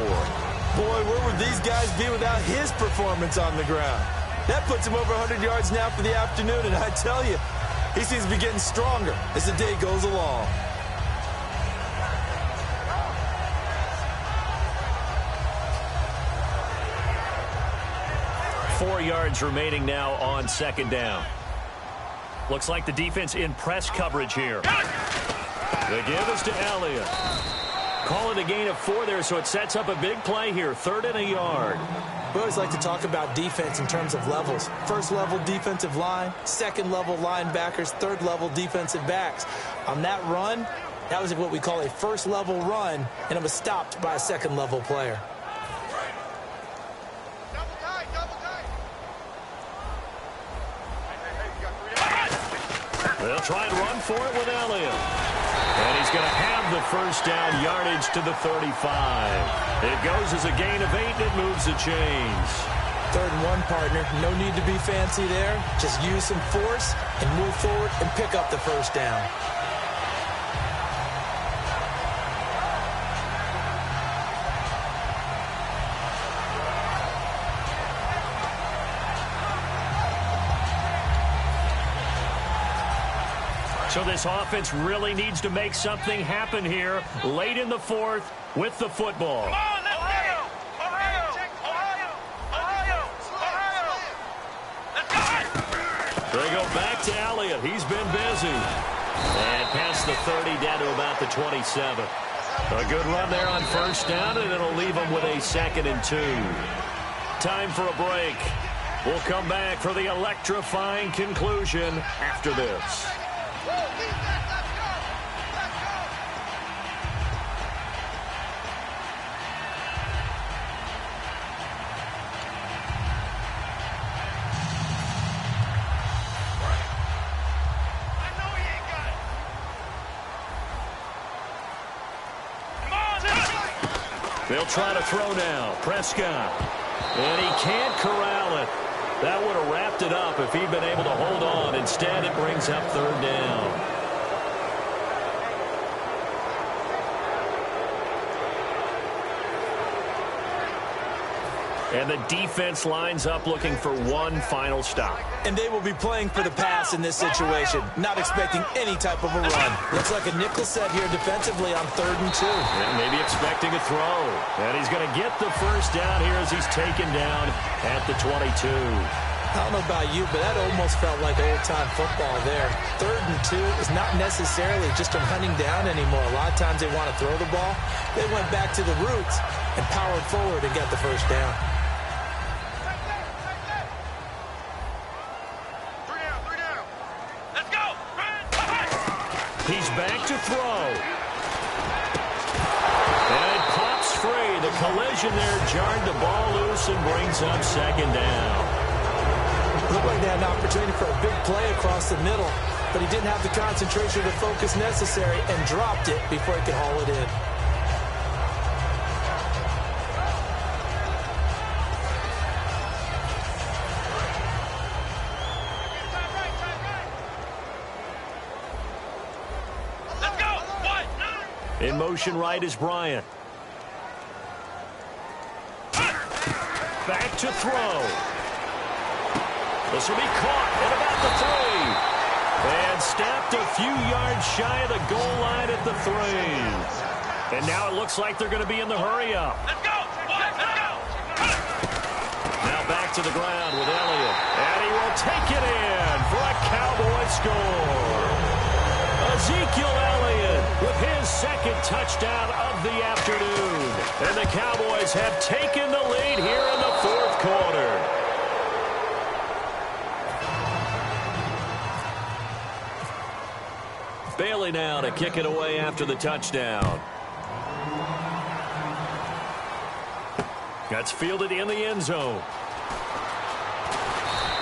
Boy, where would these guys be without his performance on the ground? That puts him over 100 yards now for the afternoon, and I tell you, He seems to be getting stronger as the day goes along. Four yards remaining now on second down. Looks like the defense in press coverage here. The give is to Elliott. Call it a gain of 4 there, so it sets up a big play here. 3rd and a yard. We always like to talk about defense in terms of levels. First level defensive line, second level linebackers, third level defensive backs. On that run, that was what we call a first level run, and it was stopped by a second level player. They'll try and run for it with Elliott. And he's going to have the first down yardage to the 35. It goes as a gain of 8, and it moves the chains. 3rd and 1, partner. No need to be fancy there. Just use some force and move forward and pick up the first down. So this offense really needs to make something happen here late in the 4th with the football. Come on, let's go! Ohio! Let's go! They go back to Elliott. He's been busy. And past the 30, down to about the 27. A good run there on first down, and it'll leave them with a 2nd and 2. Time for a break. We'll come back for the electrifying conclusion after this. They'll try to throw now. Prescott. And he can't corral it. That would have wrapped it up if he'd been able to hold on. Instead, it brings up 3rd down. And the defense lines up looking for one final stop. And they will be playing for the pass in this situation, not expecting any type of a run. Looks like a nickel set here defensively on 3rd and 2. And maybe expecting a throw. And he's going to get the first down here as he's taken down at the 22. I don't know about you, but that almost felt like old-time football there. 3rd and 2 is not necessarily just a hunting down anymore. A lot of times they want to throw the ball. They went back to the roots and powered forward and got the first down. He's back to throw. And it pops free. The collision there jarred the ball loose and brings up 2nd down. Looked like they had an opportunity for a big play across the middle, but he didn't have the concentration or the focus necessary and dropped it before he could haul it in. In motion right is Bryant. Back to throw. This will be caught at about the 3. And snapped a few yards shy of the goal line at the 3. And now it looks like they're going to be in the hurry-up. Let's go! Let's go! Now back to the ground with Elliott. And he will take it in for a Cowboy score. Ezekiel Elliott with his 2nd touchdown of the afternoon. And the Cowboys have taken the lead here in the 4th quarter. Bailey now to kick it away after the touchdown. That's fielded in the end zone.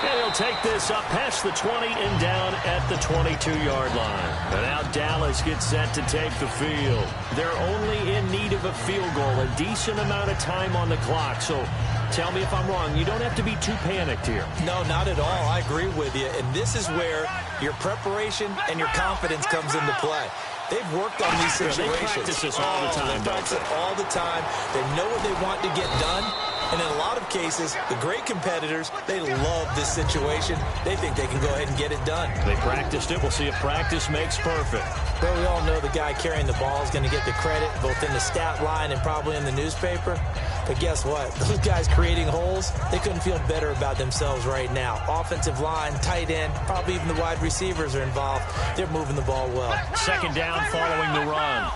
And he'll take this up past the 20 and down at the 22-yard line. And now Dallas gets set to take the field. They're only in need of a field goal, a decent amount of time on the clock. So tell me if I'm wrong. You don't have to be too panicked here. No, not at all. I agree with you. And this is where your preparation and your confidence comes into play. They've worked on these situations. They practice this all the time. They practice it all the time. They know what they want to get done. And in a lot of cases, the great competitors, they love this situation. They think they can go ahead and get it done. They practiced it. We'll see if practice makes perfect. Well, we all know the guy carrying the ball is going to get the credit, both in the stat line and probably in the newspaper. But guess what? Those guys creating holes, they couldn't feel better about themselves right now. Offensive line, tight end, probably even the wide receivers are involved. They're moving the ball well. Second down following the run.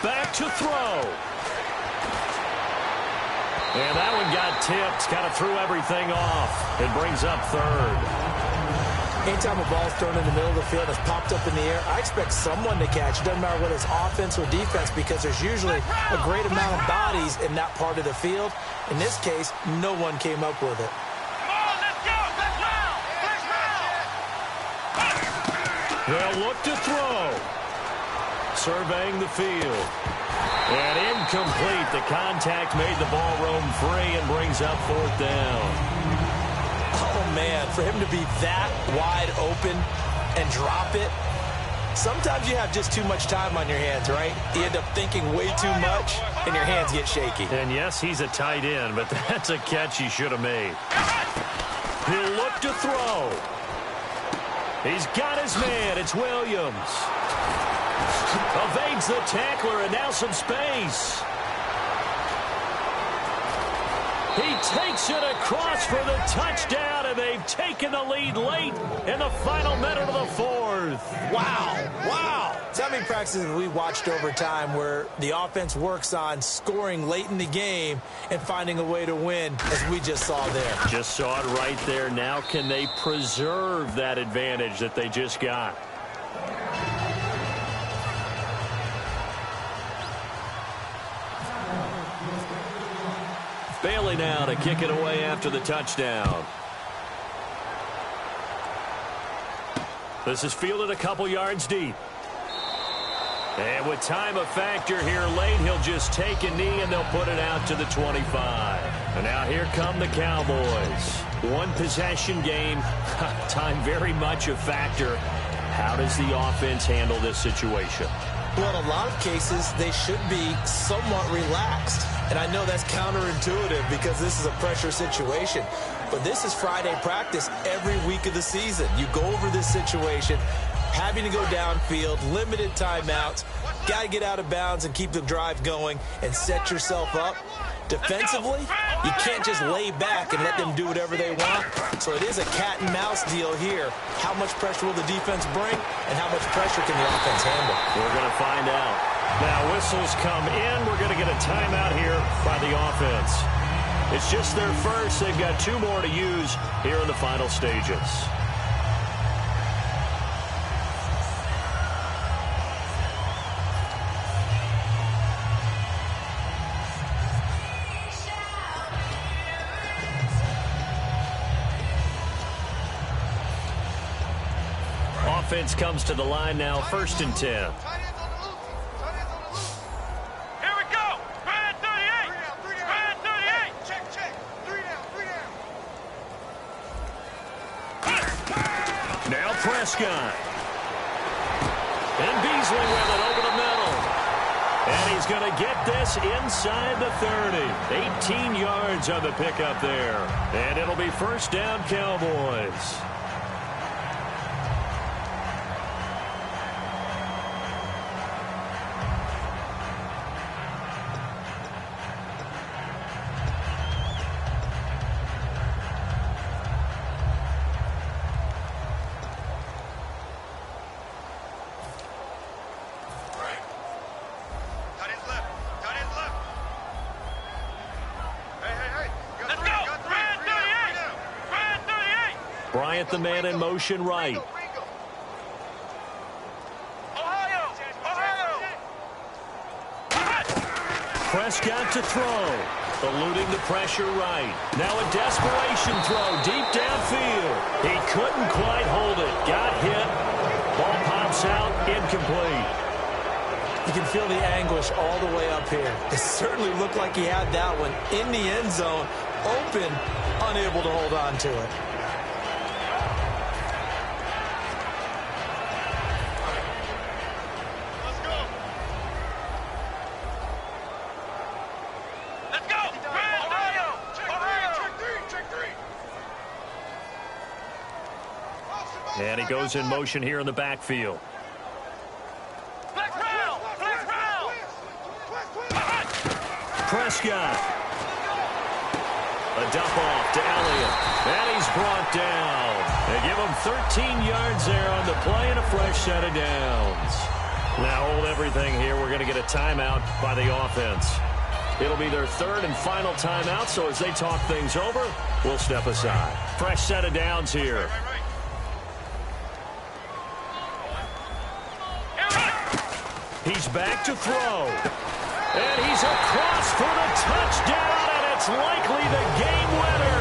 Back to throw. And that one got tipped. Kind of threw everything off. It brings up third. Anytime a ball's thrown in the middle of the field, it's popped up in the air, I expect someone to catch. It doesn't matter whether it's offense or defense, because there's usually a great amount of bodies in that part of the field. In this case, no one came up with it. They'll look to throw. Surveying the field. And incomplete. The contact made the ball roam free and brings up fourth down. Oh, man, for him to be that wide open and drop it, sometimes you have just too much time on your hands, right? You end up thinking way too much, and your hands get shaky. And, yes, he's a tight end, but that's a catch he should have made. He'll look to throw. He's got his man. It's Williams. Evades the tackler, and now some space. He takes it across for the touchdown, and they've taken the lead late in the final minute of the fourth. Wow, wow. So how many practices have we watched over time where the offense works on scoring late in the game and finding a way to win, as we just saw there? Just saw it right there. Now can they preserve that advantage that they just got? Bailey now to kick it away after the touchdown. This is fielded a couple yards deep. And with time a factor here late, he'll just take a knee and they'll put it out to the 25. And now here come the Cowboys. One possession game. Time very much a factor. How does the offense handle this situation? Well, in a lot of cases, they should be somewhat relaxed. And I know that's counterintuitive because this is a pressure situation. But this is Friday practice every week of the season. You go over this situation, having to go downfield, limited timeouts, got to get out of bounds and keep the drive going and set yourself up. Defensively, you can't just lay back and let them do whatever they want. So it is a cat and mouse deal here. How much pressure will the defense bring, and how much pressure can the offense handle? We're going to find out. Now whistles come in. We're going to get a timeout here by the offense. It's just their first. They've got two more to use here in the final stages. Offense comes to the line now, 1st and 10. Here we go. Right at 38. Right at 38. Check. 3 down. Now Prescott. And Beasley with it over the middle. And he's going to get this inside the 30. 18 yards on the pickup there. And it'll be 1st down Cowboys. Bryant, the man in motion right. Prescott to throw. Eluding the pressure right. Now a desperation throw deep downfield. He couldn't quite hold it. Got hit. Ball pops out. Incomplete. You can feel the anguish all the way up here. It certainly looked like he had that one in the end zone, open, unable to hold on to it. And he goes in motion here in the backfield. Black round! Black round! Prescott. A dump off to Elliott. And he's brought down. They give him 13 yards there on the play and a fresh set of downs. Now hold everything here. We're going to get a timeout by the offense. It'll be their third and final timeout, so as they talk things over, we'll step aside. Fresh set of downs here. He's back to throw. And he's across for the touchdown, and it's likely the game winner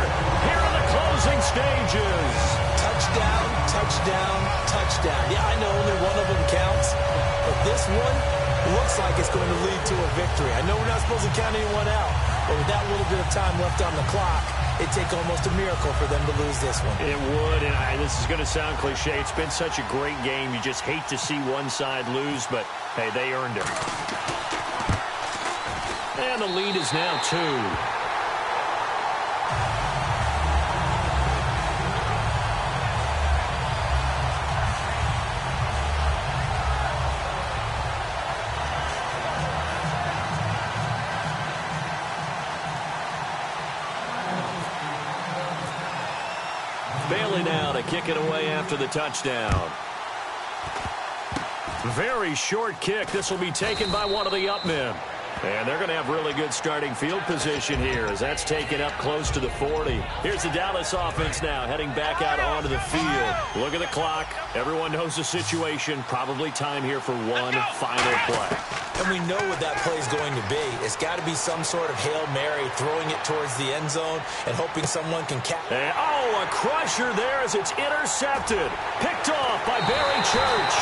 here in the closing stages. Touchdown, touchdown, touchdown. Yeah, I know only one of them counts, but this one looks like it's going to lead to a victory. I know we're not supposed to count anyone out, but with that little bit of time left on the clock, it'd take almost a miracle for them to lose this one. It would, and this is going to sound cliche. It's been such a great game. You just hate to see one side lose, but, hey, they earned it. And the lead is now 2. Bailey now to kick it away after the touchdown. Very short kick. This will be taken by one of the up men. And they're going to have really good starting field position here as that's taken up close to the 40. Here's the Dallas offense now heading back out onto the field. Look at the clock. Everyone knows the situation. Probably time here for one final play. And we know what that play is going to be. It's got to be some sort of Hail Mary, throwing it towards the end zone and hoping someone can catch. Oh, a crusher there as it's intercepted. Picked off by Barry Church.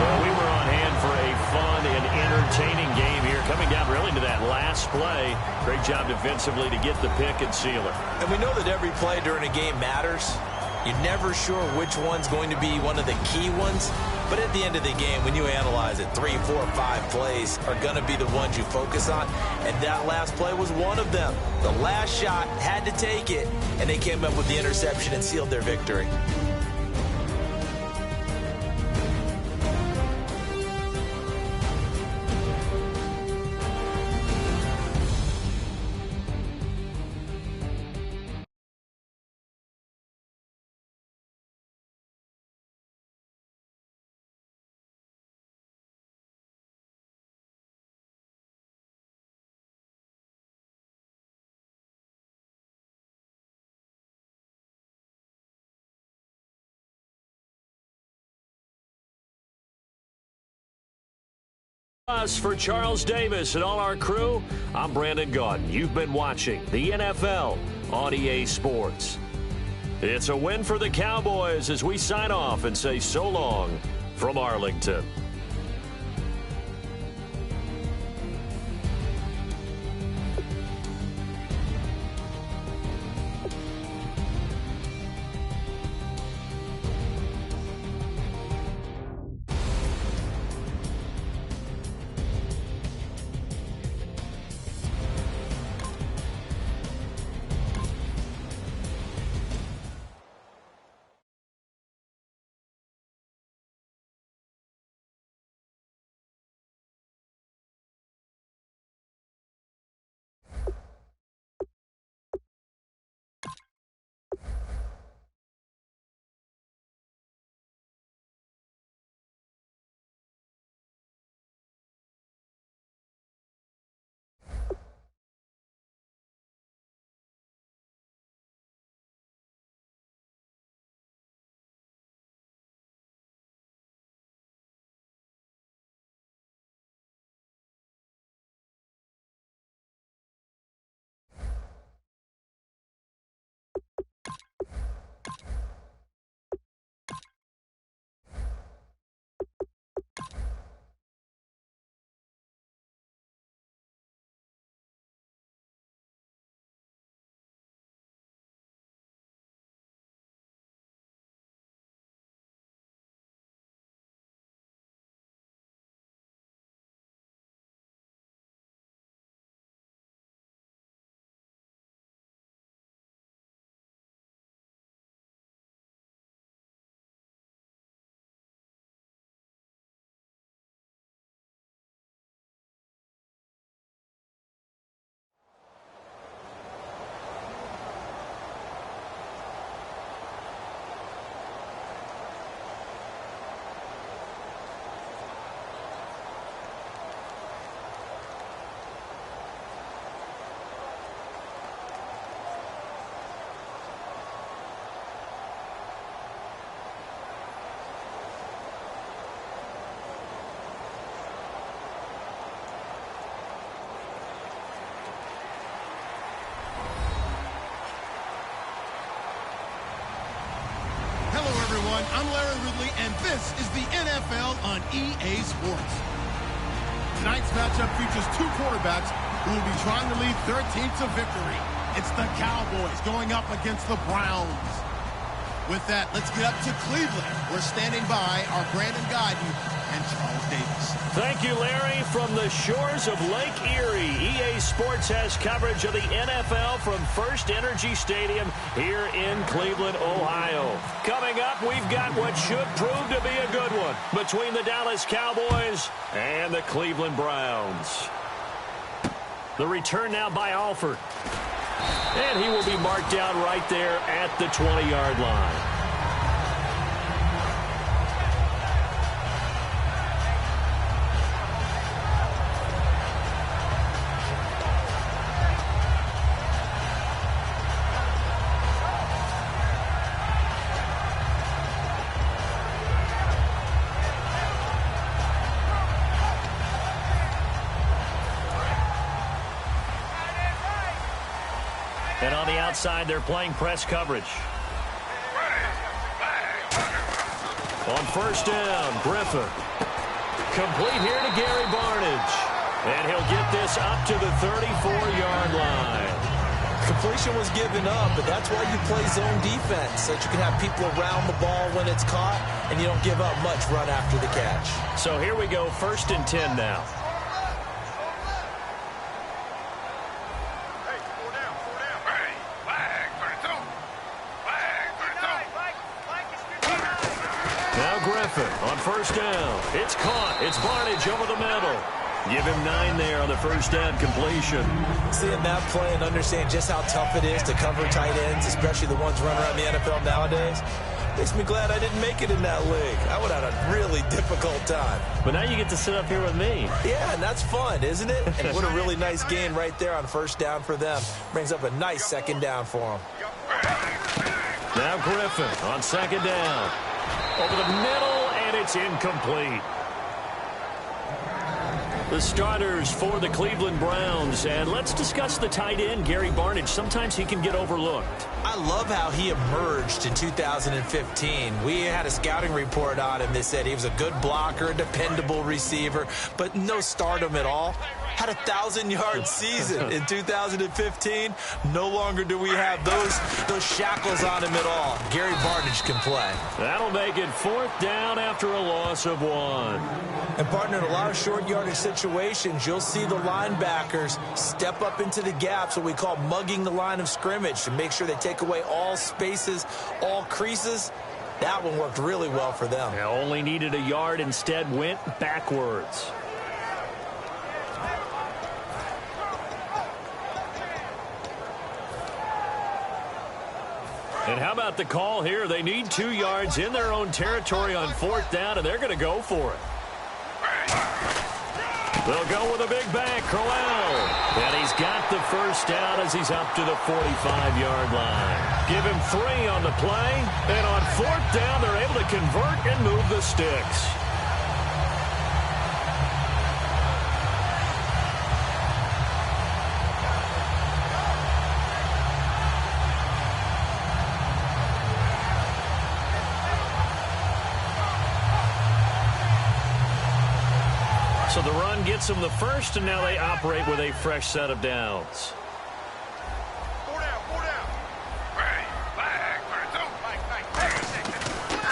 Well, we were on hand for a fun and entertaining game here, coming down really to that last play. Great job defensively to get the pick and seal it. And we know that every play during a game matters. You're never sure which one's going to be one of the key ones. But at the end of the game, when you analyze it, 3, 4, 5 plays are going to be the ones you focus on. And that last play was one of them. The last shot had to take it, and they came up with the interception and sealed their victory. For Charles Davis and all our crew, I'm Brandon Gaudin. You've been watching the NFL on EA Sports. It's a win for the Cowboys as we sign off and say so long from Arlington. everyone. I'm Larry Ridley, and this is the NFL on EA Sports. Tonight's matchup features two quarterbacks who will be trying to lead their team to victory. It's the Cowboys going up against the Browns. With that, let's get up to Cleveland. We're standing by our Brandon Guyton and Charles Davis. Thank you, Larry. From the shores of Lake Erie, EA Sports has coverage of the NFL from First Energy Stadium here in Cleveland, Ohio. Coming up, we've got what should prove to be a good one between the Dallas Cowboys and the Cleveland Browns. The return now by Alford. And he will be marked down right there at the 20-yard line. And on the outside, they're playing press coverage. On first down, Griffin. Complete here to Gary Barnidge. And he'll get this up to the 34-yard line. Completion was given up, but that's why you play zone defense, so that you can have people around the ball when it's caught, and you don't give up much run after the catch. So here we go, 1st and 10 now. On first down, it's caught. It's Barnidge over the middle. Give him 9 there on the first down completion. Seeing that play and understand just how tough it is to cover tight ends, especially the ones running around the NFL nowadays, makes me glad I didn't make it in that league. I would have had a really difficult time. But now you get to sit up here with me. Yeah, and that's fun, isn't it? And what a really nice gain right there on first down for them. Brings up a nice second down for them. Now Griffin on second down. Over the middle, and it's incomplete. The starters for the Cleveland Browns, and let's discuss the tight end, Gary Barnidge. Sometimes he can get overlooked. I love how he emerged in 2015. We had a scouting report on him that said he was a good blocker, a dependable receiver, but no stardom at all. Had a 1,000-yard season in 2015. No longer do we have those shackles on him at all. Gary Barnidge can play. That'll make it 4th down after a loss of 1. And, partner, in a lot of short yardage situations, you'll see the linebackers step up into the gaps, what we call mugging the line of scrimmage, to make sure they take away all spaces, all creases. That one worked really well for them. They only needed a yard, instead went backwards. And how about the call here? They need 2 yards in their own territory on 4th down, and they're going to go for it. They'll go with a big bang, Crowell. And he's got the first down as he's up to the 45-yard line. Give him 3 on the play. And on 4th down, they're able to convert and move the sticks. So the run gets them the first, and now they operate with a fresh set of downs. 4 down, 4 down.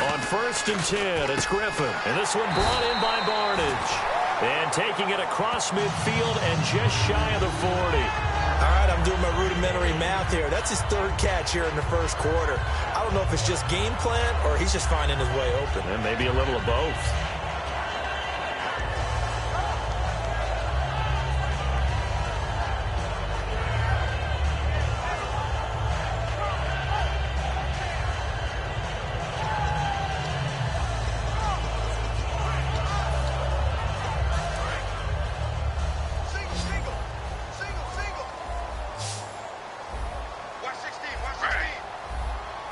On 1st and 10, it's Griffin. And this one brought in by Barnidge. And taking it across midfield and just shy of the 40. All right, I'm doing my rudimentary math here. That's his 3rd catch here in the first quarter. I don't know if it's just game plan or he's just finding his way open. And maybe a little of both.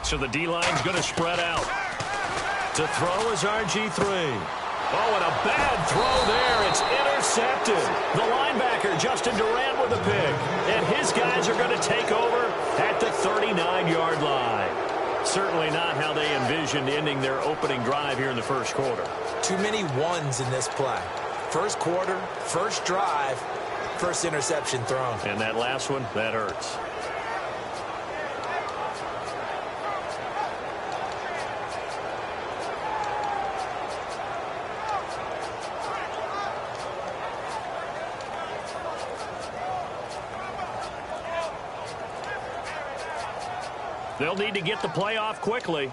So the D-line's going to spread out. To throw is RG3. Oh, and a bad throw there. It's intercepted. The linebacker, Justin Durant, with a pick. And his guys are going to take over at the 39-yard line. Certainly not how they envisioned ending their opening drive here in the first quarter. Too many ones in this play. First quarter, first drive, first interception thrown. And that last one, that hurts. They'll need to get the play off quickly.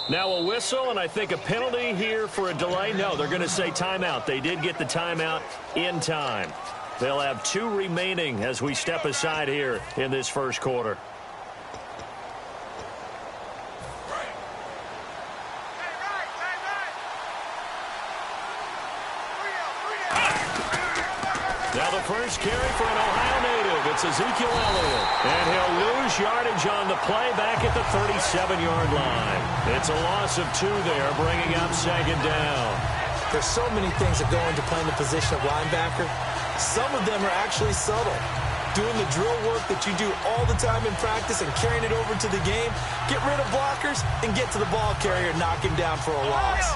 Now a whistle, and I think a penalty here for a delay. No, they're going to say timeout. They did get the timeout in time. They'll have 2 remaining as we step aside here in this first quarter. Now the first carry for an Ohio native. It's Ezekiel Elliott. And he'll lose yardage on the play back at the 37-yard line. It's a loss of 2 there, bringing up second down. There's so many things that go into playing the position of linebacker. Some of them are actually subtle. Doing the drill work that you do all the time in practice and carrying it over to the game. Get rid of blockers and get to the ball carrier and knock him down for a loss.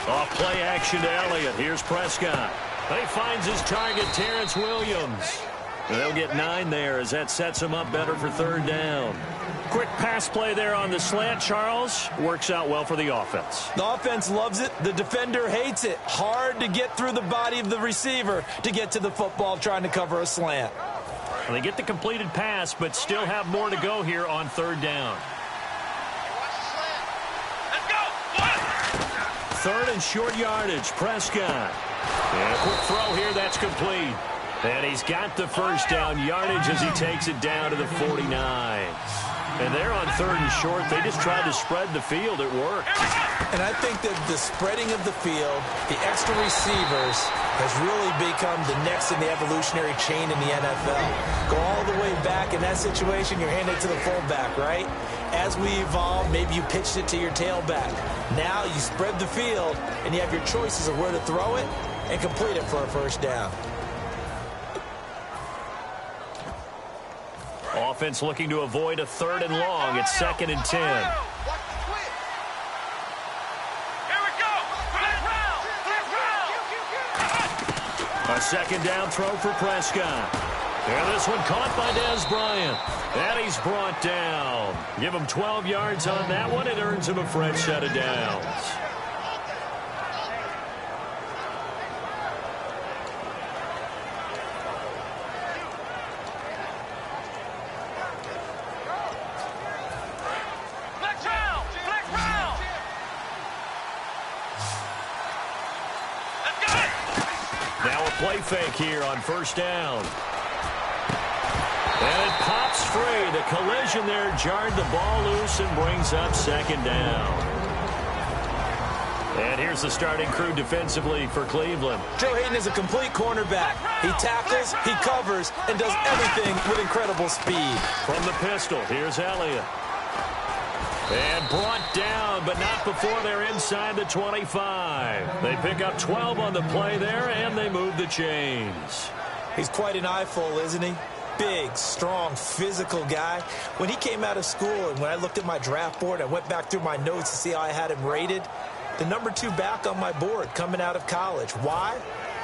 Off play action to Elliott. Here's Prescott. He finds his target, Terrence Williams. And they'll get 9 there as that sets him up better for third down. Quick pass play there on the slant, Charles. Works out well for the offense. The offense loves it. The defender hates it. Hard to get through the body of the receiver to get to the football trying to cover a slant. Well, they get the completed pass, but still have more to go here on third down. Third and short yardage, Prescott. And a quick throw here, that's complete. And he's got the first down yardage as he takes it down to the 49. And they're on third and short. They just tried to spread the field. It worked. And I think that the spreading of the field, the extra receivers, has really become the next in the evolutionary chain in the NFL. Go all the way back in that situation, you're handed to the fullback, right? As we evolve, maybe you pitched it to your tailback. Now you spread the field, and you have your choices of where to throw it and complete it for a first down. Offense looking to avoid a third and long. It's 2nd and 10. A second down throw for Prescott. And this one caught by Dez Bryant. And he's brought down. Give him 12 yards on that one. It earns him a fresh set of downs. Now a play fake here on first down. And it pops free. The collision there jarred the ball loose and brings up second down. And here's the starting crew defensively for Cleveland. Joe Hayden is a complete cornerback. He tackles, he covers, and does everything with incredible speed. From the pistol, here's Elliott. And brought down, but not before they're inside the 25. They pick up 12 on the play there, and they move the chains. He's quite an eyeful, isn't he? Big, strong, physical guy. When he came out of school and when I looked at my draft board, I went back through my notes to see how I had him rated. The number 2 back on my board coming out of college. Why?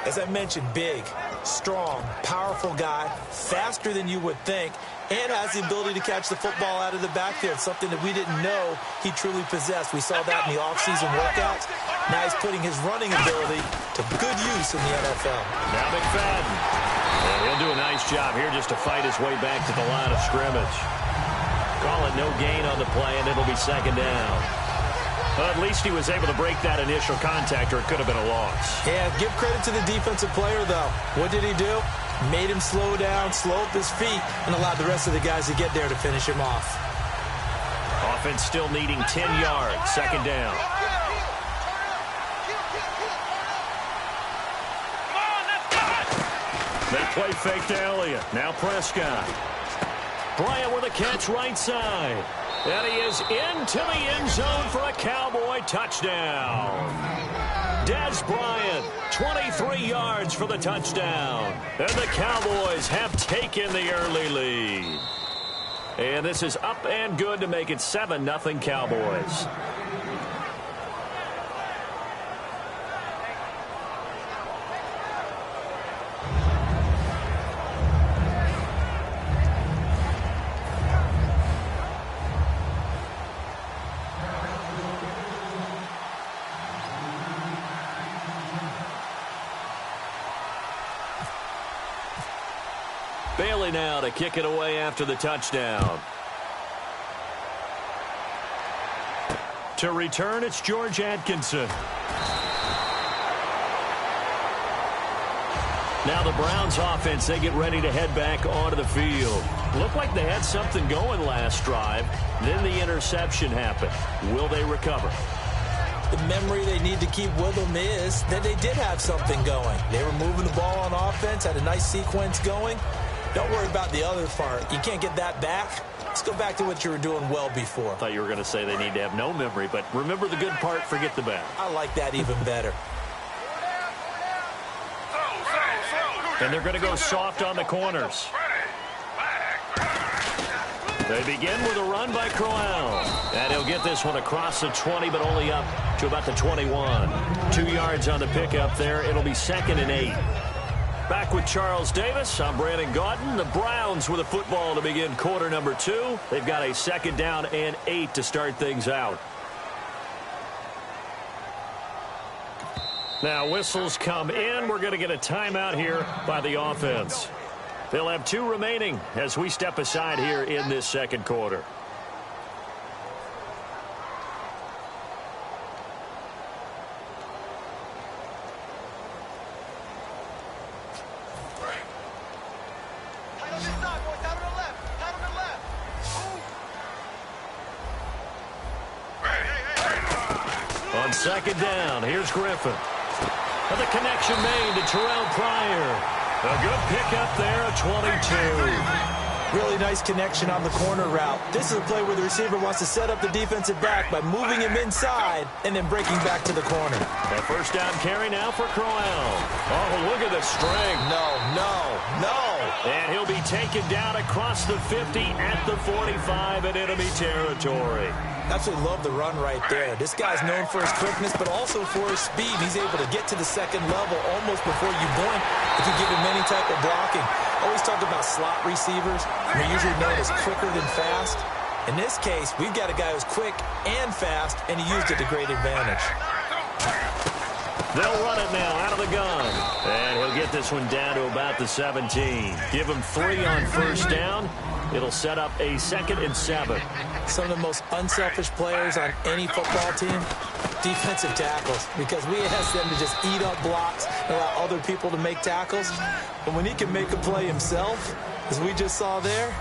As I mentioned, big, strong, powerful guy, faster than you would think, and has the ability to catch the football out of the backfield, something that we didn't know he truly possessed. We saw that in the offseason workouts. Now he's putting his running ability to good use in the NFL. Now McFadden. And he'll do a nice job here just to fight his way back to the line of scrimmage. Call it no gain on the play, and it'll be second down. Well, at least he was able to break that initial contact, or it could have been a loss. Yeah, give credit to the defensive player, though. What did he do? Made him slow down, slow up his feet, and allowed the rest of the guys to get there to finish him off. Offense still needing 10 yards, second down. They play fake to Elliott. Now Prescott. Bryant with a catch right side. And he is into the end zone for a Cowboy touchdown. Dez Bryant, 23 23 yards for the touchdown. And the Cowboys have taken the early lead. And this is up and good to make it 7-0 Cowboys. Bailey now to kick it away after the touchdown. To return, it's George Atkinson. Now the Browns offense, they get ready to head back onto the field. Looked like they had something going last drive. Then the interception happened. Will they recover? The memory they need to keep with them is that they did have something going. They were moving the ball on offense, had a nice sequence going. Don't worry about the other part. You can't get that back. Let's go back to what you were doing well before. I thought you were going to say they need to have no memory, but remember the good part, forget the bad. I like that even better. And they're going to go soft on the corners. They begin with a run by Crowell. And he'll get this one across the 20, but only up to about the 21. 2 yards on the pickup there. It'll be 2nd and 8. Back with Charles Davis, I'm Brandon Gaudin. The Browns with a football to begin quarter number 2. They've got a 2nd down and 8 to start things out. Now whistles come in. We're going to get a timeout here by the offense. They'll have 2 remaining as we step aside here in this second quarter. On 2nd down, here's Griffin. And the connection made to Terrell Pryor. A good pickup there at 22. Really nice connection on the corner route. This is a play where the receiver wants to set up the defensive back by moving him inside and then breaking back to the corner. A 1st down carry now for Crowell. Oh, look at the string. No. And he'll be taken down across the 50 at the 45 in enemy territory. Absolutely love the run right there. This guy's known for his quickness, but also for his speed. He's able to get to the 2nd level almost before you blink if you give him any type of blocking. Always talk about slot receivers. They're usually known as quicker than fast. In this case, we've got a guy who's quick and fast, and he used it to great advantage. They'll run it now out of the gun. And he'll get this one down to about the 17. Give him 3 on 1st down. It'll set up a 2nd and 7. Some of the most unselfish players on any football team, defensive tackles, because we ask them to just eat up blocks and allow other people to make tackles. But when he can make a play himself, as we just saw there,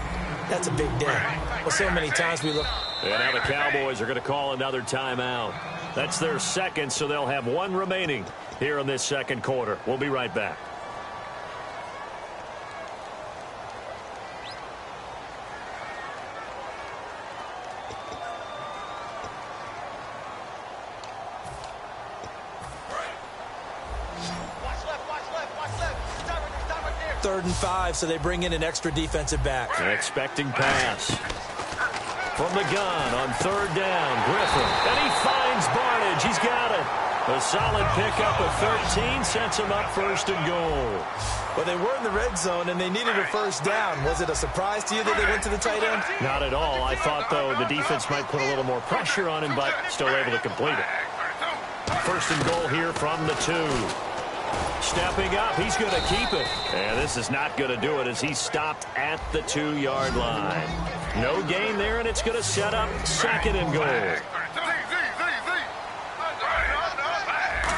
that's a big day. Well, so many times we look. And now the Cowboys are going to call another timeout. That's their 2nd, so they'll have 1 remaining here in this second quarter. We'll be right back. Third and 5, so they bring in an extra defensive back. An expecting pass. From the gun on 3rd down, Griffin. And he finds Barnage. He's got it. A solid pickup of 13 sets him up 1st and goal. Well, they were in the red zone, and they needed a 1st down. Was it a surprise to you that they went to the tight end? Not at all. I thought, though, the defense might put a little more pressure on him, but still able to complete it. 1st and goal here from the 2. Stepping up, he's going to keep it. And this is not going to do it as he's stopped at the 2-yard line. No gain there, and it's going to set up 2nd and goal.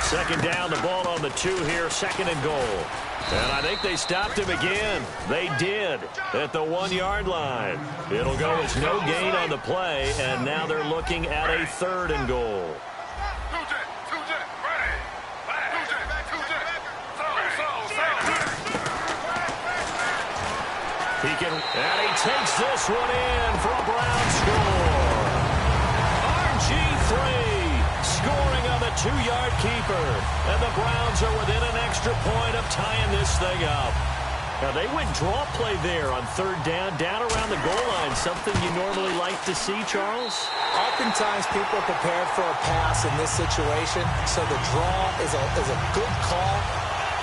2nd down, the ball on the 2 here, 2nd and goal. And I think they stopped him again. They did at the 1-yard line. It'll go as no gain on the play, and now they're looking at a 3rd and goal. And he takes this one in for a Brown score. RG3 scoring on the 2-yard keeper. And the Browns are within an extra extra point of tying this thing up. Now, they went draw play there on third down around the goal line, something you normally like to see, Charles? Oftentimes, people are prepared for a pass in this situation, so the draw is a good call,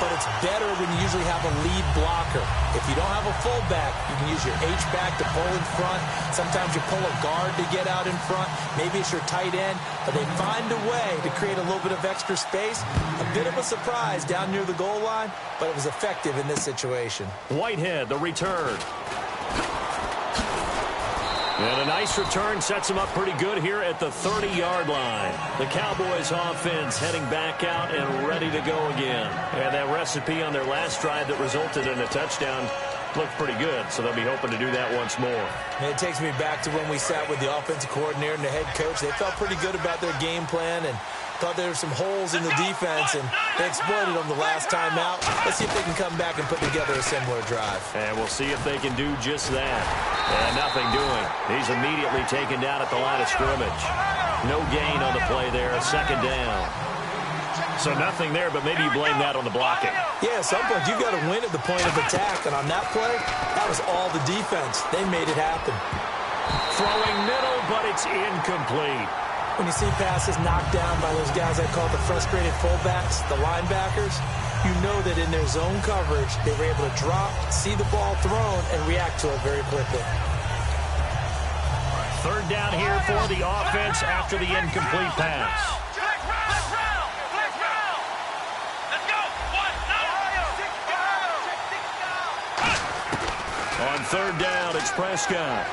but it's better when you usually have a lead blocker. If you don't have a fullback, you can use your H-back to pull in front. Sometimes you pull a guard to get out in front. Maybe it's your tight end, but they find a way to create a little bit of extra space. A bit of a surprise down near the goal line, but it was effective in this situation. Whitehead, the return. And a nice return sets them up pretty good here at the 30-yard line. The Cowboys offense heading back out and ready to go again. And that recipe on their last drive that resulted in a touchdown looked pretty good, so they'll be hoping to do that once more. And it takes me back to when we sat with the offensive coordinator and the head coach. They felt pretty good about their game plan and thought there were some holes in the defense, and they exploited them the last time out. Let's see if they can come back and put together a similar drive. And we'll see if they can do just that. And nothing doing. He's immediately taken down at the line of scrimmage. No gain on the play there, second down. So nothing there, but maybe you blame that on the blocking. Yeah, at some point you've got to win at the point of attack, and on that play, that was all the defense. They made it happen. Throwing middle, but it's incomplete. When you see passes knocked down by those guys I call the frustrated fullbacks, the linebackers, you know that in their zone coverage, they were able to drop, see the ball thrown, and react to it very quickly. Third down here for the offense after the incomplete pass. On third down, it's Prescott.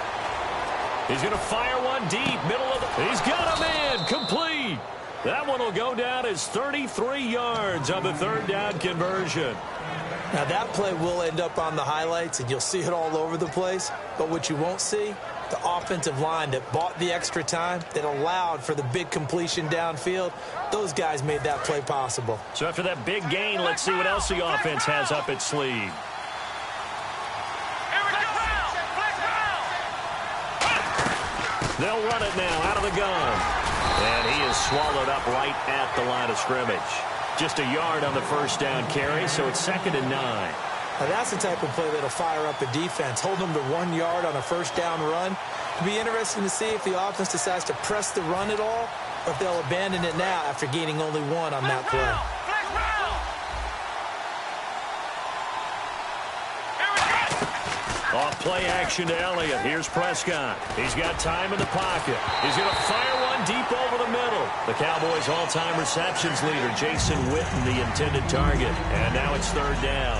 He's going to fire one deep, middle of the... He's got a man, complete. That one will go down as 33 yards on the third down conversion. Now, that play will end up on the highlights, and you'll see it all over the place. But what you won't see, the offensive line that bought the extra time, that allowed for the big completion downfield, those guys made that play possible. So after that big gain, let's see what else the offense has up its sleeve. They'll run it now out of the gun. And he is swallowed up right at the line of scrimmage. Just a yard on the first down carry, so it's 2nd and 9. Now that's the type of play that'll fire up a defense. Hold them to 1 yard on a first down run. It'll be interesting to see if the offense decides to press the run at all, or if they'll abandon it now after gaining only 1 on that play. Off play action to Elliott. Here's Prescott. He's got time in the pocket. He's going to fire one deep over the middle. The Cowboys' all-time receptions leader, Jason Witten, the intended target. And now it's third down.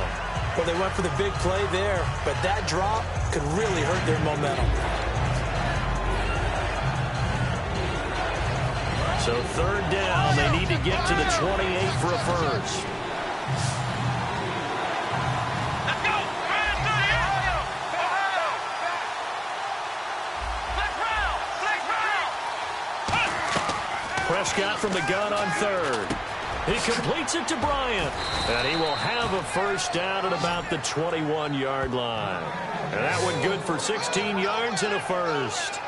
Well, they went for the big play there, but that drop could really hurt their momentum. So third down, they need to get to the 28 for a first. Prescott from the gun on third. He completes it to Bryant. And he will have a first down at about the 21-yard line. And that one good for 16 yards and a first.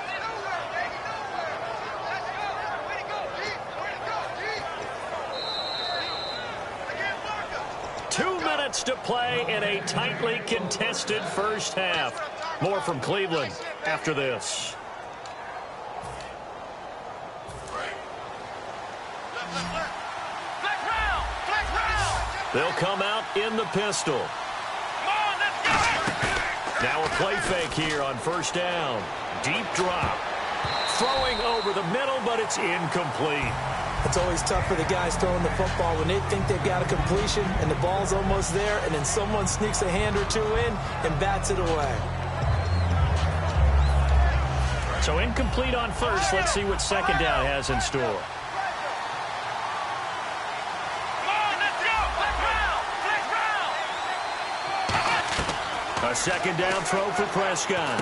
To play in a tightly contested first half. More from Cleveland after this. They'll come out in the pistol. Now a play fake here on first down. Deep drop. Throwing over the middle, but it's incomplete. It's always tough for the guys throwing the football when they think they've got a completion and the ball's almost there, and then someone sneaks a hand or two in and bats it away. So incomplete on first. Let's see what second down has in store. A second down throw for Prescott.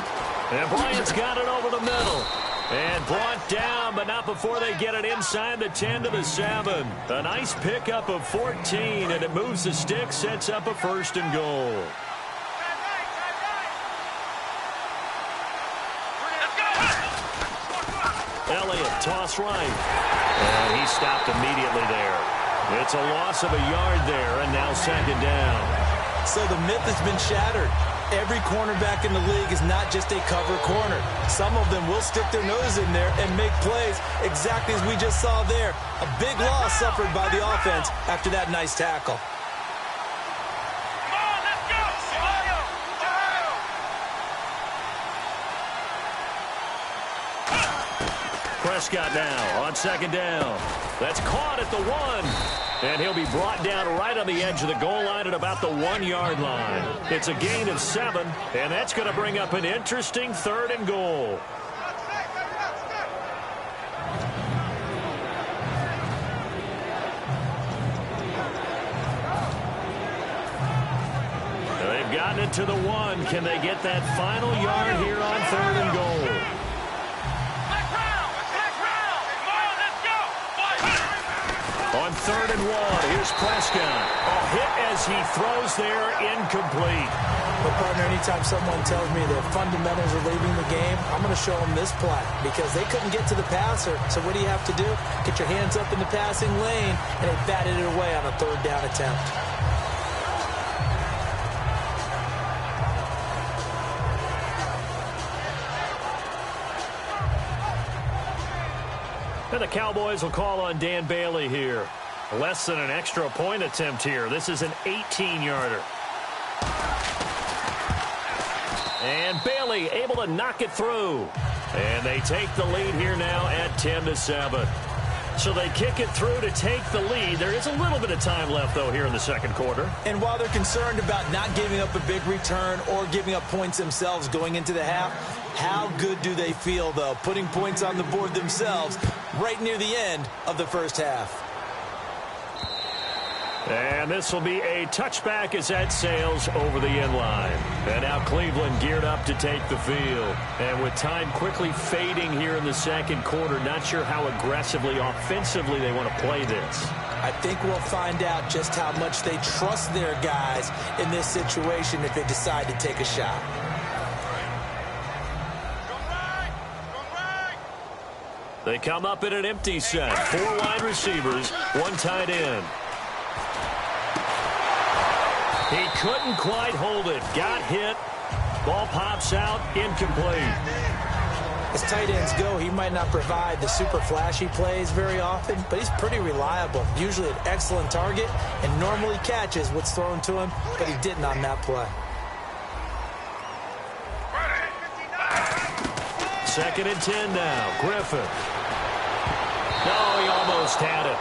And Bryant's got it over the middle. And brought down, but not before they get it inside the 10 to the 7. A nice pickup of 14, and it moves the stick, sets up a first and goal. Elliott, toss right. And he stopped immediately there. It's a loss of a yard there, and now second down. So the myth has been shattered. Every cornerback in the league is not just a cover corner. Some of them will stick their nose in there and make plays exactly as we just saw there. A big loss suffered by the offense after that nice tackle. Prescott now on second down. That's caught at the 1. And he'll be brought down right on the edge of the goal line at about the 1-yard line. It's a gain of 7, and that's going to bring up an interesting 3rd and goal. They've gotten it to the 1. Can they get that final yard here on 3rd and goal? On 3rd and 1, here's Prescott. A hit as he throws there, incomplete. But, partner, anytime someone tells me their fundamentals are leaving the game, I'm going to show them this play because they couldn't get to the passer. So what do you have to do? Get your hands up in the passing lane, and they batted it away on a 3rd down attempt. And the Cowboys will call on Dan Bailey here. Less than an extra point attempt here. This is an 18-yarder. And Bailey able to knock it through. And they take the lead here now at 10-7. So they kick it through to take the lead. There is a little bit of time left, though, here in the second quarter. And while they're concerned about not giving up a big return or giving up points themselves going into the half, how good do they feel, though, putting points on the board themselves right near the end of the first half? And this will be a touchback as that sails over the end line. And now Cleveland geared up to take the field. And with time quickly fading here in the second quarter, not sure how aggressively, offensively they want to play this. I think we'll find out just how much they trust their guys in this situation if they decide to take a shot. They come up in an empty set. 4 wide receivers, 1 tight end. He couldn't quite hold it. Got hit. Ball pops out. Incomplete. As tight ends go, he might not provide the super flashy plays very often, but he's pretty reliable. Usually an excellent target and normally catches what's thrown to him, but he didn't on that play. 2nd and 10 now. Griffin. No, he almost had it.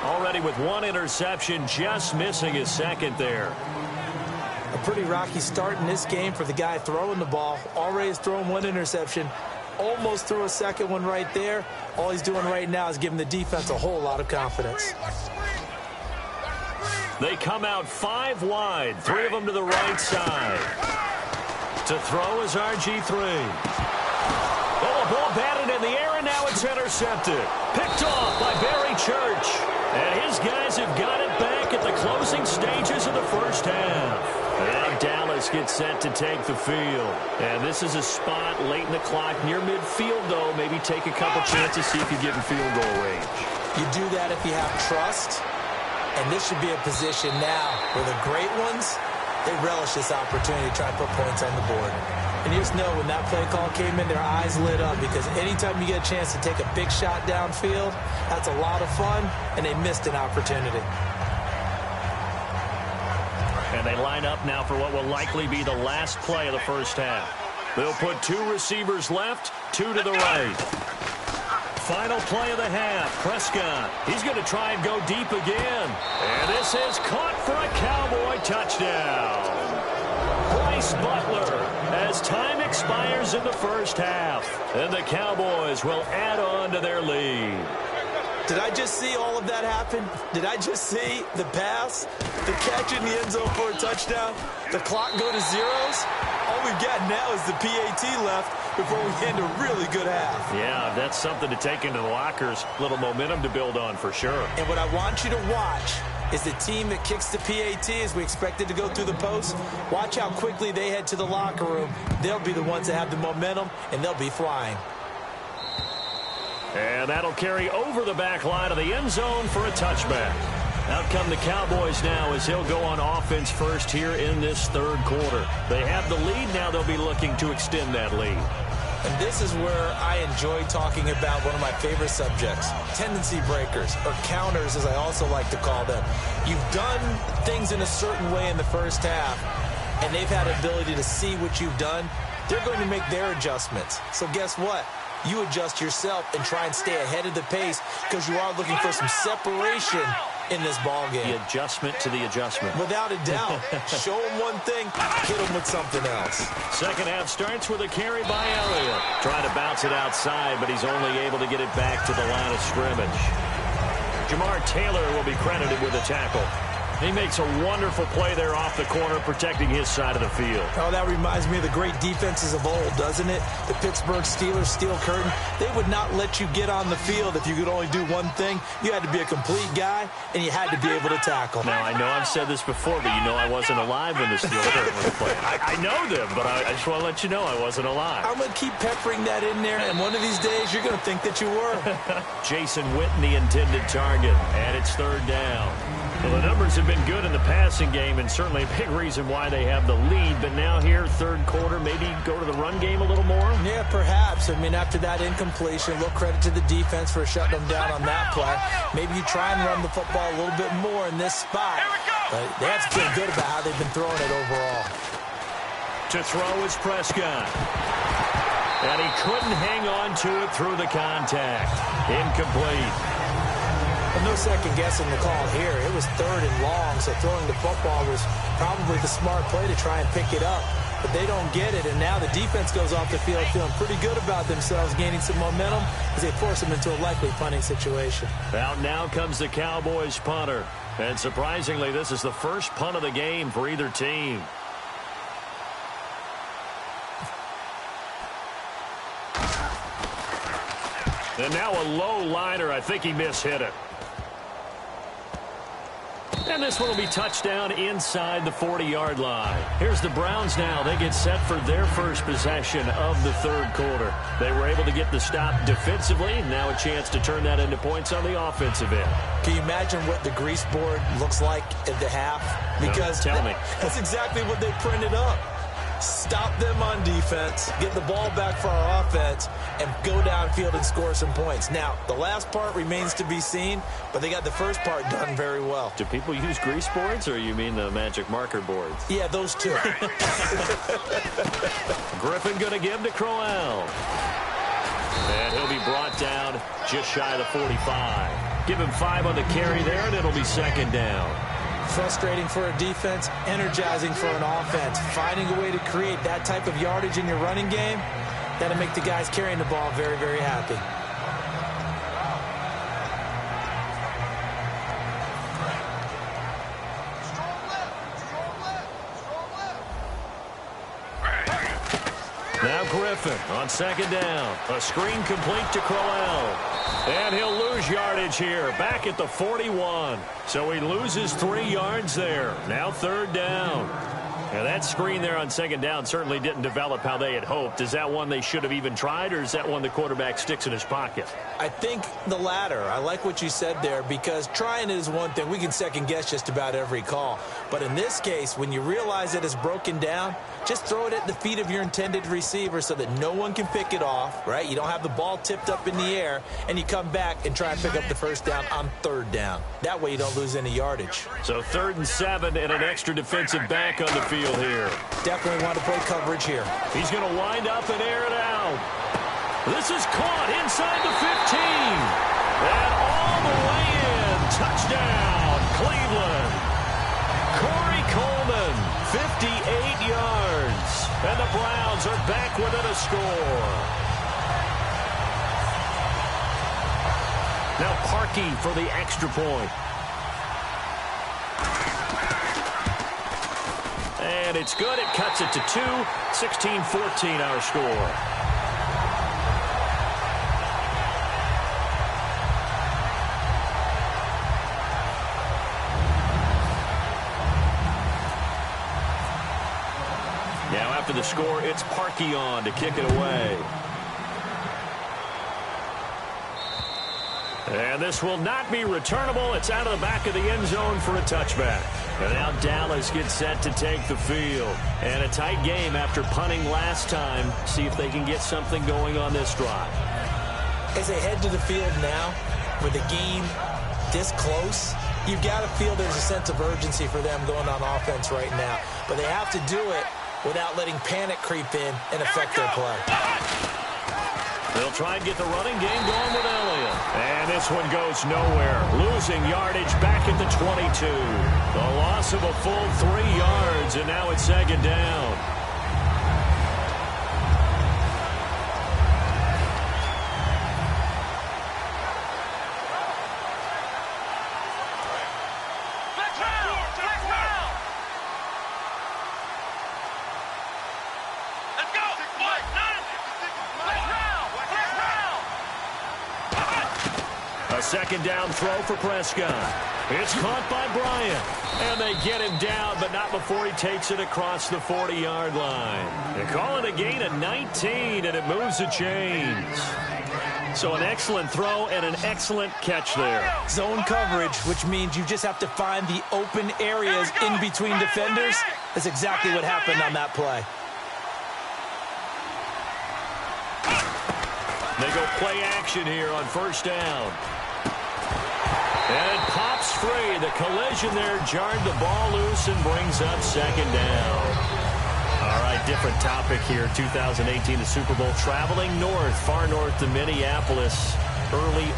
Already with 1 interception, just missing his 2nd there. A pretty rocky start in this game for the guy throwing the ball. Already has thrown 1 interception. Almost threw a 2nd one right there. All he's doing right now is giving the defense a whole lot of confidence. They come out 5 wide. 3 of them to the right side. To throw is RG3. Oh, a ball batted in the air, and now it's intercepted. Picked off by Barry Church. And his guys have got it back at the closing stages of the first half. And Dallas gets set to take the field. And this is a spot late in the clock near midfield, though. Maybe take a couple chances, see if you get in field goal range. You do that if you have trust. And this should be a position now where the great ones, they relish this opportunity to try and put points on the board. And you just know when that play call came in, their eyes lit up because anytime you get a chance to take a big shot downfield, that's a lot of fun, and they missed an opportunity. And they line up now for what will likely be the last play of the first half. They'll put 2 receivers left, 2 to the right. Final play of the half, Prescott. He's going to try and go deep again. And this is caught for a Cowboy touchdown. Bryce Butler as time expires in the first half. And the Cowboys will add on to their lead. Did I just see all of that happen? Did I just see the pass, the catch in the end zone for a touchdown, the clock go to zeros? All we've got now is the PAT left before we end a really good half. Yeah, that's something to take into the lockers. A little momentum to build on for sure. And what I want you to watch is the team that kicks the PAT as we expected to go through the post. Watch how quickly they head to the locker room. They'll be the ones that have the momentum, and they'll be flying. And that'll carry over the back line of the end zone for a touchback. Out come the Cowboys now as he'll go on offense first here in this third quarter. They have the lead. Now they'll be looking to extend that lead. And this is where I enjoy talking about one of my favorite subjects, tendency breakers, or counters as I also like to call them. You've done things in a certain way in the first half, and they've had the ability to see what you've done. They're going to make their adjustments. So guess what? You adjust yourself and try and stay ahead of the pace because you are looking for some separation in this ball game. The adjustment to the adjustment. Without a doubt. Show them one thing, hit them with something else. Second half starts with a carry by Elliott. Trying to bounce it outside, but he's only able to get it back to the line of scrimmage. Jamar Taylor will be credited with a tackle. He makes a wonderful play there off the corner, protecting his side of the field. Oh, that reminds me of the great defenses of old, doesn't it? The Pittsburgh Steelers, Steel Curtain. They would not let you get on the field if you could only do one thing. You had to be a complete guy, and you had to be able to tackle. Now, I know I've said this before, but you know I wasn't alive when the Steel Curtain was playing. I know them, but I just want to let you know I wasn't alive. I'm going to keep peppering that in there, and one of these days you're going to think that you were. Jason Witten, the intended target, and it's third down. Well, the numbers have been good in the passing game, and certainly a big reason why they have the lead. But now here, third quarter, maybe go to the run game a little more? Yeah, perhaps. I mean, after that incompletion, a little credit to the defense for shutting them down on that play. Maybe you try and run the football a little bit more in this spot. But they have to feel good about how they've been throwing it overall. To throw is Prescott. And he couldn't hang on to it through the contact. Incomplete. Well, no second guessing the call here. It was third and long, so throwing the football was probably the smart play to try and pick it up. But they don't get it, and now the defense goes off the field feeling pretty good about themselves, gaining some momentum as they force them into a likely punting situation. Out now comes the Cowboys punter. And surprisingly, this is the first punt of the game for either team. And now a low liner. I think he mishit it. And this one will be touchdown inside the 40-yard line. Here's the Browns now. They get set for their first possession of the third quarter. They were able to get the stop defensively. Now a chance to turn that into points on the offensive end. Can you imagine what the grease board looks like at the half? Because no, tell me. That's exactly what they printed up. Stop them on defense, get the ball back for our offense, and go downfield and score some points. Now, the last part remains to be seen, but they got the first part done very well. Do people use grease boards, or you mean the magic marker boards? Yeah, those two. Griffin going to give to Crowell. And he'll be brought down just shy of the 45. Give him 5 on the carry there, and it'll be second down. Frustrating for a defense, energizing for an offense. Finding a way to create that type of yardage in your running game, that'll make the guys carrying the ball very, very happy. Now Griffin on second down. A screen complete to Crowell. And he'll lose yardage here, back at the 41. So he loses 3 yards there. Now third down. Now that screen there on second down certainly didn't develop how they had hoped. Is that one they should have even tried, or is that one the quarterback sticks in his pocket? I think the latter. I like what you said there, because trying it is one thing. We can second guess just about every call. But in this case, when you realize that it's broken down, just throw it at the feet of your intended receiver so that no one can pick it off, right? You don't have the ball tipped up in the air, and you come back and try and pick up the first down on third down. That way you don't lose any yardage. So 3rd and 7 and an extra defensive back on the field here. Definitely want to play coverage here. He's going to wind up and air it out. This is caught inside the 15. And all the way in. Touchdown, Cleveland. Corey Coleman, 58 yards. And the Browns are back within a score. Now Parkey for the extra point. And it's good. It cuts it to 2. 16-14 our score. Now after the score, it's Parkey on to kick it away. And this will not be returnable. It's out of the back of the end zone for a touchback. And now Dallas gets set to take the field. And a tight game after punting last time. See if they can get something going on this drive. As they head to the field now, with the game this close, you've got to feel there's a sense of urgency for them going on offense right now. But they have to do it without letting panic creep in and affect their play. They'll try and get the running game going with Elliott. And this one goes nowhere. Losing yardage back at the 22. The loss of a full 3 yards, and now it's second down. Second down throw for Prescott. It's caught by Bryant. And they get him down, but not before he takes it across the 40-yard line. They call it a gain of 19, and it moves the chains. So an excellent throw and an excellent catch there. Zone coverage, which means you just have to find the open areas in between defenders. That's exactly what happened on that play. They go play action here on first down. And it pops free. The collision there jarred the ball loose and brings up second down. All right, different topic here. 2018, the Super Bowl, traveling north, far north to Minneapolis. Early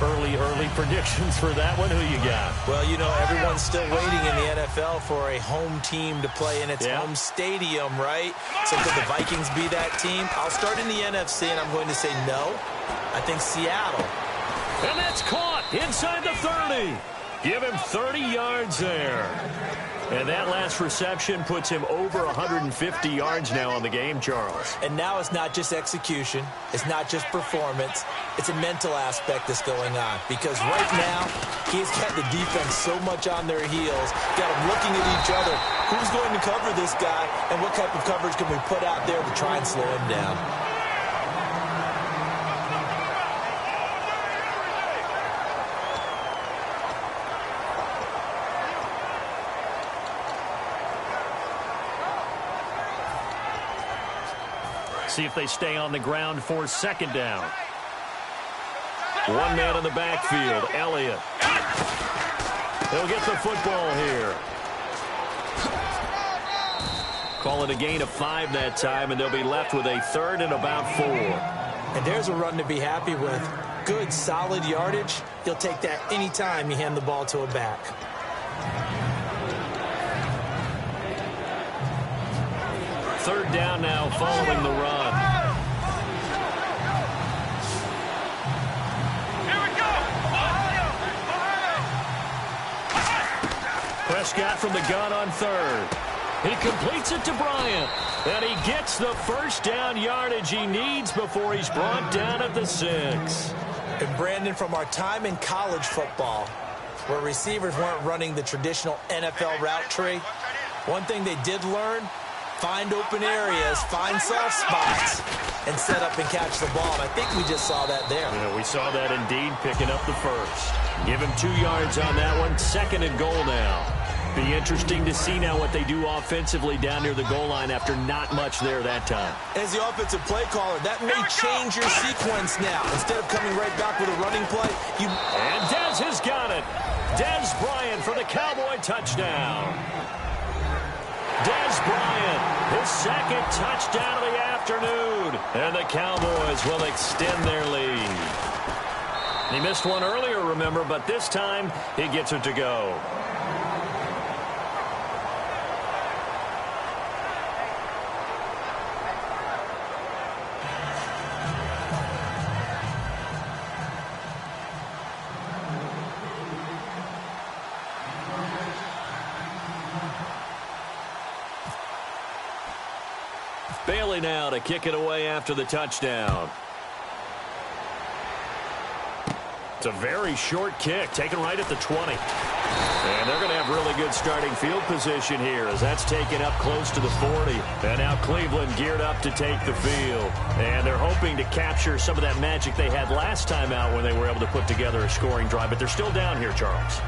predictions for that one. Who you got? Well, you know, everyone's still waiting in the NFL for a home team to play in its home stadium, right? So could the Vikings be that team? I'll start in the NFC, and I'm going to say no. I think Seattle. And that's caught inside the 30. Give him 30 yards there. And that last reception puts him over 150 yards now on the game, Charles. And now it's not just execution. It's not just performance. It's a mental aspect that's going on. Because right now, he's got the defense so much on their heels. Got them looking at each other. Who's going to cover this guy? And what type of coverage can we put out there to try and slow him down? See if they stay on the ground for second down. One man in the backfield, Elliott. He'll get the football here. Call it a gain of 5 that time, and they'll be left with a third and about 4. And there's a run to be happy with. Good, solid yardage. You'll take that anytime you hand the ball to a back. Third down now following the run. Here we go. Prescott from the gun on third. He completes it to Bryant. And he gets the first down yardage he needs before he's brought down at the 6. And Brandon, from our time in college football, where receivers weren't running the traditional NFL route tree, one thing they did learn: find open areas, find soft spots, and set up and catch the ball. And I think we just saw that there. Yeah, we saw that indeed, picking up the first. Give him 2 yards on that one. Second and goal now. Be interesting to see now what they do offensively down near the goal line after not much there that time. As the offensive play caller, that may change your sequence now. Instead of coming right back with a running play, And Dez has got it. Dez Bryant for the Cowboy touchdown. Dez Bryant, his second touchdown of the afternoon. And the Cowboys will extend their lead. He missed one earlier, remember, but this time he gets it to go. Bailey now to kick it away after the touchdown. It's a very short kick, taken right at the 20. And they're going to have really good starting field position here as that's taken up close to the 40. And now Cleveland geared up to take the field. And they're hoping to capture some of that magic they had last time out when they were able to put together a scoring drive. But they're still down here, Charles.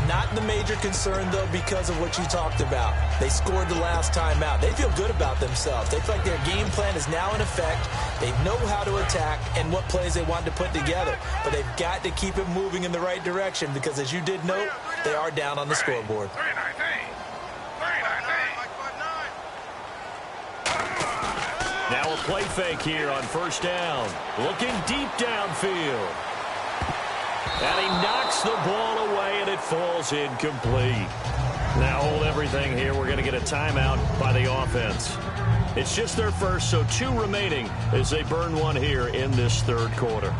Not the major concern, though, because of what you talked about. They scored the last time out. They feel good about themselves. They feel like their game plan is now in effect. They know how to attack and what plays they want to put together. But they've got to keep it moving in the right direction because, as you did note, they are down on the scoreboard. Now a play fake here on first down. Looking deep downfield. And he knocks the ball away, and it falls incomplete. Now hold everything here. We're going to get a timeout by the offense. It's just their first, so 2 remaining as they burn one here in this third quarter.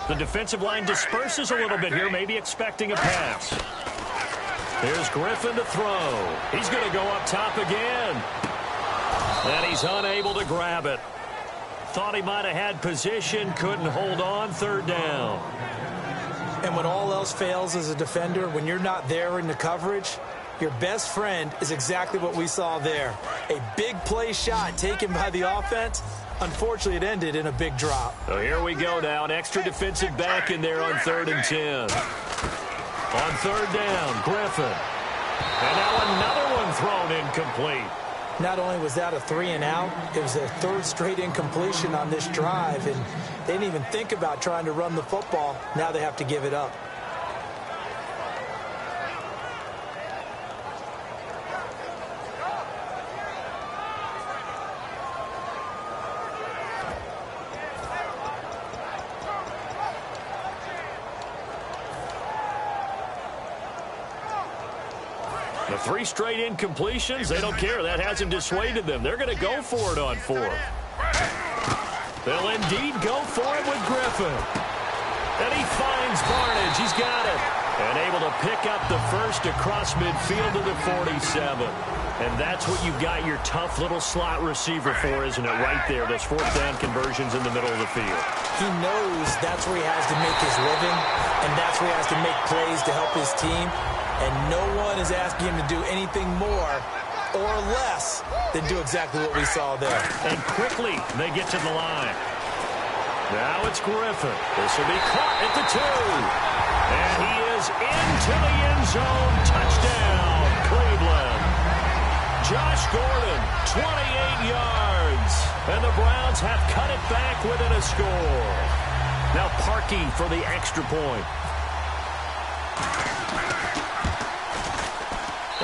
The defensive line disperses a little bit here, maybe expecting a pass. Here's Griffin to throw. He's going to go up top again. And he's unable to grab it. Thought he might have had position, couldn't hold on, third down. And when all else fails as a defender, when you're not there in the coverage, your best friend is exactly what we saw there. A big play shot taken by the offense. Unfortunately, it ended in a big drop. So here we go now. An extra defensive back in there on 3rd and 10. On third down, Griffin. And now another one thrown incomplete. Not only was that a 3-and-out, it was their 3rd straight incompletion on this drive, and they didn't even think about trying to run the football. Now they have to give it up. The 3 straight incompletions, they don't care. That hasn't dissuaded them. They're going to go for it on 4th. They'll indeed go for it with Griffin. And he finds Barnage. He's got it. And able to pick up the first across midfield to the 47. And that's what you've got your tough little slot receiver for, isn't it? Right there, those 4th down conversions in the middle of the field. He knows that's where he has to make his living, and that's where he has to make plays to help his team. And no one is asking him to do anything more or less than do exactly what we saw there. And quickly, they get to the line. Now it's Griffin. This will be caught at the 2. And he is into the end zone. Touchdown, Cleveland. Josh Gordon, 28 yards. And the Browns have cut it back within a score. Now Parkey for the extra point.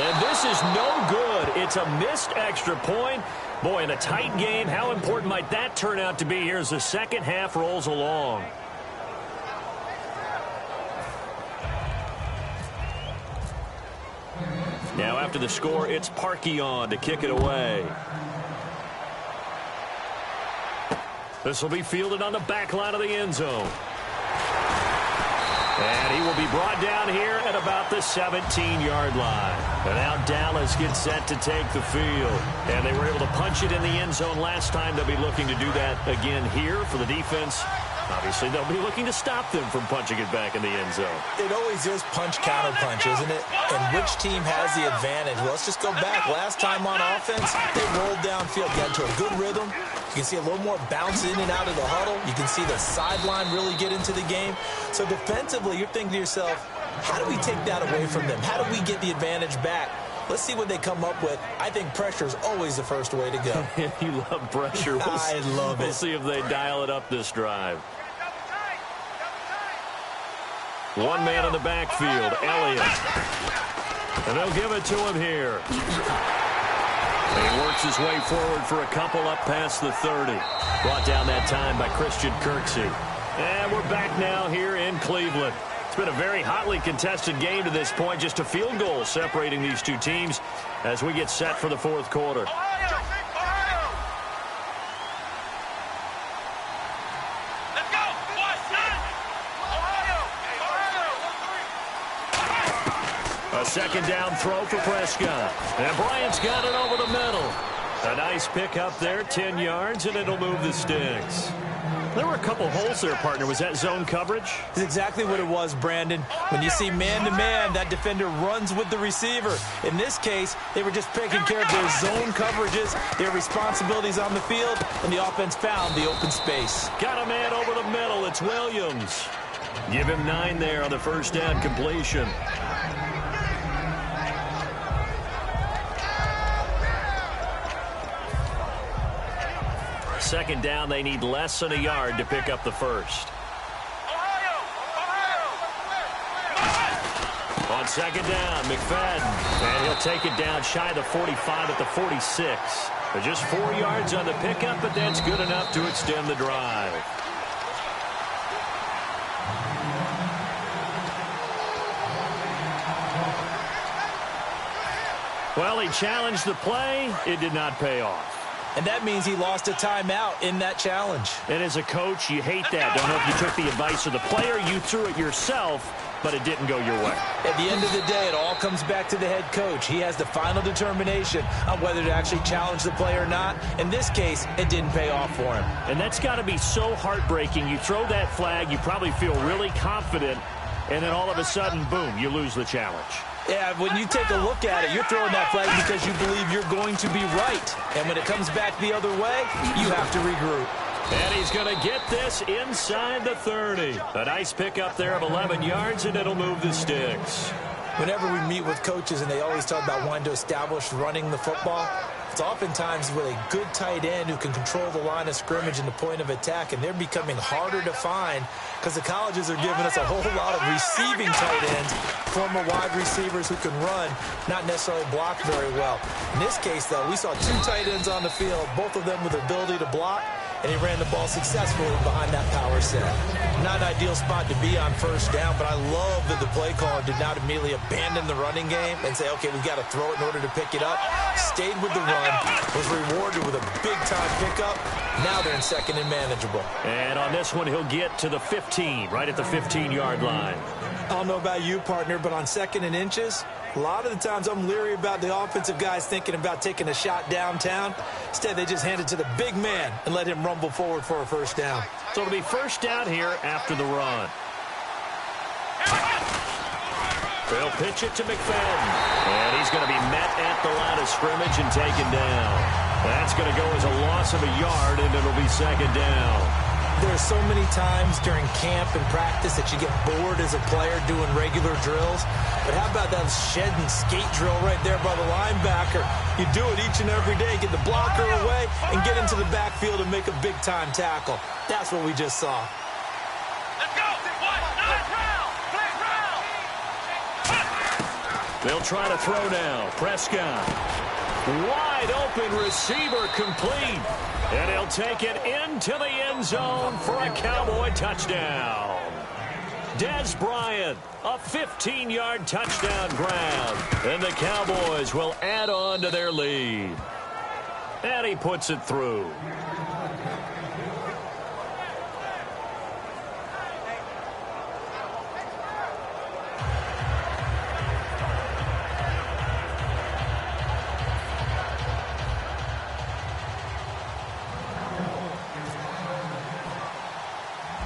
And this is no good. It's a missed extra point. Boy, in a tight game, how important might that turn out to be here as the second half rolls along? Now after the score, it's Parkey on to kick it away. This will be fielded on the back line of the end zone. And he will be brought down here at about the 17-yard line. And now Dallas gets set to take the field. And they were able to punch it in the end zone last time. They'll be looking to do that again here for the defense. Obviously, they'll be looking to stop them from punching it back in the end zone. It always is punch-counter-punch, isn't it? And which team has the advantage? Well, let's just go back. Last time on offense, they rolled downfield, got into a good rhythm. You can see a little more bounce in and out of the huddle. You can see the sideline really get into the game. So defensively, you're thinking to yourself, how do we take that away from them? How do we get the advantage back? Let's see what they come up with. I think pressure is always the first way to go. You love pressure. I love it. We'll see if they dial it up this drive. One man in the backfield, Elliott. And they'll give it to him here. And he works his way forward for a couple up past the 30. Brought down that time by Christian Kirksey. And we're back now here in Cleveland. It's been a very hotly contested game to this point. Just a field goal separating these two teams as we get set for the fourth quarter. A second down throw for Prescott. And Bryant's got it over the middle. A nice pick up there, 10 yards, and it'll move the sticks. There were a couple holes there, partner. Was that zone coverage? That's exactly what it was, Brandon. When you see man-to-man, that defender runs with the receiver. In this case, they were just taking care of their zone coverages, their responsibilities on the field, and the offense found the open space. Got a man over the middle. It's Williams. Give him 9 there on the first down completion. Second down, they need less than a yard to pick up the first. On second down, McFadden. And he'll take it down shy of the 45 at the 46. But just 4 yards on the pickup, but that's good enough to extend the drive. Well, he challenged the play. It did not pay off. And that means he lost a timeout in that challenge. And as a coach, you hate that. Don't know if you took the advice of the player, you threw it yourself, but it didn't go your way. At the end of the day, it all comes back to the head coach. He has the final determination on whether to actually challenge the play or not. In this case, it didn't pay off for him. And that's got to be so heartbreaking. You throw that flag, you probably feel really confident, and then all of a sudden, boom, you lose the challenge. Yeah, when you take a look at it, you're throwing that flag because you believe you're going to be right. And when it comes back the other way, you have to regroup. And he's going to get this inside the 30. A nice pickup there of 11 yards, and it'll move the sticks. Whenever we meet with coaches and they always talk about wanting to establish running the football, it's oftentimes with a good tight end who can control the line of scrimmage and the point of attack, and they're becoming harder to find because the colleges are giving us a whole lot of receiving tight ends, former wide receivers who can run, not necessarily block very well. In this case, though, we saw 2 tight ends on the field, both of them with the ability to block, and he ran the ball successfully behind that power set. Not an ideal spot to be on first down, but I love that the play caller did not immediately abandon the running game and say, okay, we've got to throw it in order to pick it up. Stayed with the run, was rewarded with a big-time pickup. Now they're in second and manageable. And on this one, he'll get to the 15, right at the 15-yard line. I don't know about you, partner, but on second and inches, a lot of the times I'm leery about the offensive guys thinking about taking a shot downtown. Instead, they just hand it to the big man and let him rumble forward for a first down. So it'll be first down here after the run. They'll pitch it to McFadden. And he's going to be met at the line of scrimmage and taken down. That's going to go as a loss of a yard, and it'll be second down. There are so many times during camp and practice that you get bored as a player doing regular drills. But how about that shed and skate drill right there by the linebacker? You do it each and every day, get the blocker away, and get into the backfield and make a big-time tackle. That's what we just saw. Let's go! They'll try to throw now. Prescott. Wide open receiver complete. And he'll take it into the end zone for a Cowboy touchdown. Des Bryant, a 15-yard touchdown grab. And the Cowboys will add on to their lead. And he puts it through.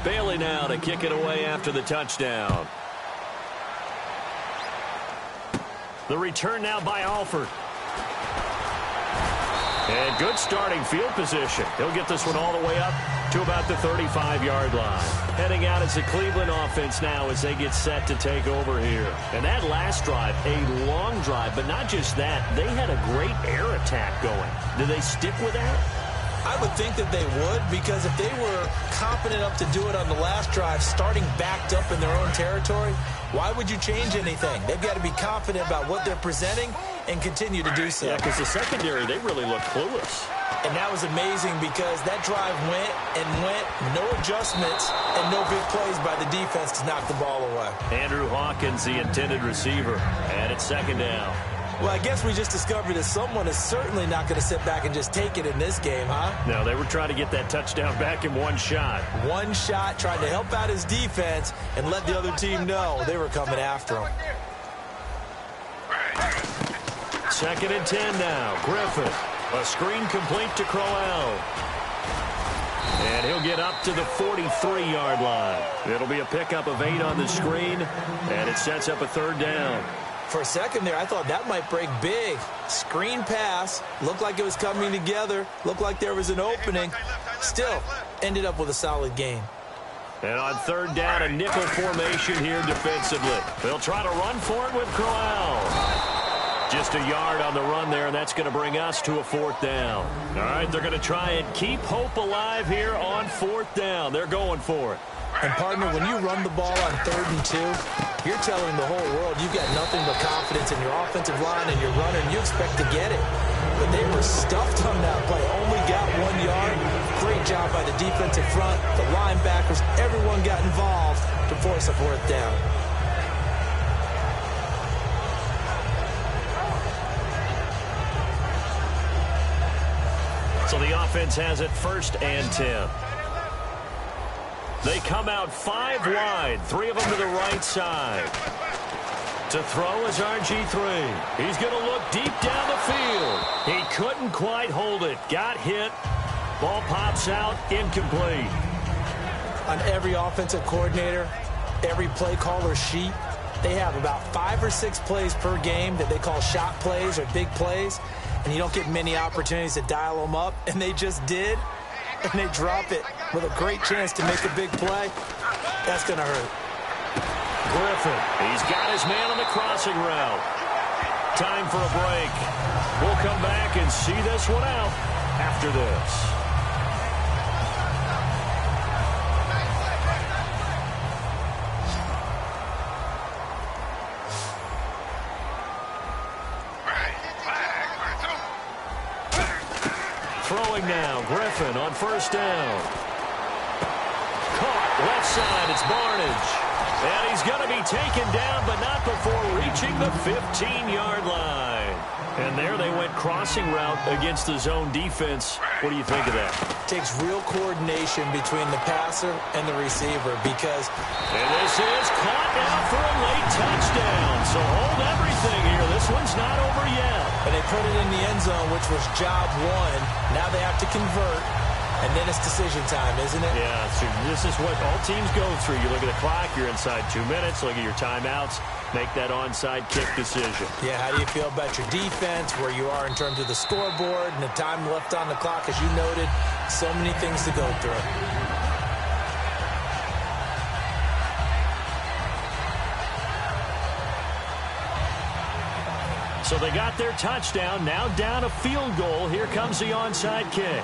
Bailey now to kick it away after the touchdown. The return now by Alford. And good starting field position. He'll get this one all the way up to about the 35-yard line. Heading out as the Cleveland offense now as they get set to take over here. And that last drive, a long drive, but not just that. They had a great air attack going. Do they stick with that? I would think that they would, because if they were confident enough to do it on the last drive, starting backed up in their own territory, why would you change anything? They've got to be confident about what they're presenting and continue to do so. Yeah, because the secondary, they really look clueless. And that was amazing because that drive went and went, no adjustments and no big plays by the defense to knock the ball away. Andrew Hawkins, the intended receiver, and it's second down. Well, I guess we just discovered that someone is certainly not going to sit back and just take it in this game, huh? No, they were trying to get that touchdown back in one shot. One shot, trying to help out his defense and let the other team know they were coming after him. Second and 10 now. Griffin. A screen complete to Crowell. And he'll get up to the 43-yard line. It'll be a pickup of 8 on the screen, and it sets up a third down. For a second there, I thought that might break big. Screen pass. Looked like it was coming together. Looked like there was an opening. Still, ended up with a solid gain. And on third down, a nickel formation here defensively. They'll try to run for it with Crowell. Just a yard on the run there, and that's going to bring us to a fourth down. All right, they're going to try and keep hope alive here on fourth down. They're going for it. And, partner, when you run the ball on 3rd and 2, you're telling the whole world you've got nothing but confidence in your offensive line and your runner, and you expect to get it. But they were stuffed on that play. Only got 1 yard. Great job by the defensive front, the linebackers. Everyone got involved to force a fourth down. So the offense has it 1st and 10. They come out 5 wide, 3 of them to the right side. To throw is RG3. He's going to look deep down the field. He couldn't quite hold it. Got hit. Ball pops out, incomplete. On every offensive coordinator, every play caller sheet, they have about 5 or 6 plays per game that they call shot plays or big plays, and you don't get many opportunities to dial them up, and they just did, and they drop it with a great chance to make a big play. That's going to hurt. Griffin, he's got his man on the crossing route. Time for a break. We'll come back and see this one out after this. Throwing now, Griffin on 1st down. Caught left side, it's Barnage. And he's going to be taken down, but not before reaching the 15-yard line. And there they went crossing route against the zone defense. What do you think of that? Takes real coordination between the passer and the receiver because... And this is caught now for a late touchdown. So hold everything here. This one's not over yet. And they put it in the end zone, which was job 1. Now they have to convert. And then it's decision time, isn't it? Yeah, so this is what all teams go through. You look at the clock, you're inside 2 minutes, look at your timeouts, make that onside kick decision. Yeah, how do you feel about your defense, where you are in terms of the scoreboard, and the time left on the clock, as you noted, so many things to go through. So they got their touchdown, now down a field goal. Here comes the onside kick.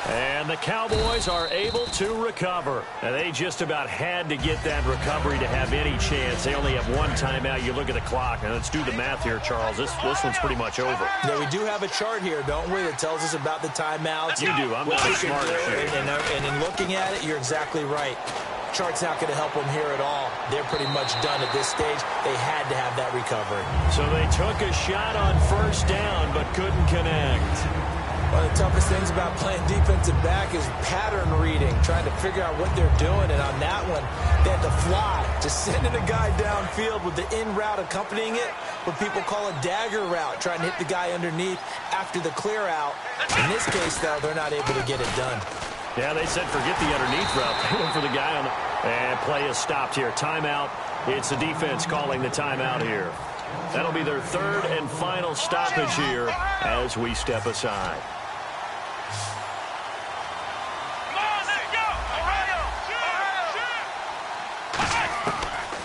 And the Cowboys are able to recover. And they just about had to get that recovery to have any chance. They only have 1 timeout. You look at the clock, and let's do the math here, Charles. This one's pretty much over. Yeah, we do have a chart here, don't we, that tells us about the timeouts. You do. I'm not as smart as you. And in looking at it, you're exactly right. Chart's not going to help them here at all. They're pretty much done at this stage. They had to have that recovery. So they took a shot on 1st down, but couldn't connect. One of the toughest things about playing defensive back is pattern reading, trying to figure out what they're doing. And on that one, they had to fly, just sending a guy downfield with the in route accompanying it, what people call a dagger route, trying to hit the guy underneath after the clear out. In this case, though, they're not able to get it done. Yeah, they said forget the underneath route. They went for the guy on the... And play is stopped here. Timeout. It's the defense calling the timeout here. That'll be their 3rd and final stoppage here as we step aside.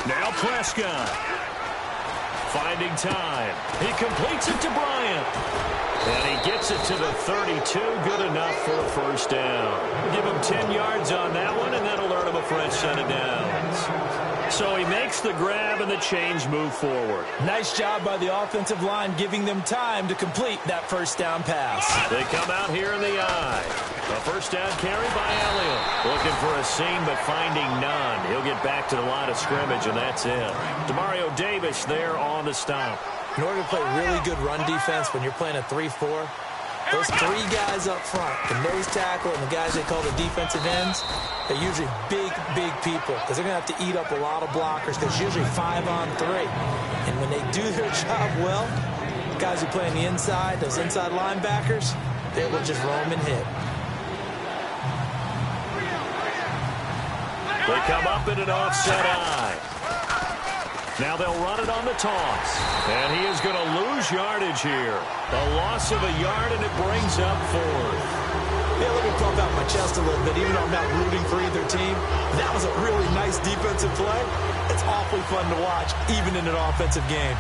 Now Prescott. Finding time. He completes it to Bryant. And he gets it to the 32. Good enough for a first down. Give him 10 yards on that one, and that'll earn him a fresh set of downs. So he makes the grab, and the chains move forward. Nice job by the offensive line, giving them time to complete that first down pass. They come out here in the eye. A first down carry by Elliott. Looking for a seam, but finding none. He'll get back to the line of scrimmage, and that's it. Demario Davis there on the stop. In order to play really good run defense when you're playing a 3-4, those three guys up front, the nose tackle and the guys they call the defensive ends, they're usually big people because they're going to have to eat up a lot of blockers because it's usually 5-on-3. And when they do their job well, guys who play on the inside, those inside linebackers, they're able to just roam and hit. They come up in an offset eye. Now they'll run it on the toss. And he is going to lose yardage here. A loss of a yard, and it brings up fourth. Yeah, let me pump out my chest a little bit, even though I'm not rooting for either team. That was a really nice defensive play. It's awfully fun to watch, even in an offensive game.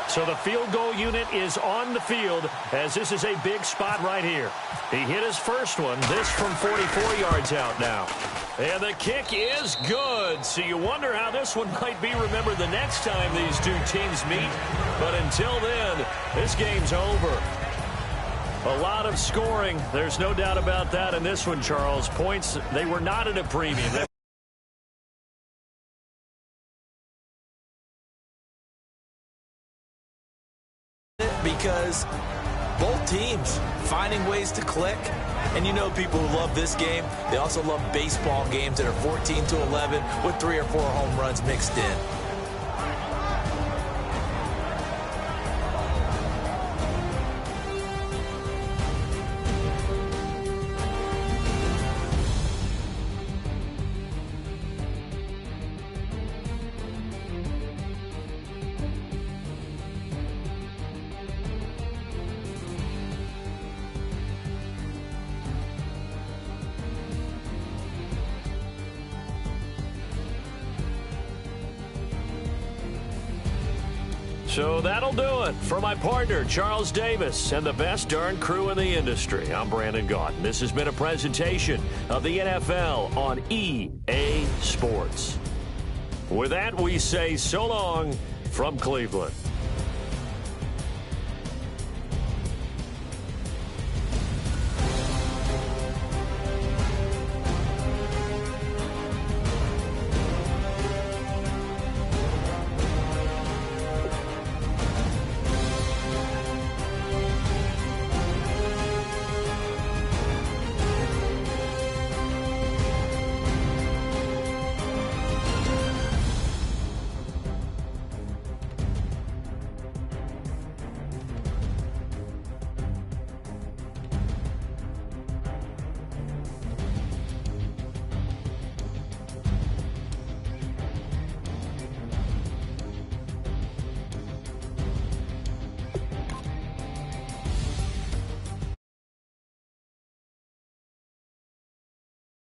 So the field goal unit is on the field as this is a big spot right here. He hit his first one, this from 44 yards out now. And the kick is good. So you wonder how this one might be remembered the next time these two teams meet. But until then, this game's over. A lot of scoring. There's no doubt about that in this one, Charles. Points, they were not at a premium. Because both teams finding ways to click. And you know people who love this game, they also love baseball games that are 14-11 with 3 or 4 home runs mixed in. So that'll do it for my partner, Charles Davis, and the best darn crew in the industry. I'm Brandon Gaudin. This has been a presentation of the NFL on EA Sports. With that, we say so long from Cleveland.